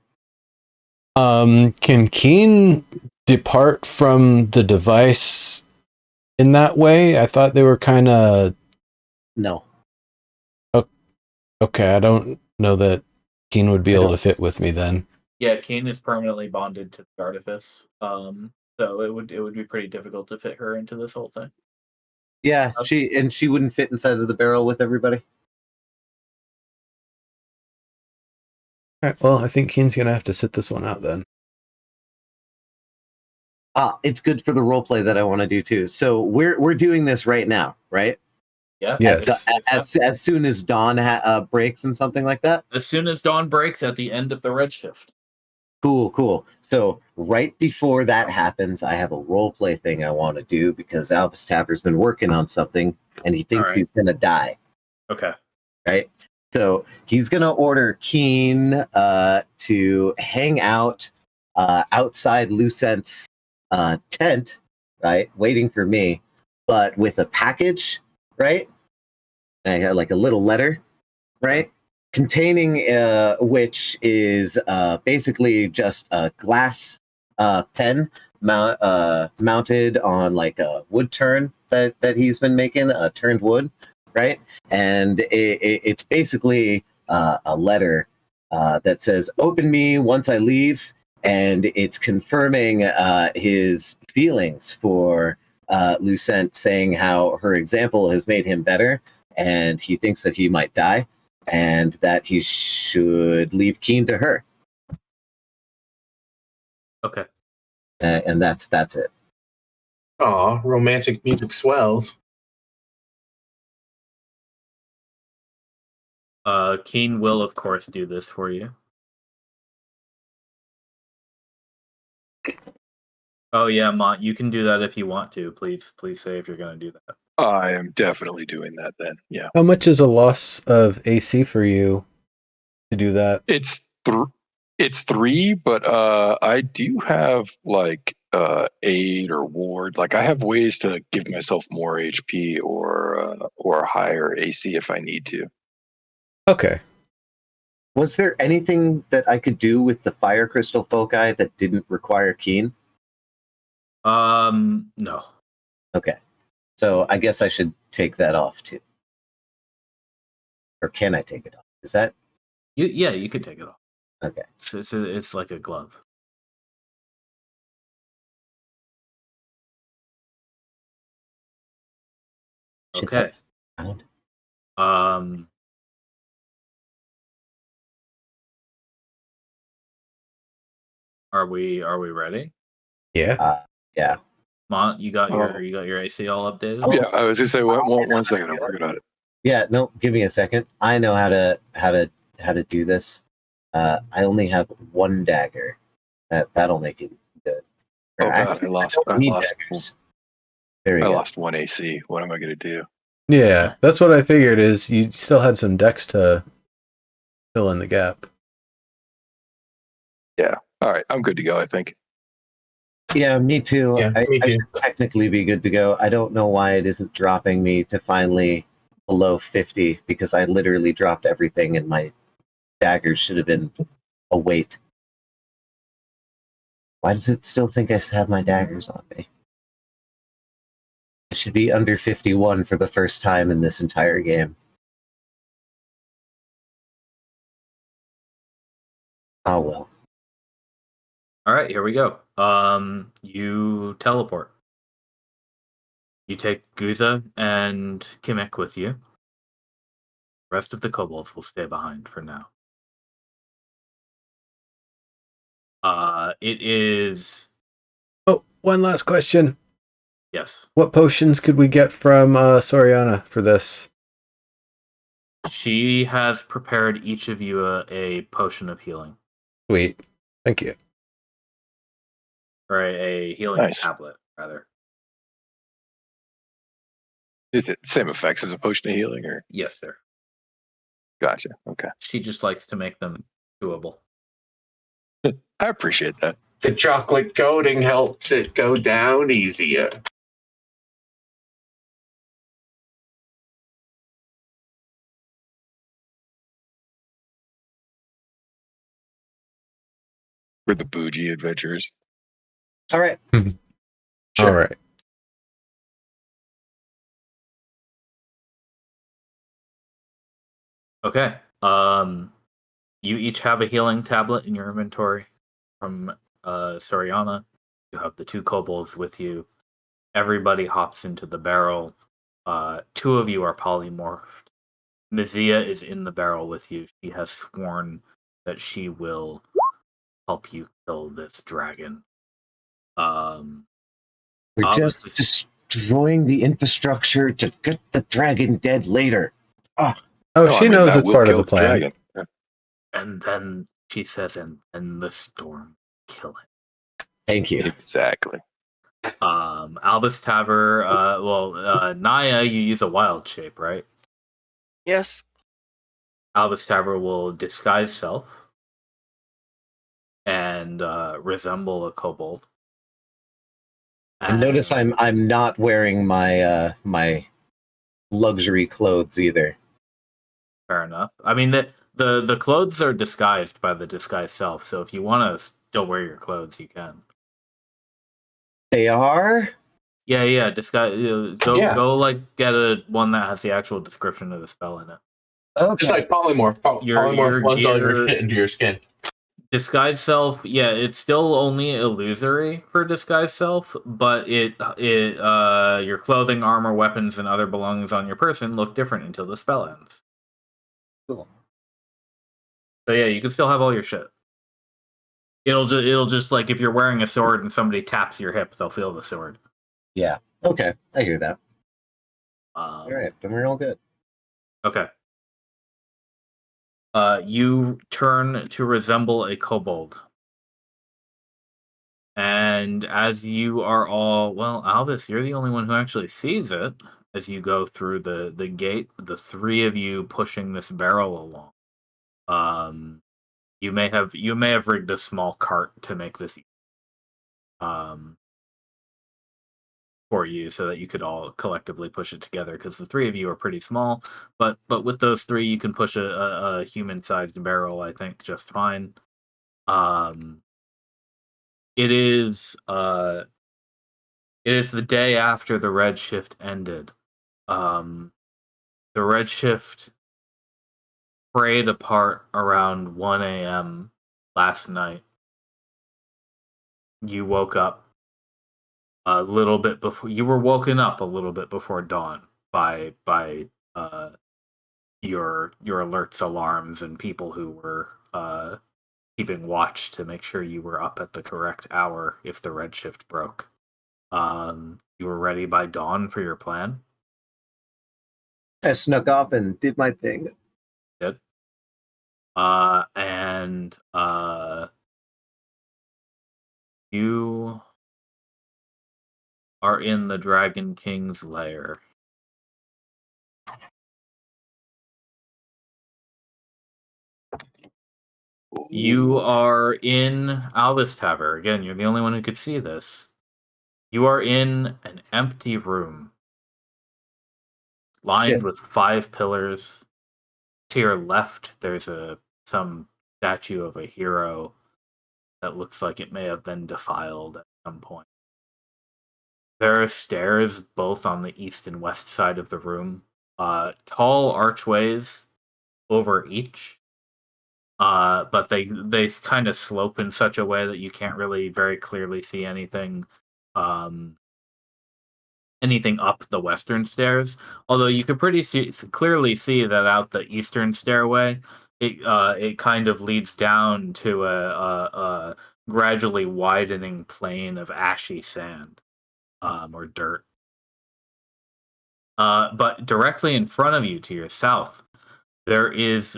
Can Keen depart from the device in that way? I thought they were kind of... No. Okay, I don't know that Keen would be able to fit with me then. Yeah, Keen is permanently bonded to the artifice. So it would be pretty difficult to fit her into this whole thing. Yeah, she wouldn't fit inside of the barrel with everybody. All right, well, I think Keen's gonna have to sit this one out then. It's good for the role play that I want to do too. So we're doing this right now, right? Yeah. Yes. As soon as dawn breaks and something like that. As soon as dawn breaks at the end of the Redshift. Cool. So right before that happens, I have a role play thing I want to do because Albus Taver's been working on something and he thinks he's gonna die. Okay. Right. So he's gonna order Keen to hang out outside Lucent's tent, right, waiting for me, but with a package, right? I had like a little letter, right, containing which is basically just a glass pen mounted on like a wood turn that he's been making, turned wood, right? And it's basically a letter that says, "Open me once I leave," and it's confirming his feelings for Lucent, saying how her example has made him better, and he thinks that he might die, and that he should leave Keen to her. Okay. And that's it. Aw, romantic music swells. Keen will, of course, do this for you. Oh yeah, Mont, you can do that if you want to. Please say if you're going to do that. I am definitely doing that then. Yeah. How much is a loss of AC for you to do that? It's 3, but I do have like aid or ward. Like I have ways to give myself more HP or higher AC if I need to. Okay. Was there anything that I could do with the fire crystal foci that didn't require Keen? No. Okay. So I guess I should take that off too. Or can I take it off? Is that... You could take it off. Okay. It's like a glove. Okay. Are we ready? Yeah. Yeah. Mont, you got your AC all updated? Yeah, I was gonna say one second. I'm working on it. Yeah. No. Give me a second. I know how to do this. I only have one dagger. That'll make it good. Oh god, I lost There we go. lost 1 AC. What am I gonna do? Yeah, that's what I figured. Is you still had some dex to fill in the gap. Yeah. All right, I'm good to go. I think. Yeah, me too. Yeah, I me too. should technically be good to go. I don't know why it isn't dropping me to finally below 50 because I literally dropped everything and my daggers should have been a weight. Why does it still think I have my daggers on me? I should be under 51 for the first time in this entire game. Oh well. All right, here we go. You teleport. You take Guza and Kimek with you. The rest of the kobolds will stay behind for now. It is... Oh, one last question. Yes. What potions could we get from Soriana for this? She has prepared each of you a potion of healing. Sweet. Thank you. Or a healing tablet, rather. Is it same effects as a potion of healing, or? Yes, sir. Gotcha. Okay. She just likes to make them doable. I appreciate that. The chocolate coating helps it go down easier. We're the bougie adventurers. All right. All right. Okay. You each have a healing tablet in your inventory from Soriana. You have the 2 kobolds with you. Everybody hops into the barrel. 2 of you are polymorphed. Mizia is in the barrel with you. She has sworn that she will help you kill this dragon. We're just destroying the infrastructure to get the dragon dead later. Oh, she knows it's part of the plan. Dragon. And then she says, and then the storm kill it. Thank you. Exactly. Albus Taver, Naya, you use a wild shape, right? Yes. Albus Taver will disguise self and resemble a kobold. And notice I'm not wearing my my luxury clothes either. Fair enough. I mean the clothes are disguised by the disguised self, so if you want to still wear your clothes, you can. They are? Yeah. Disguise. Go like get one that has the actual description of the spell in it. Okay. Just like polymorph. Polymorph blends all your shit into your skin. Disguise self, yeah, it's still only illusory for disguise self, but your clothing, armor, weapons, and other belongings on your person look different until the spell ends. Cool. So yeah, you can still have all your shit. It'll just like if you're wearing a sword and somebody taps your hip, they'll feel the sword. Yeah. Okay, I hear that. All right, then we're all good. Okay. You turn to resemble a kobold. And as you are all, well, Albus, you're the only one who actually sees it as you go through the gate, the 3 of you pushing this barrel along. You may have rigged a small cart to make this for you so that you could all collectively push it together, because the 3 of you are pretty small, but with those 3 you can push a human-sized barrel, I think, just fine. It is the day after the Redshift ended. The Redshift frayed apart around 1 a.m. last night. You woke up a little bit before. You were woken up a little bit before dawn by your alerts, alarms, and people who were keeping watch to make sure you were up at the correct hour if the Redshift broke. You were ready by dawn for your plan. I snuck off and did my thing. Good. And you are in the Dragon King's lair. You are in Albus Tavern. Again, you're the only one who could see this. You are in an empty room, lined with 5 pillars. To your left, there's some statue of a hero that looks like it may have been defiled at some point. There are stairs both on the east and west side of the room. Tall archways over each. But they kind of slope in such a way that you can't really very clearly see anything up the western stairs. Although you could clearly see that out the eastern stairway, it kind of leads down to a gradually widening plain of ashy sand or dirt. But directly in front of you, to your south, there is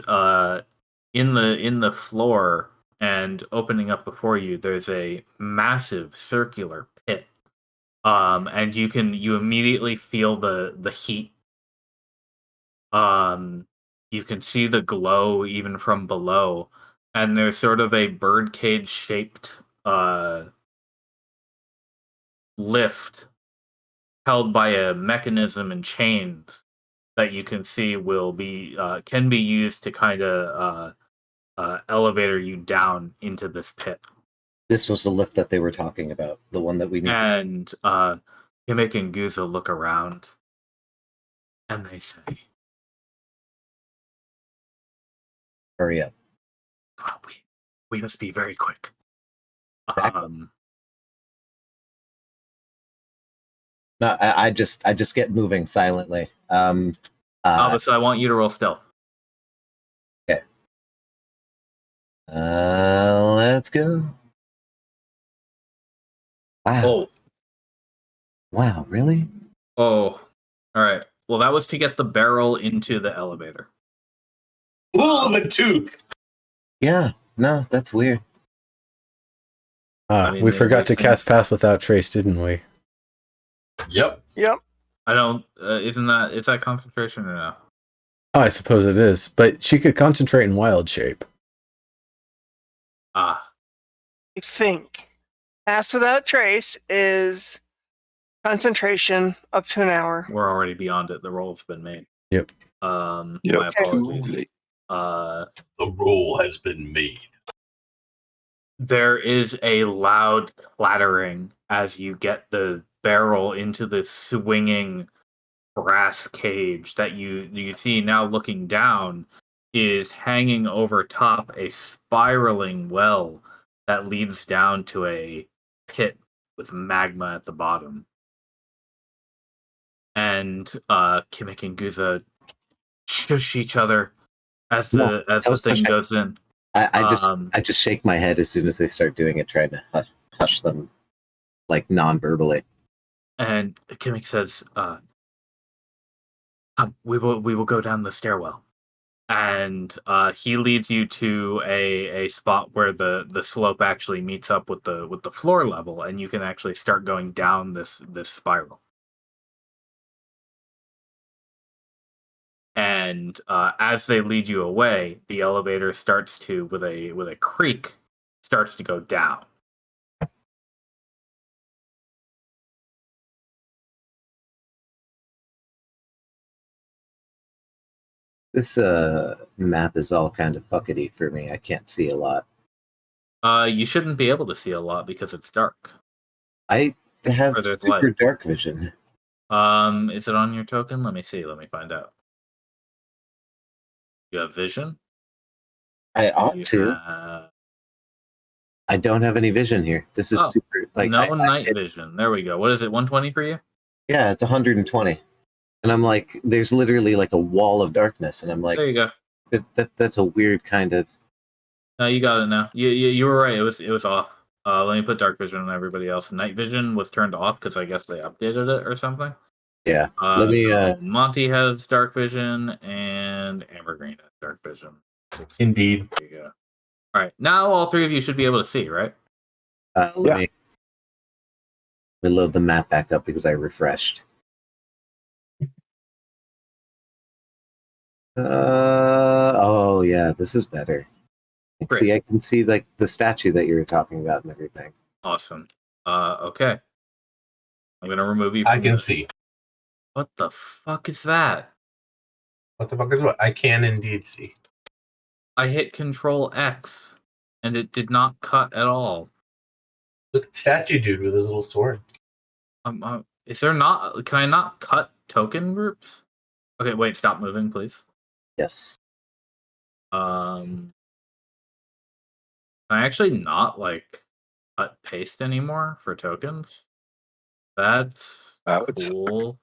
in the floor and opening up before you, there's a massive circular pit. And you immediately feel the heat. You can see the glow even from below, and there's sort of a birdcage shaped lift held by a mechanism and chains that you can see can be used to kind of elevator you down into this pit. This was the lift that they were talking about, the one that we need. And Kimmick and Guza look around, and they say, Hurry up. oh, we must be very quick. Exactly. No, I just get moving silently. Albus, I want you to roll stealth. Okay. Let's go. Wow. Oh. Wow, really? Oh. All right. Well, that was to get the barrel into the elevator. Ooh, the tooth. Yeah. No, that's weird. I mean, we forgot to cast Pass Without Trace, didn't we? Yep. I don't. Is that concentration or no? Oh, I suppose it is. But she could concentrate in wild shape. I think Pass Without Trace is concentration up to an hour. We're already beyond it. The roll's been made. Yep. My Yep. apologies. The roll has been made. There is a loud clattering as you get the barrel into the swinging brass cage that you see now. Looking down is hanging over top a spiraling well that leads down to a pit with magma at the bottom. And Kimmick and Guza shush each other as the thing goes in. I just shake my head as soon as they start doing it, trying to hush them, like non-verbally. And Kimmick says, we will go down the stairwell." And he leads you to a spot where the slope actually meets up with the floor level, and you can actually start going down this spiral. And as they lead you away, the elevator starts to, with a creak, starts to go down. This map is all kind of fuckety for me. I can't see a lot. You shouldn't be able to see a lot because it's dark. I have super light. dark vision. Is it on your token? Let me see. Let me find out. You have vision? I ought to. I don't have any vision here. This is super like night vision. There we go. What is it? 120 for you? Yeah, it's 120. And I'm like, there's literally like a wall of darkness, and I'm like, there you go. That's a weird kind of. No, you got it now. You were right. It was off. Let me put dark vision on everybody else. Night vision was turned off because I guess they updated it or something. Yeah. Let me. So Monty has dark vision and Amber Green has dark vision. Indeed. There you go. All right. Now all three of you should be able to see, right? Let me load the map back up because I refreshed. Oh yeah, this is better. Great. See, I can see like the statue that you were talking about and everything. Awesome. Okay. I'm gonna remove you. I can see. What the fuck is that? What the fuck is what? I can indeed see. I hit Control X, and it did not cut at all. Look at the statue dude with his little sword. Is there not? Can I not cut token groups? Okay, wait. Stop moving, please. Yes. Can I actually not like cut paste anymore for tokens? That's cool.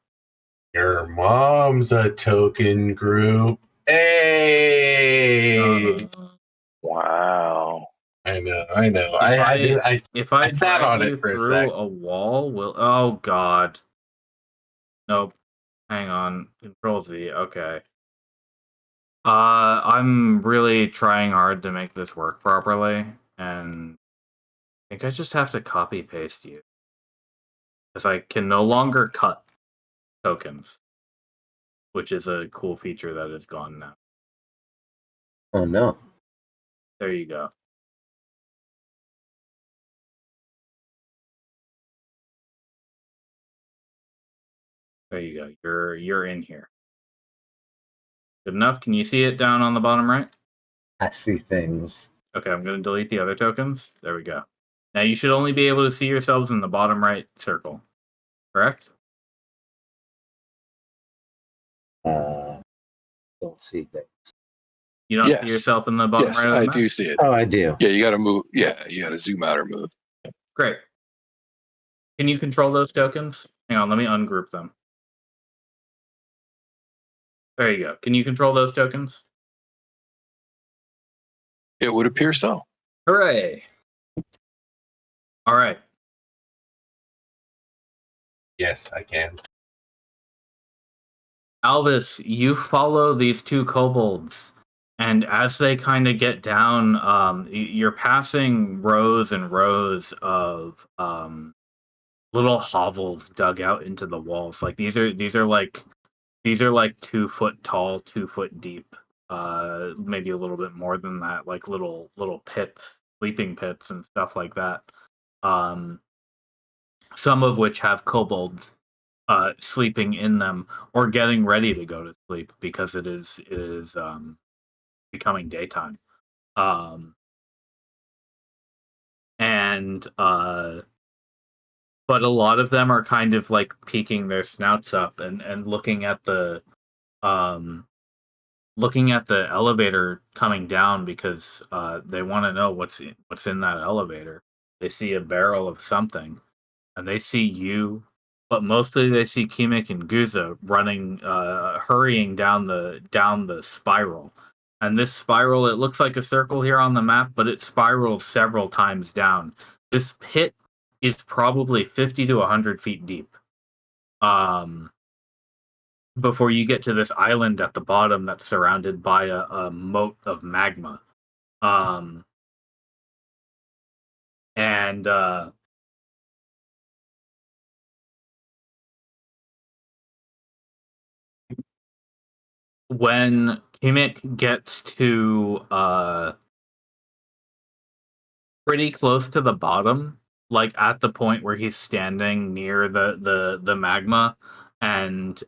Your mom's a token group. Hey! Wow. I know. If I sat on it for a sec. A wall, will oh god. Nope. Hang on. Control Z. Okay. I'm really trying hard to make this work properly, and I think I just have to copy paste you. Because I can no longer cut tokens, which is a cool feature that is gone now. Oh no. There you go. There you go. You're in here. Good enough? Can you see it down on the bottom right? I see things. Okay, I'm going to delete the other tokens. There we go. Now you should only be able to see yourselves in the bottom right circle, correct? Don't see things. You don't see yourself in the bottom right of the I map? do see it. Oh, I do. Yeah, you got to move. Yeah, you got to zoom out or move. Great. Can you control those tokens? Hang on, let me ungroup them. There you go. Can you control those tokens? It would appear so. Hooray! All right. Yes, I can. Alvis, you follow these two kobolds, and as they kind of get down, you're passing rows and rows of little hovels dug out into the walls. Like these are like 2 foot tall, 2 foot deep, maybe a little bit more than that, like little pits, sleeping pits and stuff like that. Some of which have kobolds sleeping in them or getting ready to go to sleep because it is becoming daytime. But a lot of them are kind of like peeking their snouts up and looking at the elevator coming down because they want to know what's in that elevator. They see a barrel of something, and they see you, but mostly they see Kimik and Guza running, hurrying down the spiral. And this spiral, it looks like a circle here on the map, but it spirals several times down. This pit is probably 50 to 100 feet deep. Before you get to this island at the bottom that's surrounded by a moat of magma. When Kimik gets to pretty close to the bottom, like at the point where he's standing near the magma and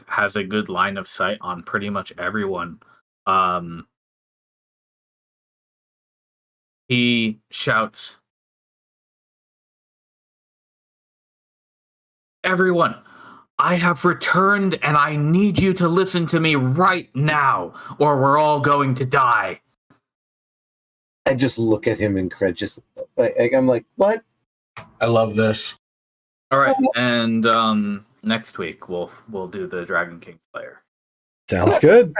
has a good line of sight on pretty much everyone, he shouts, "Everyone, I have returned and I need you to listen to me right now or we're all going to die." I just look at him incredulous. I'm like, what? I love this. All right, and next week we'll do the Dragon King Slayer. Sounds good.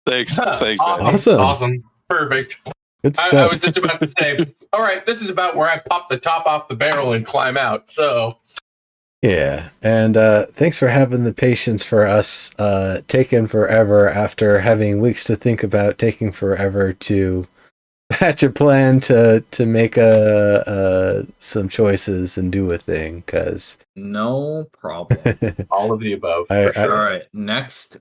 Thanks. Thanks, man. Awesome. Perfect. Good I stuff. was just about to say, all right, this is about where I pop the top off the barrel and climb out. So Yeah, and thanks for having the patience for us taking forever after having weeks to think about, taking forever to hatch a plan to make some choices and do a thing, because No problem. all of the above. For sure. All right, next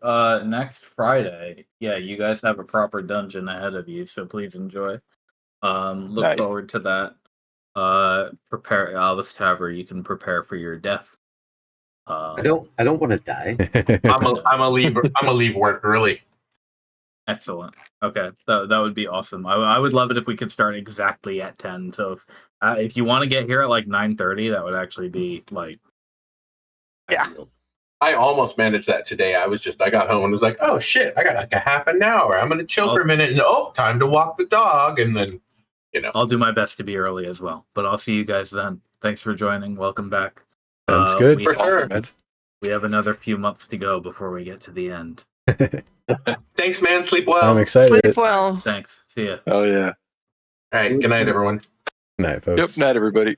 Friday, yeah, you guys have a proper dungeon ahead of you, so please enjoy. Look forward to that. Prepare, Alice Taver. You can prepare for your death. I don't want to die. I'm gonna leave work early. Excellent. Okay, that would be awesome. I would love it if we could start exactly at 10. So if you want to get here at like 9:30, that would actually be like ideal. I almost managed that today. I got home and was like, oh shit, I got like a half an hour. I'm gonna chill for a minute and time to walk the dog, and then I'll do my best to be early as well. But I'll see you guys then. Thanks for joining. Welcome back. Sounds good. For sure. We have another few months to go before we get to the end. Thanks, man. Sleep well. I'm excited. Sleep well. Thanks. See ya. Oh, yeah. All right. Good night, everyone. Good night, folks. Yep. Night, everybody.